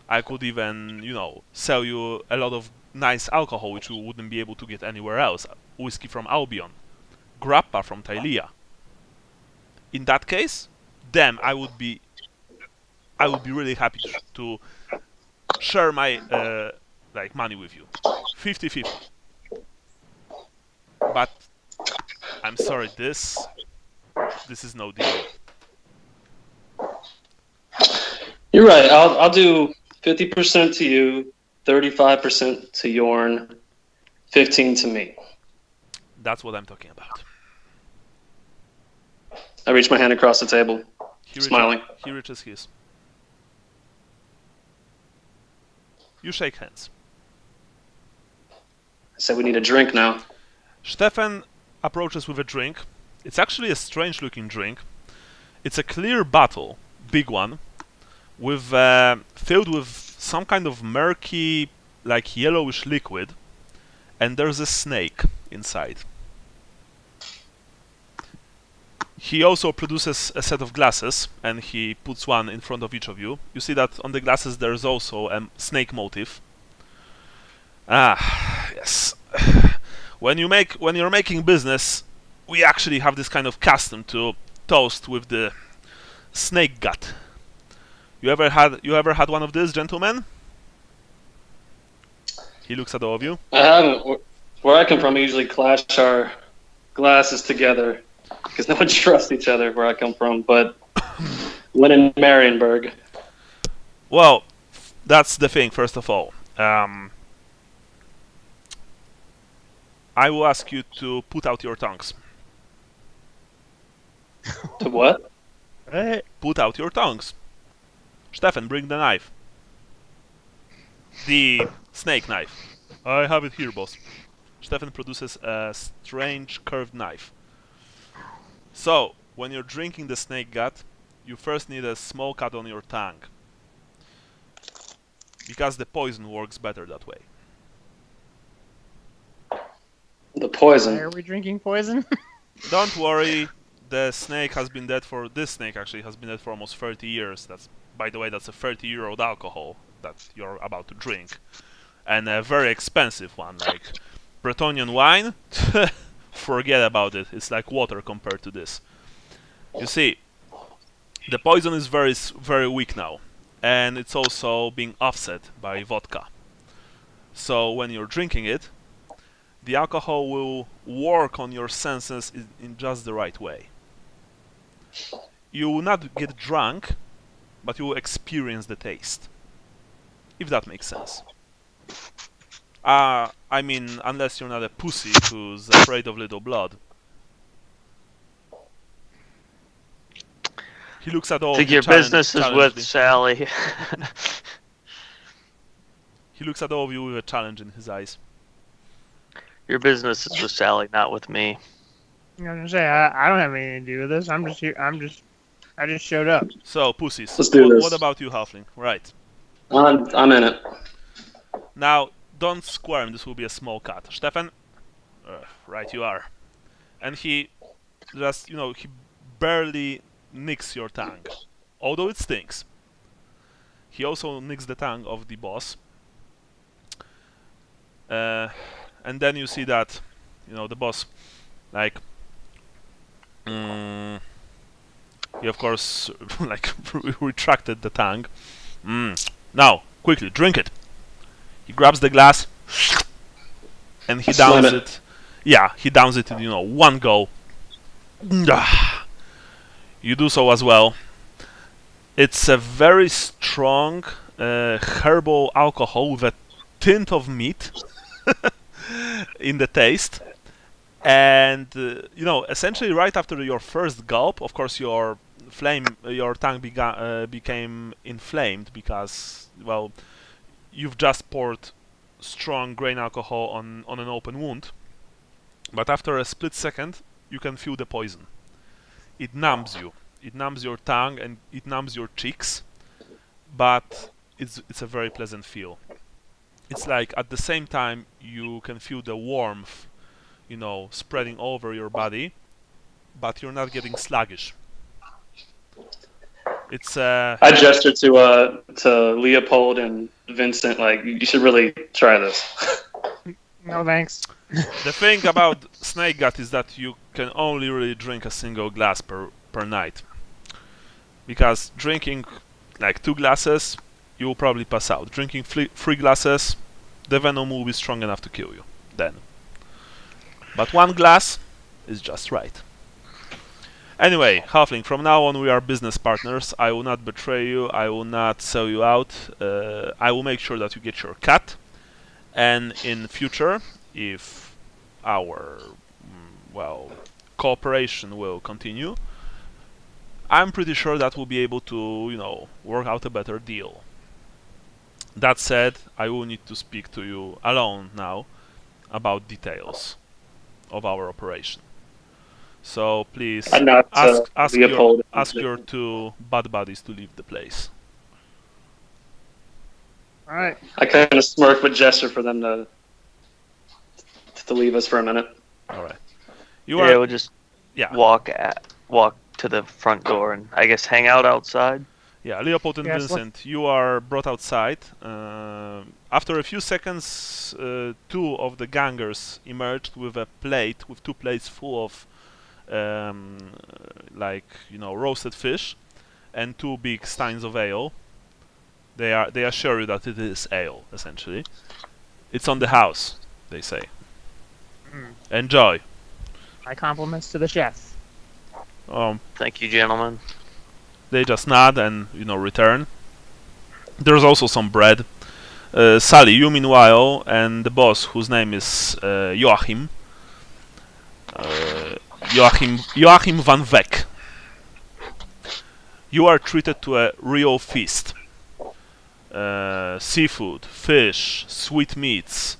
I could even, you know, sell you a lot of nice alcohol which you wouldn't be able to get anywhere else. Whiskey from Albion. Grappa from Tylea. In that case, damn, I would be really happy to share my like money with you. 50-50. But I'm sorry, this is no deal. You're right. I'll do 50% to you, 35% to Jorn, 15 to me. That's what I'm talking about. I reach my hand across the table, smiling. He reaches his. You shake hands. I said we need a drink now. Stefan approaches with a drink. It's actually a strange-looking drink. It's a clear bottle, big one, with filled with some kind of murky, like yellowish liquid, and there's a snake inside. He also produces a set of glasses, and he puts one in front of each of you. You see that on the glasses there's also a snake motif. Ah, yes. When you're making business, we actually have this kind of custom to toast with the snake gut. You ever had one of these, gentlemen? He looks at all of you. I haven't. Where I come from, we usually clash our glasses together because no one trusts each other where I come from. But when in Marienburg. Well, that's the thing. First of all, I will ask you to put out your tongues. To what? Put out your tongues. Stefan, bring the knife. The snake knife. I have it here, boss. Stefan produces a strange curved knife. So, when you're drinking the snake gut, you first need a small cut on your tongue. Because the poison works better that way. The poison. Why are we drinking poison? Don't worry, the snake has been dead for... This snake actually has been dead for almost 30 years. That's, by the way, that's a 30-year-old alcohol that you're about to drink. And a very expensive one, like Bretonian wine. Forget about it, it's like water compared to this. You see, the poison is very weak now, and it's also being offset by vodka. So when you're drinking it, the alcohol will work on your senses in just the right way. You will not get drunk, but you will experience the taste. If that makes sense. I mean, unless you're not a pussy who's afraid of little blood. He looks at all I of think you your business is with challengedly. Sally. He looks at all of you with a challenge in his eyes. Your business is with Sally, not with me. I was gonna say I don't have anything to do with this. I'm just here. I just showed up. So, pussies. Let's do this. What about you, Halfling? Right. I'm in it. Now, don't squirm. This will be a small cut. Stefan? Right, you are. And he just, he barely nicks your tongue. Although it stinks. He also nicks the tongue of the boss. And then you see that, the boss, like, he of course, like, retracted the tongue. Now, quickly, drink it. He grabs the glass, and he Slam downs it. it. Yeah, he downs it in, one go. You do so as well. It's a very strong herbal alcohol with a tint of meat in the taste. And essentially, right after your first gulp, of course, your tongue became inflamed because, well, you've just poured strong grain alcohol on an open wound. But after a split second, you can feel the poison. It numbs you. It numbs your tongue and it numbs your cheeks. But it's a very pleasant feel. It's like at the same time you can feel the warmth, spreading over your body, but you're not getting sluggish. It's I gestured to Leopold and Vincent, like, you should really try this. No thanks. the thing about snake gut is that you can only really drink a single glass per night. Because drinking like 2 glasses, you will probably pass out. Drinking 3 glasses, the venom will be strong enough to kill you then. But 1 glass is just right. Anyway, Halfling, from now on we are business partners. I will not betray you. I will not sell you out. I will make sure that you get your cut. And in future, if our cooperation will continue, I'm pretty sure that we'll be able to, work out a better deal. That said, I will need to speak to you alone now about details of our operation. So please I'm not ask Leopold. your 2 bad buddies to leave the place. All right. I kind of smirk but gesture for them to leave us for a minute. All right. We'll just Yeah. walk to the front door and I guess hang out outside. Yeah, Leopold and Yes, Vincent, you are brought outside. After a few seconds, 2 of the gangers emerged with a plate, with 2 plates full of, roasted fish, and 2 big steins of ale. They assure you that it is ale, essentially. It's on the house, they say. Enjoy. My compliments to the chef. Thank you, gentlemen. They just nod and return. There's also some bread. Sally, you meanwhile, and the boss, whose name is Joachim van Veck. You are treated to a real feast. Seafood, fish, sweet meats,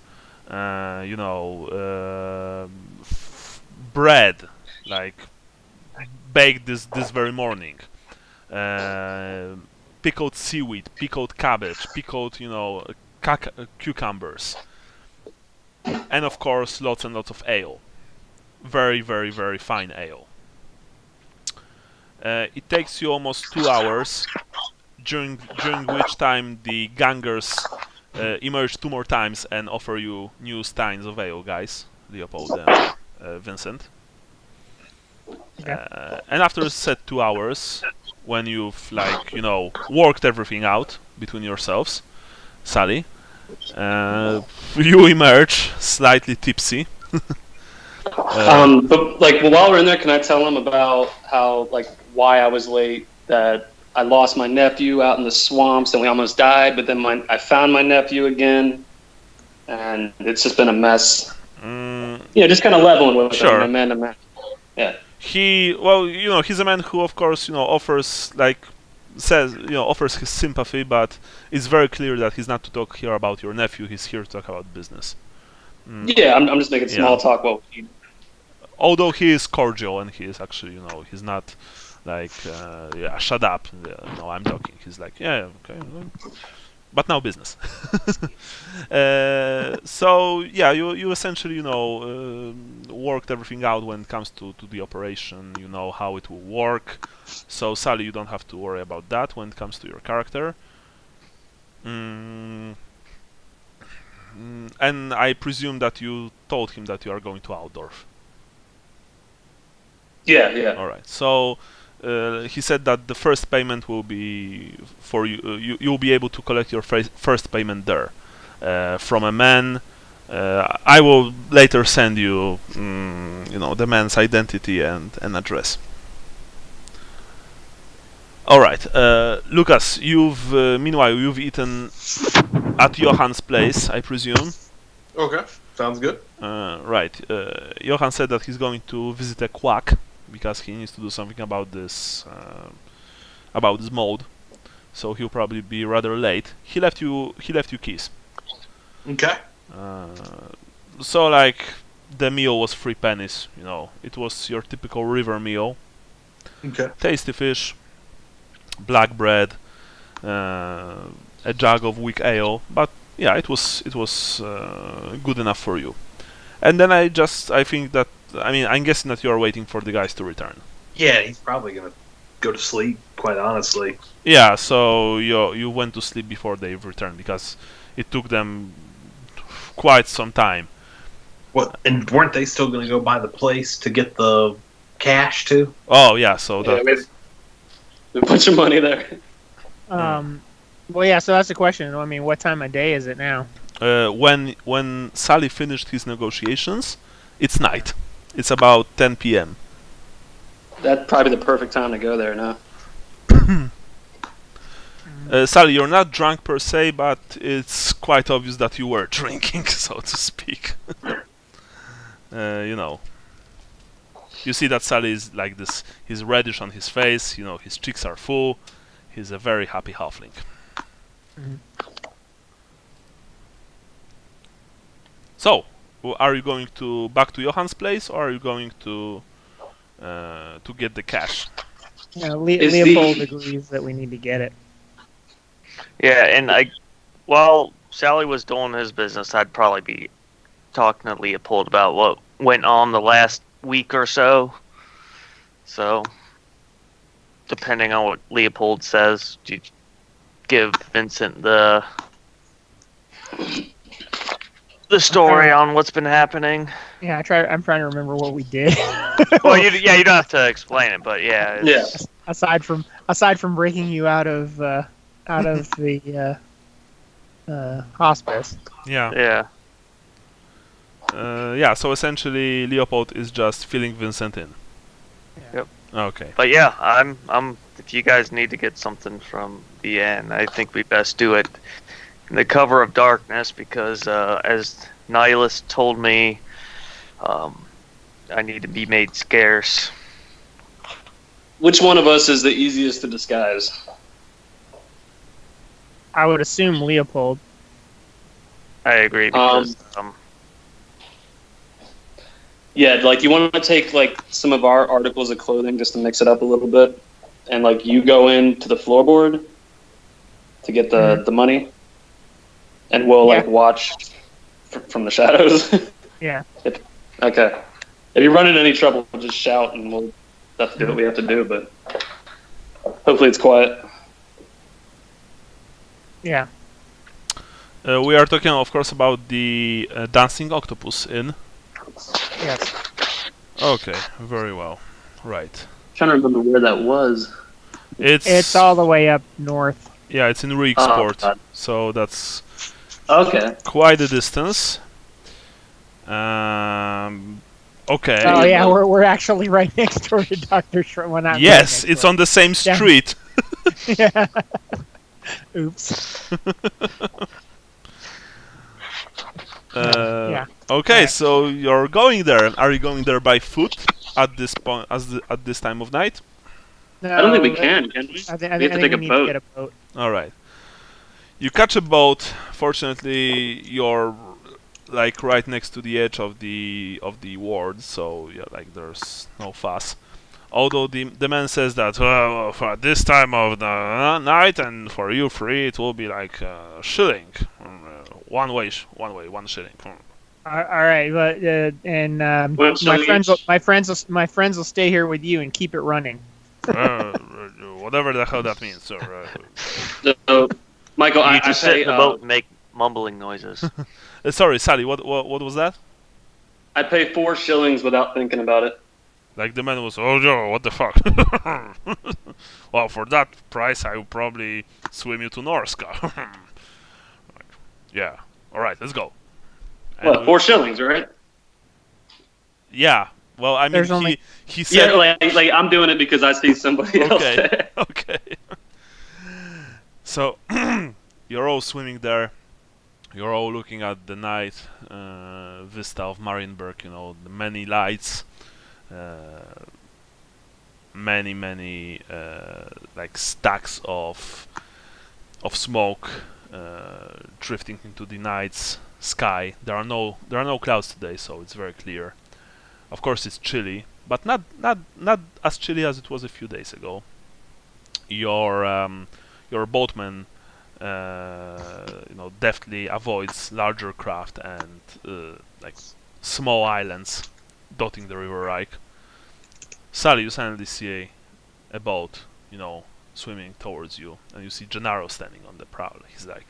bread, like baked this very morning. Pickled seaweed, pickled cabbage, pickled, cucumbers. And of course, lots and lots of ale. Very, very, very fine ale. It takes you almost 2 hours, during which time the gangers emerge 2 more times and offer you new steins of ale, guys. Leopold and Vincent. And after said 2 hours, when you've worked everything out between yourselves, Sally, you emerge slightly tipsy. But while we're in there, can I tell him about how why I was late? That I lost my nephew out in the swamps, and we almost died. But then I found my nephew again, and it's just been a mess. Just kind of leveling with Sure. him, man to man. Yeah. He's a man who, of course, offers offers his sympathy, but it's very clear that he's not to talk here about your nephew. He's here to talk about business. Yeah, I'm just making small talk. Although he is cordial and he is actually, he's not shut up. No, I'm talking. He's like, yeah, okay. But now business. You essentially, worked everything out when it comes to the operation. You know how it will work. So Sally, you don't have to worry about that when it comes to your character. And I presume that you told him that you are going to Altdorf. Yeah. All right. So he said that the first payment will be for you. You'll be able to collect your first payment there from a man. I will later send you, the man's identity and address. All right, Lucas. Meanwhile you've eaten at Johann's place, I presume. Okay, sounds good. Right. Johann said that he's going to visit a quack because he needs to do something about this mold. So he'll probably be rather late. He left you keys. Okay. So the meal was 3 pennies. It was your typical river meal. Okay. Tasty fish, black bread, a jug of weak ale. But yeah, it was good enough for you. And then I'm guessing that you are waiting for the guys to return. Yeah, he's probably gonna go to sleep, quite honestly. Yeah, so you went to sleep before they returned because it took them quite some time. What? And weren't they still gonna go by the place to get the cash too? Oh yeah, so Yeah, we put your money there. Well, yeah. So that's the question. I mean, what time of day is it now? when Sally finished his negotiations, it's night. It's about 10 p.m. That's probably the perfect time to go there now. Sally, you're not drunk per se, but it's quite obvious that you were drinking, so to speak. You see that Sally is like this. He's reddish on his face. His cheeks are full. He's a very happy halfling. So, are you going back to Johann's place, or are you going to get the cash? Yeah, Leopold agrees that we need to get it. Yeah, and while Sally was doing his business, I'd probably be talking to Leopold about what went on the last week or so. So, depending on what Leopold says, do you give Vincent the story on what's been happening? Yeah, I'm trying to remember what we did. Well, you don't have to explain it, but yeah. Aside from breaking you out of the hospice. Yeah. Yeah. So essentially, Leopold is just filling Vincent in. Yep. Okay. But yeah, I'm. If you guys need to get something from the end, I think we best do it in the cover of darkness because, as Nihilus told me, I need to be made scarce. Which one of us is the easiest to disguise? I would assume Leopold. I agree because yeah, you want to take some of our articles of clothing just to mix it up a little bit, and you go into the floorboard to get the money, and we'll watch from the shadows. Yeah. Okay. If you run into any trouble, just shout and we'll have to do what we have to do. But hopefully it's quiet. Yeah. We are talking, of course, about the Dancing Octopus Inn. Yes. Okay, very well. Right. Trying to remember where that was. It's all the way up north. Yeah, it's in Rieksport, God. so that's Okay. quite a distance. Okay. Oh yeah, we're actually right next door to Dr. Shred. Well, not Yes, right it's on the same Yeah. street. yeah. Oops. Yeah. Okay, Alright. so you're going there. Are you going there by foot at this point, at this time of night? No, I don't think we can we? I We think have to take we a need boat. to get a boat. All right. You catch a boat. Fortunately, you're like right next to the edge of the ward, so yeah, like there's no fuss. Although the man says that for this time of the night and for you free, it will be like a shilling, one shilling. All right, but One shilling each. my friends will stay here with you and keep it running. Whatever the hell that means, sir. So, Michael, You I just sit pay, in the boat and make mumbling noises. Sorry, Sally. What was that? I pay 4 shillings without thinking about it. Like the man was, oh Joe, what the fuck? Well, for that price, I would probably swim you to Norska. Yeah. All right, let's go. And What, 4 shillings, right? Yeah. Well, I mean, There's only- he said. Yeah, like I'm doing it because I see somebody else Okay. there. Okay. So you're all swimming there. You're all looking at the night vista of Marienburg. You know, the many lights, many like stacks of smoke drifting into the night's sky. There are no clouds today, so it's very clear. Of course, it's chilly, but not as chilly as it was a few days ago. Your boatman, deftly avoids larger craft and like small islands dotting the river Reich. Sally, you suddenly see a boat, swimming towards you, and you see Gennaro standing on the prow. He's like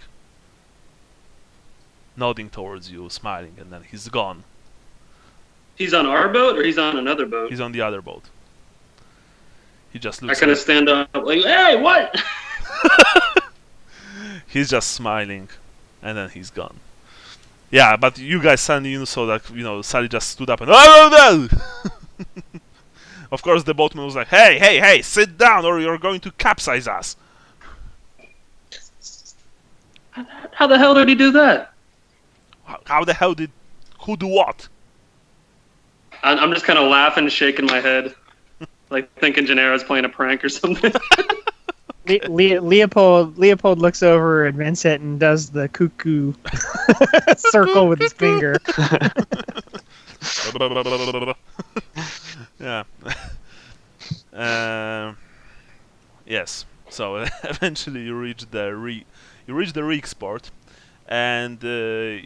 nodding towards you, smiling, and then he's gone. He's on our boat or he's on another boat? He's on the other boat. He just I looks. kind of stand up like, hey, what? He's just smiling, and then he's gone. Yeah, but you guys suddenly saw that Sally just stood up and oh no! Of course, the boatman was like, "Hey, sit down, or you're going to capsize us." How the hell did he do that? How the hell did? Who do what? I'm just kind of laughing, shaking my head, like thinking Gennaro's playing a prank or something. Leopold looks over at Vincent and does the cuckoo circle with his finger. Yeah. Yes. So eventually you reach the Rieksport, and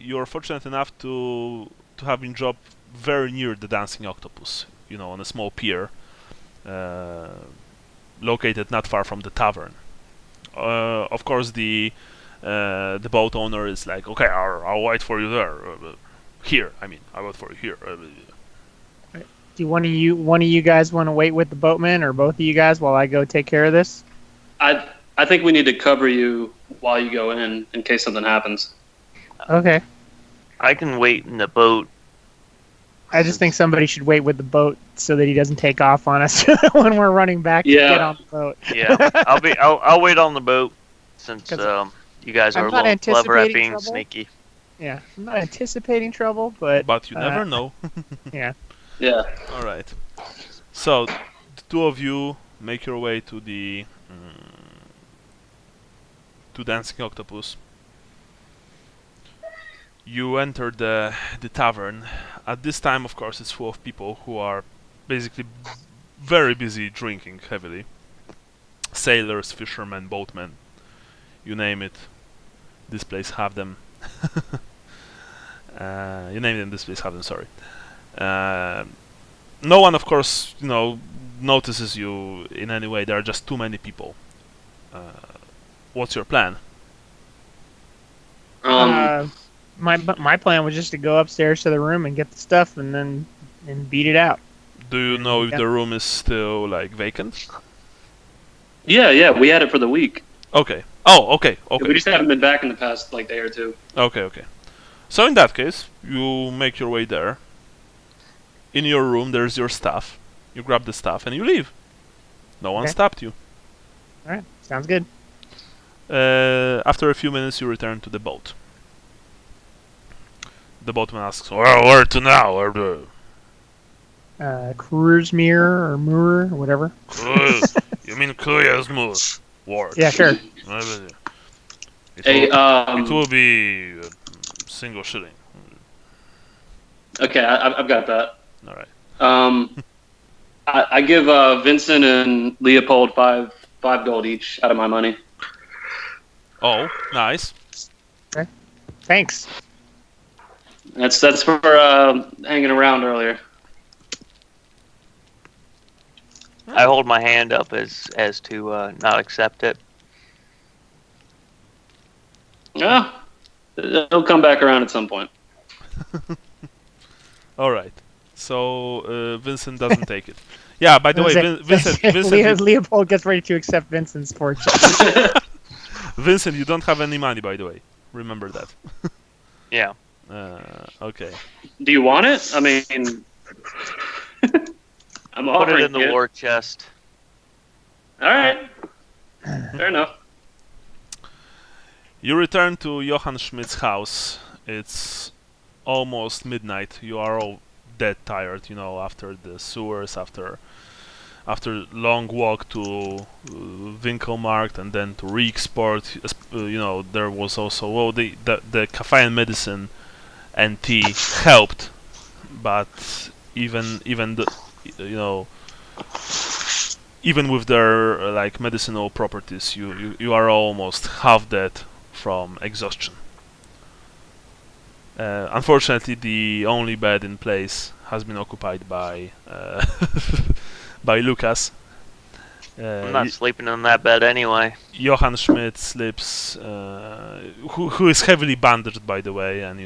you're fortunate enough to have been dropped very near the Dancing Octopus. On a small pier, located not far from the tavern. Of course, the boat owner is like, okay, I'll wait for you there. Here, I'll wait for you here. Do one of you guys want to wait with the boatman, or both of you guys, while I go take care of this? I think we need to cover you while you go in case something happens. Okay. I can wait in the boat. I just think somebody should wait with the boat so that he doesn't take off on us when we're running back to Yeah. get on the boat. Yeah, I'll wait on the boat since 'Cause you guys are I'm a not little clever at anticipating being trouble. sneaky. Yeah, I'm not anticipating trouble, but But you never know. yeah. Yeah. All right. So, the two of you make your way to the to Dancing Octopus. You enter the tavern. At this time, of course, it's full of people who are basically very busy drinking heavily. Sailors, fishermen, boatmen, you name it. This place have them. You name them. This place have them. Sorry. No one, of course, notices you in any way. There are just too many people. What's your plan? My plan was just to go upstairs to the room and get the stuff and beat it out. Do you know if the room is still like vacant? Yeah, we had it for the week. Okay. Oh, okay. We just haven't been back in the past like day or two. Okay. So in that case, you make your way there. In your room, there's your stuff. You grab the stuff and you leave. No one stopped you. All right, sounds good. After a few minutes, you return to the boat. The boatman asks, "Well, where to now? Where to?" Cruise mirror or moor or whatever. You mean Kuyasmur? Ward. Yeah, sure. It will be a single shilling. Okay, I've got that. All right. I give Vincent and Leopold five gold each out of my money. Oh, nice. Okay. Thanks. That's for hanging around earlier. I hold my hand up as to not accept it. Yeah, it'll come back around at some point. All right. So Vincent doesn't take it. Yeah. By the way, Vincent, Leopold gets ready to accept Vincent's fortune. Vincent, you don't have any money, by the way. Remember that. Yeah. Okay. Do you want it? I mean, I'm Put offering it in the war chest. All right. Fair enough. You return to Johann Schmidt's house. It's almost midnight. You are all dead tired, after the sewers, after long walk to Winkelmarkt and then to Rieksport. There was also the caffeine, medicine, and tea helped, but even with their like medicinal properties, you are almost half dead from exhaustion. Unfortunately, the only bed in place has been occupied by by Lucas. I'm not sleeping in that bed anyway. Johann Schmidt sleeps, who is heavily bandaged, by the way, and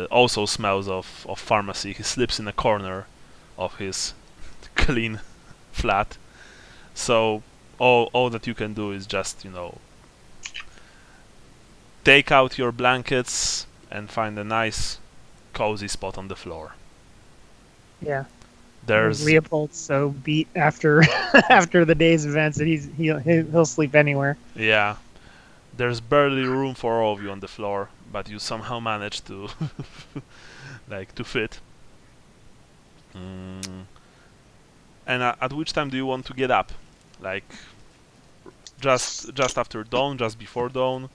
also smells of pharmacy. He sleeps in a corner of his clean flat. So all that you can do is just take out your blankets and find a nice cozy spot on the floor. Yeah. There's Leopold's so beat after after the day's events that he'll sleep anywhere. Yeah. There's barely room for all of you on the floor, but you somehow manage to to fit. And at which time do you want to get up? Like just after dawn, just before dawn?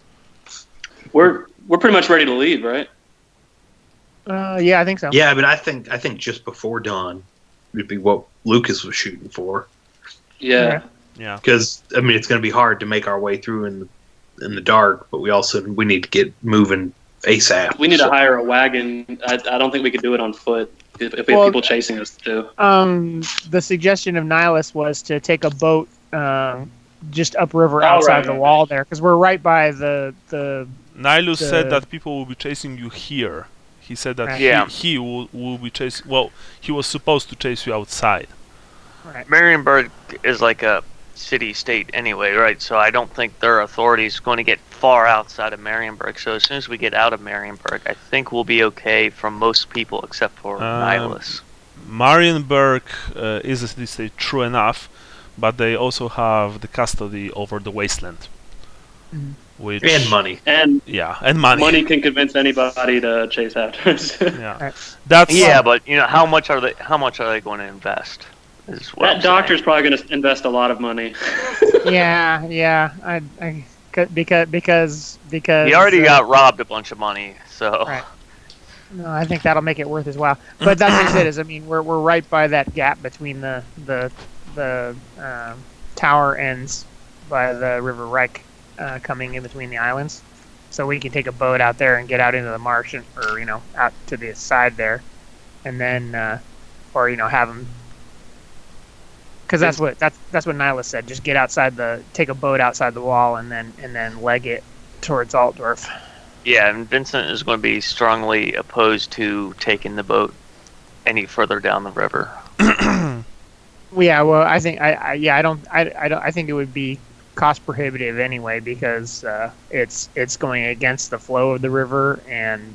We're pretty much ready to leave, right? Yeah, I think so. Yeah, I think just before dawn would be what Lucas was shooting for. Yeah. Yeah. Because it's going to be hard to make our way through in the dark, but we need to get moving ASAP. We need to hire a wagon. I don't think we could do it on foot if we have people chasing us too. The suggestion of Nihilus was to take a boat just upriver outside the wall there, because we're right by the. Nihilus said that people will be chasing you here. He said that he will be chasing. Well, he was supposed to chase you outside. Right. Marienburg is like a city-state anyway, right? So I don't think their authority is going to get far outside of Marienburg. So as soon as we get out of Marienburg, I think we'll be okay from most people except for Nihilus. Marienburg is a city-state, true enough, but they also have the custody over the wasteland. And money. And money. Money can convince anybody to chase after us. Yeah. That's but how much are they going to invest? That doctor's probably going to invest a lot of money. Yeah. Because he already got robbed a bunch of money, so. Right. No, I think that'll make it worth his while. But that's just it. We're right by that gap between the tower ends by the River Reich, coming in between the islands, so we can take a boat out there and get out into the marsh, or out to the side there, and then or have them. Because that's what Nihilus said. Just take a boat outside the wall, and then leg it towards Altdorf. Yeah, and Vincent is going to be strongly opposed to taking the boat any further down the river. Yeah, well, I think I think it would be cost prohibitive anyway because it's going against the flow of the river, and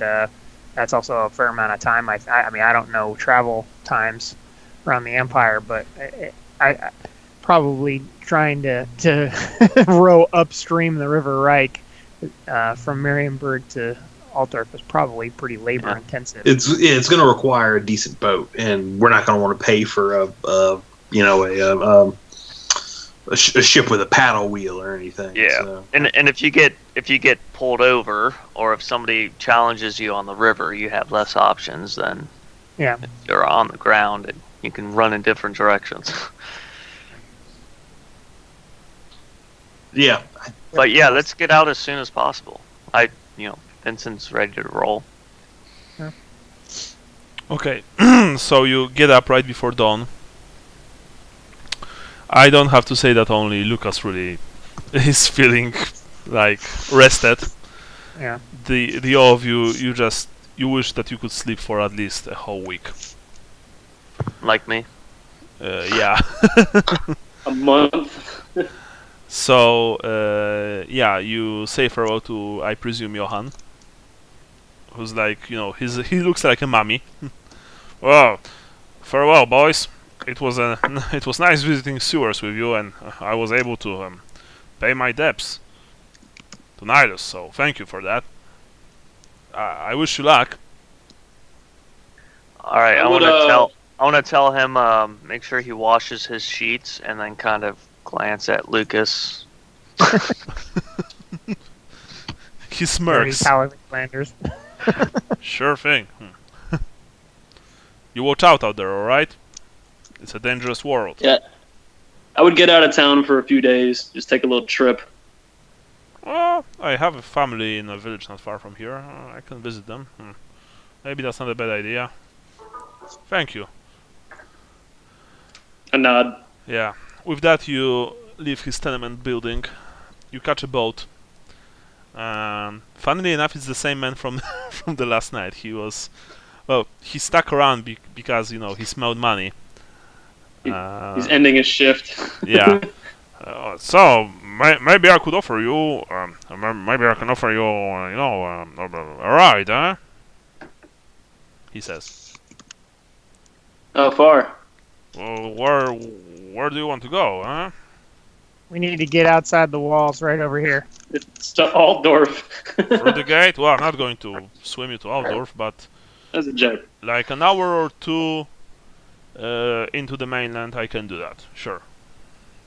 that's also a fair amount of time. I mean, I don't know travel times around the empire, but I probably trying to row upstream the River Reich from Marienburg to Altdorf is probably pretty labor intensive. It's going to require a decent boat, and we're not going to want to pay for a ship with a paddle wheel or anything. Yeah, so. and if you get pulled over, or if somebody challenges you on the river, you have less options than if you're on the ground and you can run in different directions. Yeah. But yeah, let's get out as soon as possible. Vincent's ready to roll. Okay, so you get up right before dawn. I don't have to say that only Lucas really is feeling like rested. Yeah. The all of you wish that you could sleep for at least a whole week. Like me. Yeah. A month. So you say farewell to, I presume, Johan, who's like, he looks like a mummy. Well, farewell, boys. It was nice visiting sewers with you, and I was able to pay my debts to Nihilus, so thank you for that. I wish you luck. All right, I want to tell him make sure he washes his sheets, and then kind of glance at Lucas. He smirks. Flanders. Sure thing. You watch out there, alright? It's a dangerous world. Yeah. I would get out of town for a few days. Just take a little trip. Well, I have a family in a village not far from here. I can visit them. Maybe that's not a bad idea. Thank you. A nod. Yeah. With that, you leave his tenement building. You catch a boat. Funnily enough, it's the same man from from the last night. He stuck around because he smelled money. He's ending his shift. Yeah. So maybe I could offer you. Maybe I can offer you. A ride, huh? He says. How far? Well, where do you want to go, huh? We need to get outside the walls right over here. It's to Altdorf. Through the gate? Well, I'm not going to swim you to Altdorf, but That's a joke. like an hour or two into the mainland, I can do that. Sure.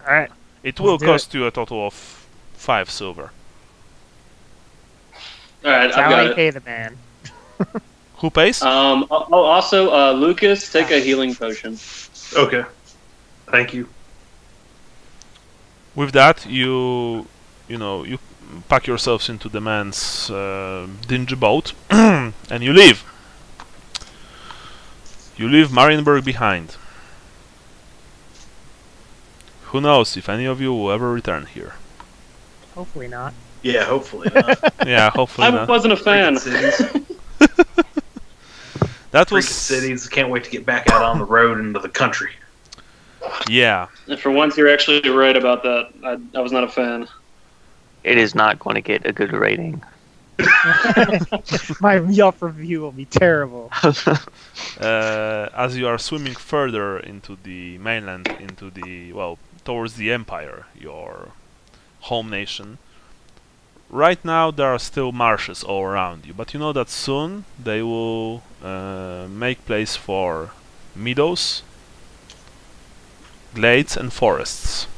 All right. It will do cost you a total of 5 silver. All right, I've got Sally it. pay the man. Who pays? Also, Lucas, take a healing potion. Okay. Thank you. With that, you pack yourselves into the man's dingy boat and you leave. You leave Marienburg behind. Who knows if any of you will ever return here? Hopefully not. Yeah, hopefully not. Yeah, hopefully I not. wasn't a fan. Cities. That Freaking was cities. Can't wait to get back out on the road into the country. yeah. And for once, you're actually right about that. I was not a fan. It is not going to get a good rating. My Yelp review will be terrible. As you are swimming further into the mainland, towards the Empire, your home nation. Right now there are still marshes all around you, but you know that soon they will make place for meadows, glades and forests.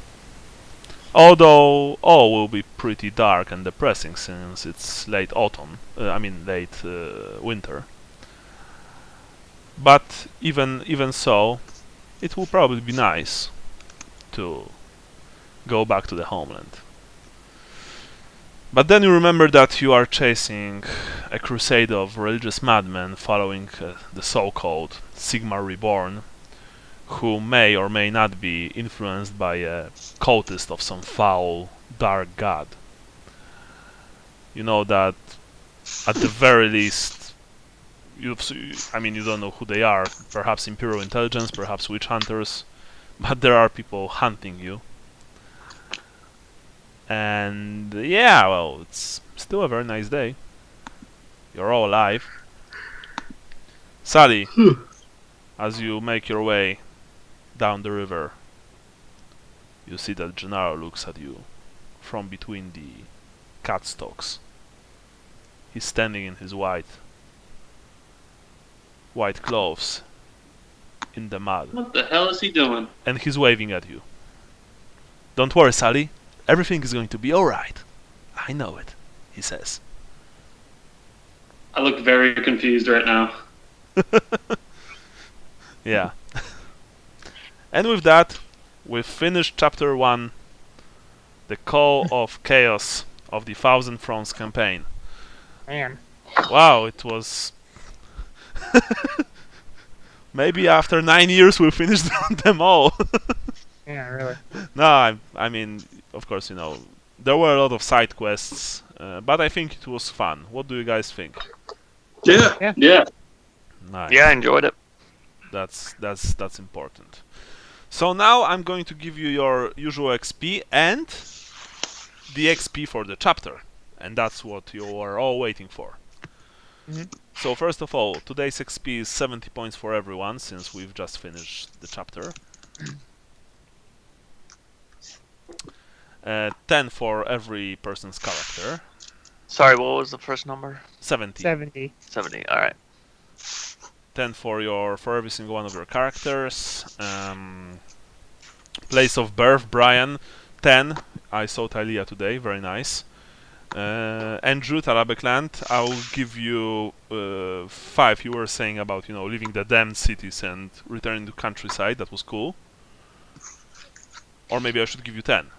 Although all will be pretty dark and depressing since it's late winter. But even so, it will probably be nice to go back to the homeland. But then you remember that you are chasing a crusade of religious madmen following the so-called Sigmar Reborn, who may or may not be influenced by a cultist of some foul, dark god. You know that, at the very least, I mean, you don't know who they are. Perhaps Imperial Intelligence, perhaps witch hunters, but there are people hunting you. And yeah, well, it's still a very nice day. You're all alive. Sally, as you make your way down the river, you see that Gennaro looks at you from between the cat stalks. He's standing in his white clothes in the mud, What the hell is he doing? and he's waving at you. Don't worry, Sally. Everything is going to be alright. I know it, he says. I look very confused right now. Yeah. And with that, we've finished chapter 1, the Call of Chaos of the Thousand Thrones campaign. Man. Wow, it was... Maybe after 9 years we'll finish them all. Yeah, really. No, I mean, of course, you know, there were a lot of side quests, but I think it was fun. What do you guys think? Yeah. Yeah. Nice. Yeah, I enjoyed it. That's important. So now I'm going to give you your usual XP and the XP for the chapter, and that's what you are all waiting for. Mhm. So first of all, today's XP is 70 points for everyone, since we've just finished the chapter. 10 for every person's character. Sorry, what was the first number? 70. 70. 70. All right. 10 for every single one of your characters. Place of birth, Brian. 10. I saw Thalia today. Very nice. Andrew, Tarabekland, I'll give you 5. You were saying about, you know, leaving the damned cities and returning to countryside. That was cool. Or maybe I should give you 10.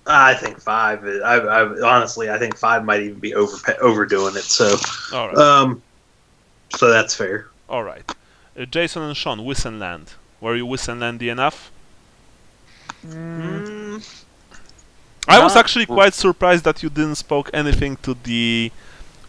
I think 5. I honestly, I think 5 might even be overdoing it. So, All right. So that's fair. All right. Jason and Sean, Wissenland. Were you Wissenlandy enough? I was actually quite surprised that you didn't spoke anything to the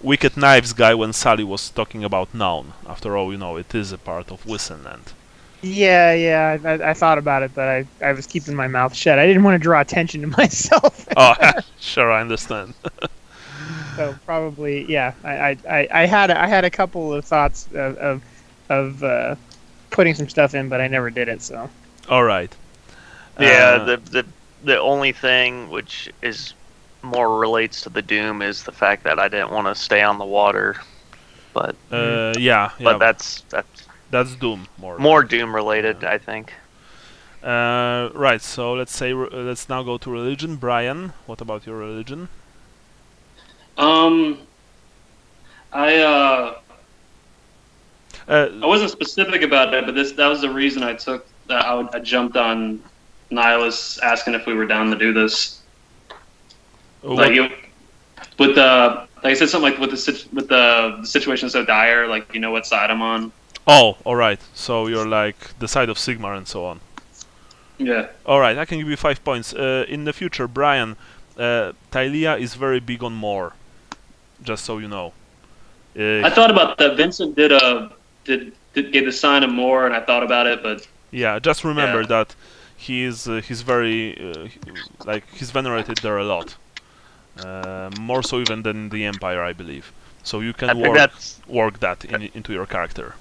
Wicked Knives guy when Sally was talking about Noun. After all, you know, it is a part of Wissenland. Yeah, I thought about it, but I was keeping my mouth shut. I didn't want to draw attention to myself. Oh, sure, I understand. So probably, yeah. I had a couple of thoughts of putting some stuff in, but I never did it. So. All right. Yeah, the only thing which is more relates to the Doom is the fact that I didn't want to stay on the water, but yeah. but that's That's Doom more. more Doom related, I think. Right. So let's now go to religion. Brian, what about your religion? I wasn't specific about it, but that was the reason I took that. I jumped on Nihilus asking if we were down to do this. Like I said, something like with the situation so dire, like you know what side I'm on. Oh, all right. So you're like the side of Sigmar and so on. Yeah. All right. I can give you 5 points. In the future, Brian, Thalia is very big on more. Just so you know. I thought about that. Vincent did gave the sign of more, and I thought about it, but yeah, just remember Yeah. that he's very he's venerated there a lot, more so even than the Empire, I believe. So you I can think work that into your character.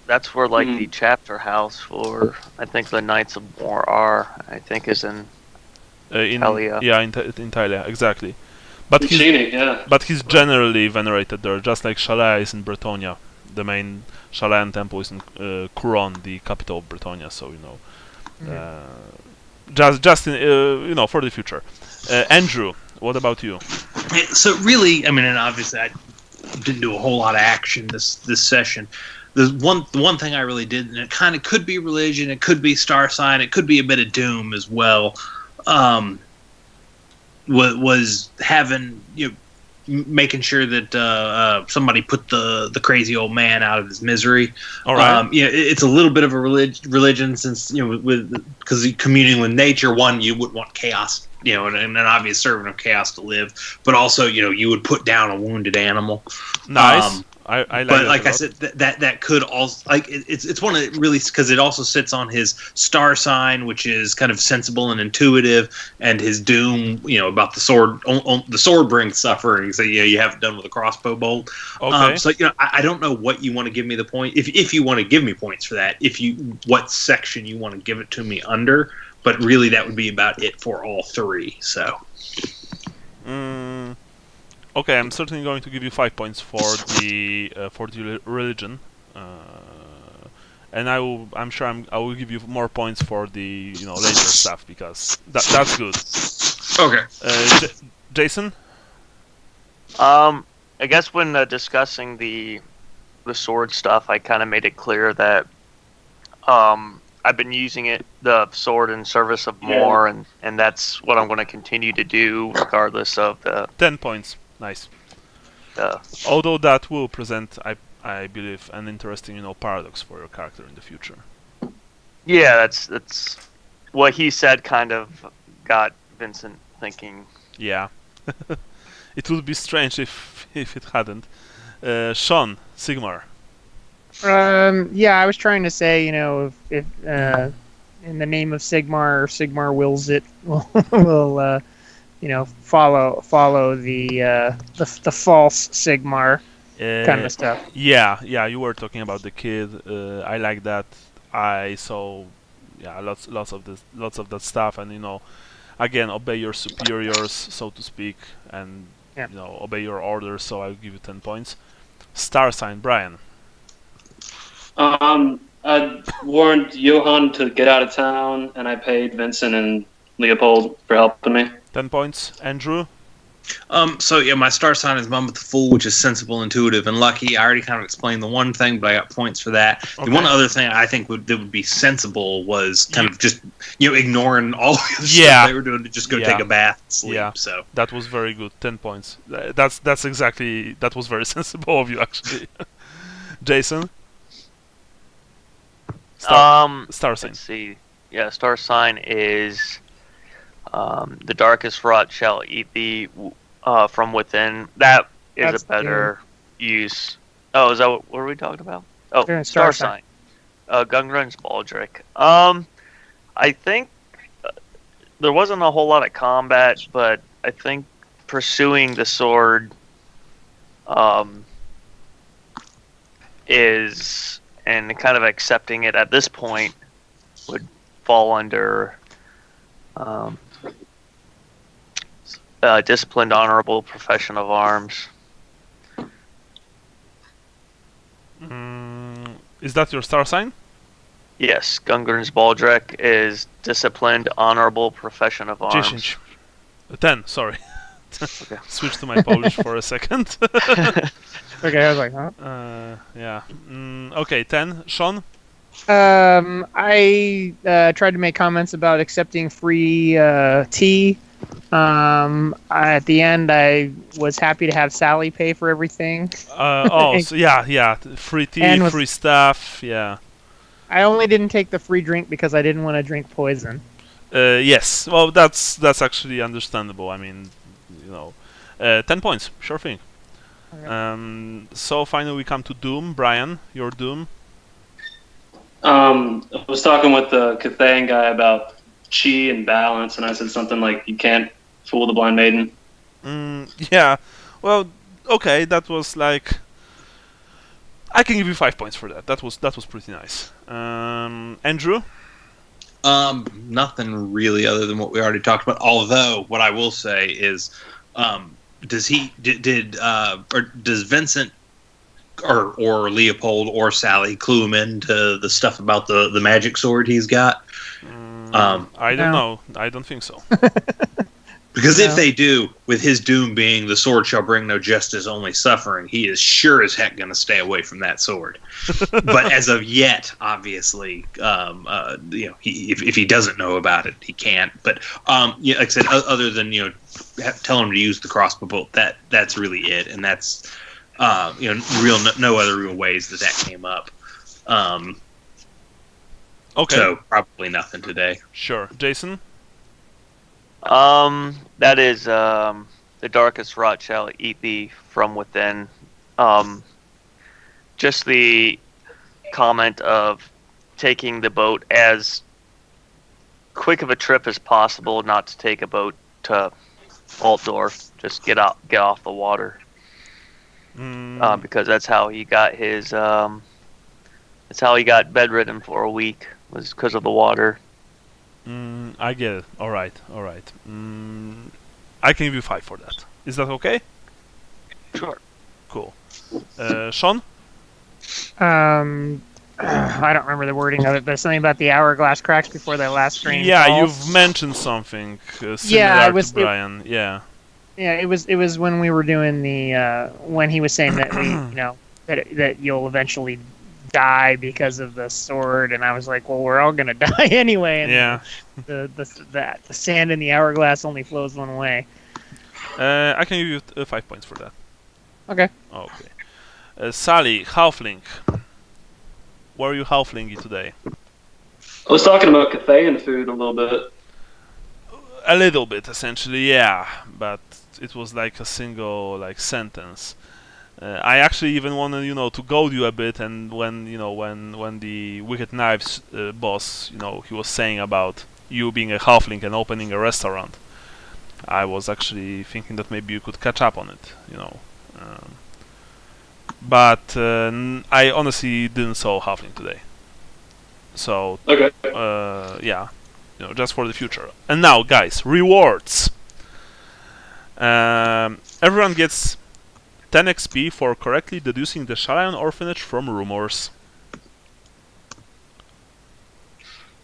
that's where like the chapter house for I think the Knights of War are. I think is in Thalia. Yeah, in Thalia, exactly. But he's generally venerated there, just like Shalai is in Bretonia. The main Shalayan temple is in Couronne, the capital of Bretonia. So you know, just in, you know, for the future. Andrew, what about you? So really, I mean, and obviously I didn't do a whole lot of action this session. The one thing I really did, and it kind of could be religion, it could be star sign, it could be a bit of doom as well. Was having making sure that somebody put the crazy old man out of his misery. All right. It's a little bit of a religion since because communing with nature. One, you would want chaos, and an obvious servant of chaos to live, but also you would put down a wounded animal. Nice. I like But that like a I lot. said, that could also it's one of really because it also sits on his star sign, which is kind of sensible and intuitive, and his doom, about the sword. The sword brings suffering, so you have it done with a crossbow bolt. Okay. So I don't know what you want to give me the point. If you want to give me points for that, what section you want to give it to me under, but really that would be about it for all three. So. Okay, I'm certainly going to give you 5 points for the religion, and I'm sure I will give you more points for the later stuff because that's good. Okay. Jason. I guess when discussing the sword stuff, I kind of made it clear that I've been using the sword in service of more, and that's what I'm going to continue to do regardless of the 10 points. Nice. Although that will present, I believe, an interesting paradox for your character in the future. Yeah, that's what he said. Kind of got Vincent thinking. Yeah. It would be strange if it hadn't. Sean, Sigmar. Yeah, I was trying to say, if in the name of Sigmar wills it, will follow the false Sigmar kind of stuff. Yeah, you were talking about the kid. I like that. I saw, lots of that stuff, and again, obey your superiors, so to speak, and obey your orders. So I'll give you 10 points. Star sign, Brian. I warned Johan to get out of town, and I paid Vincent and Leopold for helping me. 10 points. Andrew? So my star sign is Mum with the Fool, which is sensible, intuitive, and lucky. I already kind of explained the one thing, but I got points for that. Okay. The one other thing I think that would be sensible was kind of just ignoring all the other Yeah. stuff they were doing to just go Yeah. take a bath, and sleep. Yeah. So That was very good. 10 points. That's exactly. That was very sensible of you, actually. Jason? Star sign. Let's see. Yeah, star sign is the darkest rot shall eat thee from within. That is That's a better use. Oh, is that what were we talking about? Oh, Yeah, star star sign. Gungrun's Baldric. I think there wasn't a whole lot of combat, but I think pursuing the sword is, and kind of accepting it at this point would fall under disciplined, honorable profession of arms. Is that your star sign? Yes, Gungrun's Baldric is disciplined, honorable profession of arms. 10. 10, sorry. Okay. Switch to my Polish for a second. Okay, I was like, huh? Yeah. Okay, 10. Sean? I tried to make comments about accepting free tea. At the end, I was happy to have Sally pay for everything. So yeah. Free tea, And free stuff, yeah. I only didn't take the free drink because I didn't want to drink poison. Yes, well, that's actually understandable. I mean, 10 points, sure thing. Okay. So finally we come to Doom. Brian, your Doom. I was talking with the Cathayan guy about chi and balance, and I said something like, "You can't fool the blind maiden." Yeah, well, okay, that was like... I can give you 5 points for that. That was pretty nice. Andrew? nothing really other than what we already talked about. Although, what I will say is, does Vincent or Leopold or Sally clue him into the stuff about the magic sword he's got? I don't know. I don't think so. Because if they do, with his doom being the sword shall bring no justice, only suffering, he is sure as heck going to stay away from that sword. But as of yet, obviously, if he doesn't know about it, he can't. But like I said, other than tell him to use the crossbow bolt, that's really it, and that's no other real ways that came up. Okay. So probably nothing today. Sure, Jason. That is the darkest rot shall eat thee from within. just the comment of taking the boat as quick of a trip as possible, not to take a boat to Altdorf. Just get off the water. Because that's how he got his. That's how he got bedridden for a week. Was because of the water. I get it. All right. I can give you 5 for that. Is that okay? Sure. Cool. Sean? I don't remember the wording of it, but something about the hourglass cracks before the last train. Yeah, falls. you've mentioned something similar to Brian. Yeah. Yeah, it was when we were doing the when he was saying that we, that you'll eventually die because of the sword, and I was like, well, we're all gonna die anyway. And Yeah. the sand in the hourglass only flows one way. I can give you 5 points for that. Okay. Okay. Sally, halfling. Where are you halflingy today? I was talking about Cathayan food a little bit. A little bit, essentially, yeah. But it was like a single sentence. I actually even wanted, to goad you a bit, and when the Wicked Knives boss, he was saying about you being a halfling and opening a restaurant, I was actually thinking that maybe you could catch up on it, but I honestly didn't saw halfling today. So, Okay. yeah, just for the future. And now, guys, rewards. Everyone gets 10 XP for correctly deducing the Shalayan orphanage from rumors.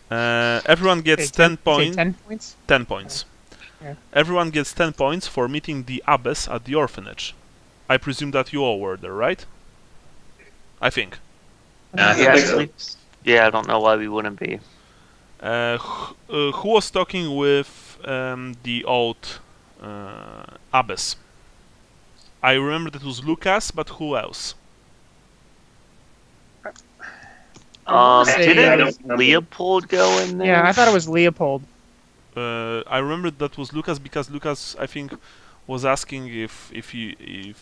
Everyone gets 10 points. 10 points? 10 points. Yeah. Everyone gets 10 points for meeting the abbess at the orphanage. I presume that you all were there, right? I think. Yeah, Yeah, I don't know why we wouldn't be. Who was talking with the old abbess? I remember that it was Lucas, but who else? Didn't Leopold go in there? Yeah, I thought it was Leopold. I remember that was Lucas because Lucas, I think, was asking if you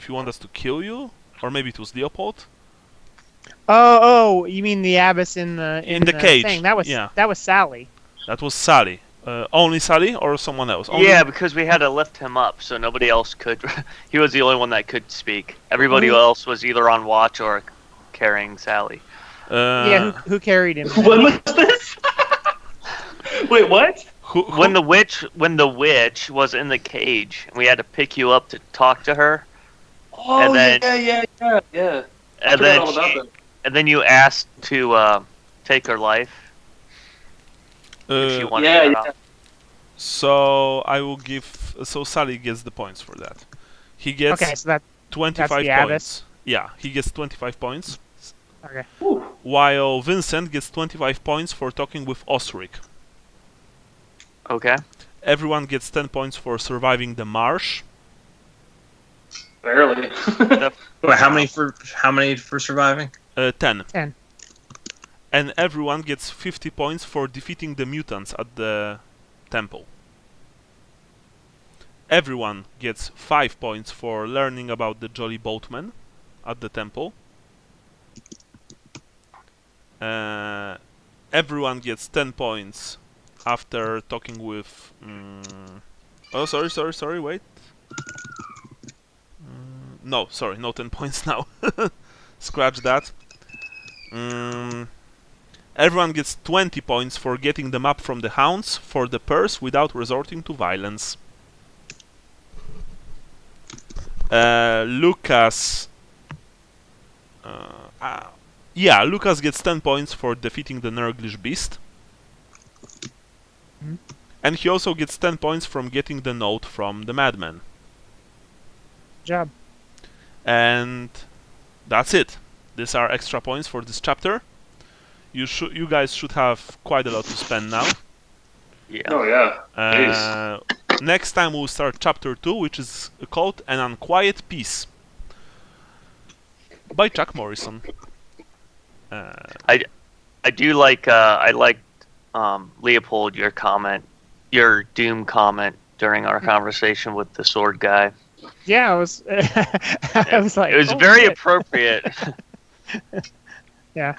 want us to kill you, or maybe it was Leopold. Oh, you mean the abbess in the cage? thing. That was Sally. That was Sally. Only Sally or someone else? Yeah, because we had to lift him up, so nobody else could. He was the only one that could speak. Everybody else was either on watch or carrying Sally. Yeah, who carried him? When was this? Wait, what? When the witch was in the cage, and we had to pick you up to talk to her. Oh, and then, yeah. And then you asked to take her life. If you wanted to get off. So I will give. So Sally gets the points for that. He gets 25 points. Abbess? Yeah, he gets 25 points. Okay. While Vincent gets 25 points for talking with Osric. Okay. Everyone gets 10 points for surviving the marsh. Barely. Wait, how many for surviving? 10. 10. And everyone gets 50 points for defeating the mutants at the temple. Everyone gets 5 points for learning about the Jolly Boatman at the temple. Everyone gets 10 points after talking with... Oh, sorry, wait. No, 10 points now. Scratch that. Everyone gets 20 points for getting the map from the hounds for the purse without resorting to violence. Lucas... Lucas gets 10 points for defeating the Nurglish beast. And he also gets 10 points from getting the note from the madman. Good job. And that's it. These are extra points for this chapter. You guys should have quite a lot to spend now. Yeah. Oh yeah. Next time we'll start chapter 2, which is called An Unquiet Peace by Chuck Morrison. I do like I liked Leopold, your Doom comment during our conversation with the sword guy. Yeah, I was. I was like, It was "Oh, very shit." appropriate. Yeah.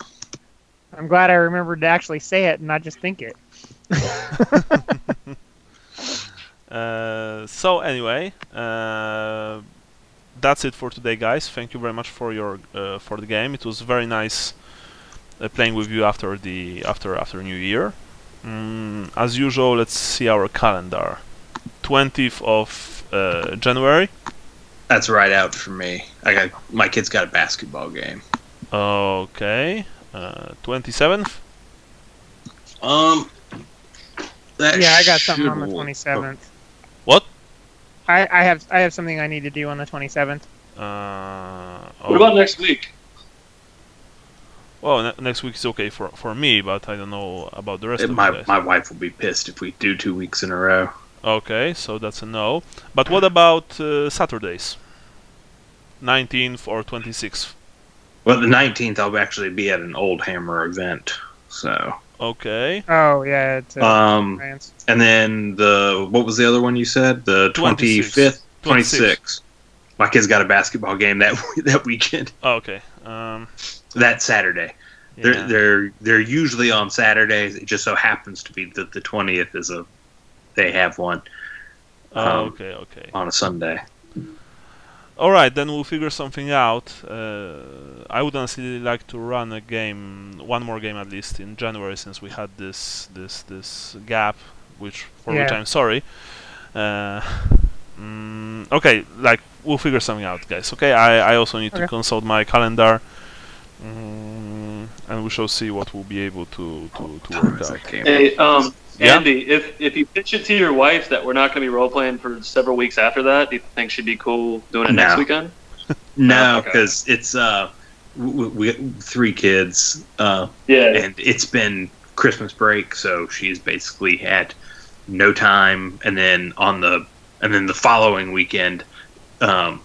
I'm glad I remembered to actually say it and not just think it. So anyway, that's it for today, guys. Thank you very much for your for the game. It was very nice playing with you after New Year. As usual, let's see our calendar. 20th of January. That's right out for me. My kid's got a basketball game. Okay. 27th. Yeah, I got something should on the work. 27th. What? I have something I need to do on the 27th. What about next week? Well, next week is okay for me, but I don't know about the rest of you My guys. wife will be pissed if we do 2 weeks in a row. Okay, so that's a no. But what about Saturdays? 19th or 26th? Well, the 19th I'll actually be at an Old Hammer event. So, Okay. Oh yeah, it's France. and then what was the other one you said? The 25th, 26th. My kid's got a basketball game that weekend. Okay. That Saturday. Yeah. They're usually on Saturdays. It just so happens to be that the 20th they have one. Okay. On a Sunday. All right, then we'll figure something out. I would honestly like to run one more game at least in January, since we had this gap, for which Yeah. I'm sorry. Okay, like we'll figure something out, guys. Okay, I also need to Okay. consult my calendar, and we shall see what we'll be able to work out. Hey, Yeah? Andy, if you pitch it to your wife that we're not going to be role playing for several weeks after that, do you think she'd be cool doing it next No. weekend? No, Okay. because it's we got 3 kids, Yeah. and it's been Christmas break, so she's basically had no time. And then the following weekend, I'm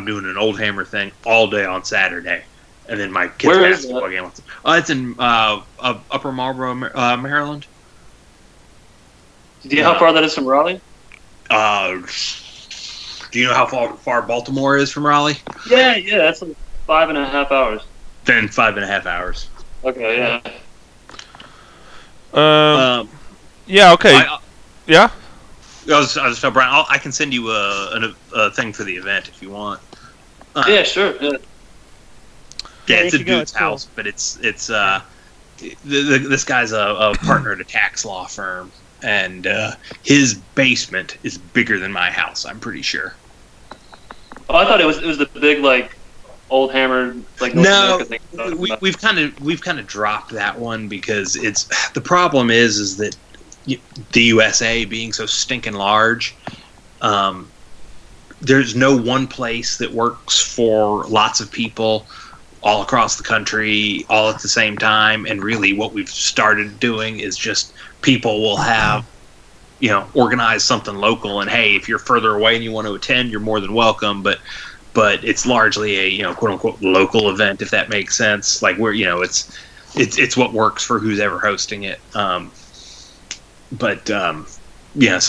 doing an Old Hammer thing all day on Saturday, and then my kids' Where is basketball game. It's in Upper Marlboro, Maryland. Do you know how far that is from Raleigh? Do you know how far Baltimore is from Raleigh? Yeah, that's like 5.5 hours. Then 5.5 hours. Okay, yeah. Yeah. Okay. Yeah. I was telling Brian, I can send you a thing for the event if you want. Yeah, sure. Yeah. Yeah, Yeah, it's you a should go, dude's it's cool. house, but it's this guy's a partner at a tax law firm, and his basement is bigger than my house. I'm pretty sure. Oh, I thought it was the big Old Hammer North No, America thing. we've kind of dropped that one because the problem is that the USA being so stinking large, there's no one place that works for lots of people all across the country all at the same time. And really what we've started doing is just people will have organize something local, and hey, if you're further away and you want to attend, you're more than welcome, but it's largely a quote unquote local event, if that makes sense. Like it's what works for who's ever hosting it. So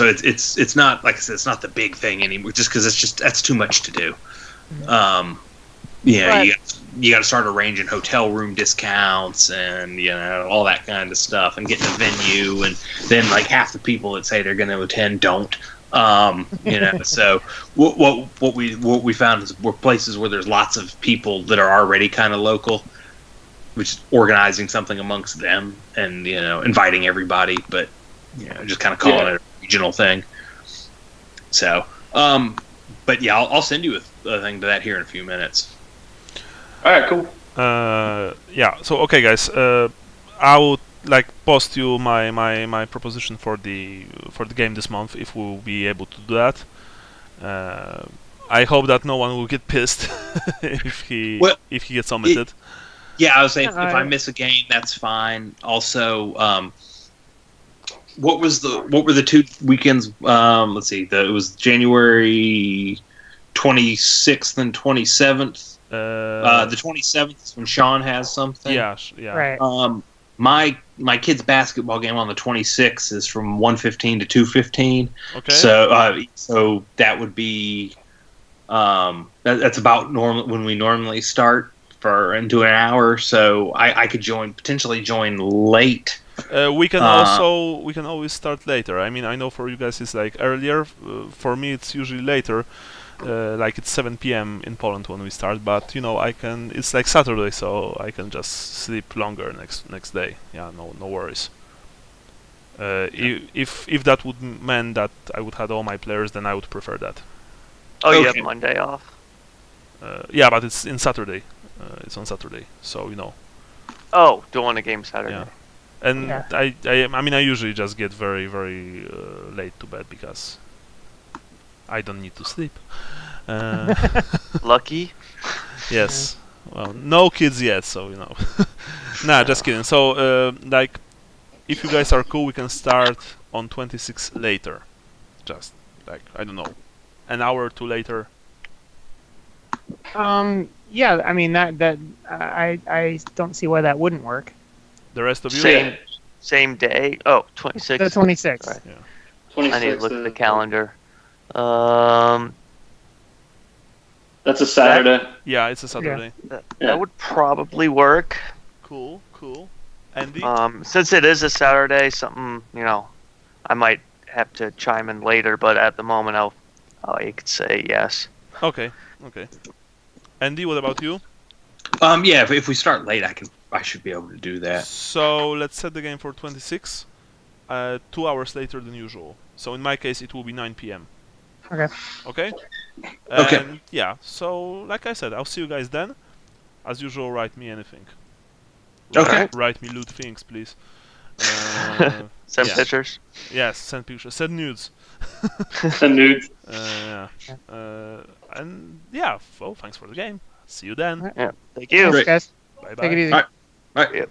it's not, like I said, it's not the big thing anymore, just because that's too much to do. You got to start arranging hotel room discounts and all that kind of stuff, and getting a venue, and then half the people that say they're going to attend don't. So what we found is we're places where there's lots of people that are already kind of local, which is organizing something amongst them and inviting everybody, but just kind of calling it a regional thing. So, but yeah, I'll send you a thing to that here in a few minutes. All right, cool. Yeah. So okay, guys. I would post you my proposition for the game this month, if we'll be able to do that. I hope that no one will get pissed if he gets omitted. Yeah, I was saying if I miss a game, that's fine. Also, what were the 2 weekends? Let's see. It was January 26th and 27th. The 27th is when Sean has something. Yeah. Right. My kid's basketball game on the 26th is from 1:15 to 2:15. Okay. So that would be That's about normal when we normally start and do an hour. So I could potentially join late. We can always start later. I mean, I know for you guys it's like earlier. For me, it's usually later. Like it's 7 p.m. in Poland when we start. But I can. It's like Saturday, so I can just sleep longer next day. Yeah, no worries. If that would mean that I would have all my players, then I would prefer that. Oh, you have Okay. Monday off? Yeah, but it's in Saturday. It's on Saturday, so Oh, don't want a game Saturday. Yeah. And Yeah. I mean, I usually just get very, very late to bed because I don't need to sleep. Lucky? Yes. Well, no kids yet, so Nah, just kidding. So, like, if you guys are cool, we can start on 26 later. Just like I don't know, an hour or two later. Yeah, I mean that I don't see why that wouldn't work. The rest of you. Same day? Oh, 26. The 26th. Right. Yeah. 26, I need to look at the uh, calendar. That's a Saturday. Yeah, it's a Saturday. That Yeah. would probably work. Cool. Andy. Since it is a Saturday, something I might have to chime in later, but at the moment, you could say yes. Okay. Andy, what about you? Yeah, if we start late, I should be able to do that. So let's set the game for 26. 2 hours later than usual. So in my case, it will be 9 p.m. Okay. Okay? Okay. And yeah, so like I said, I'll see you guys then. As usual, write me anything. Okay. Write me loot things, please. Send yeah. pictures. Yes, send pictures. Send nudes. The nudes. Yeah. And yeah, well, thanks for the game. See you then. Alright. Yeah. Thank you. Great. Guys, Bye bye. take it easy. Alright. All right. Yep.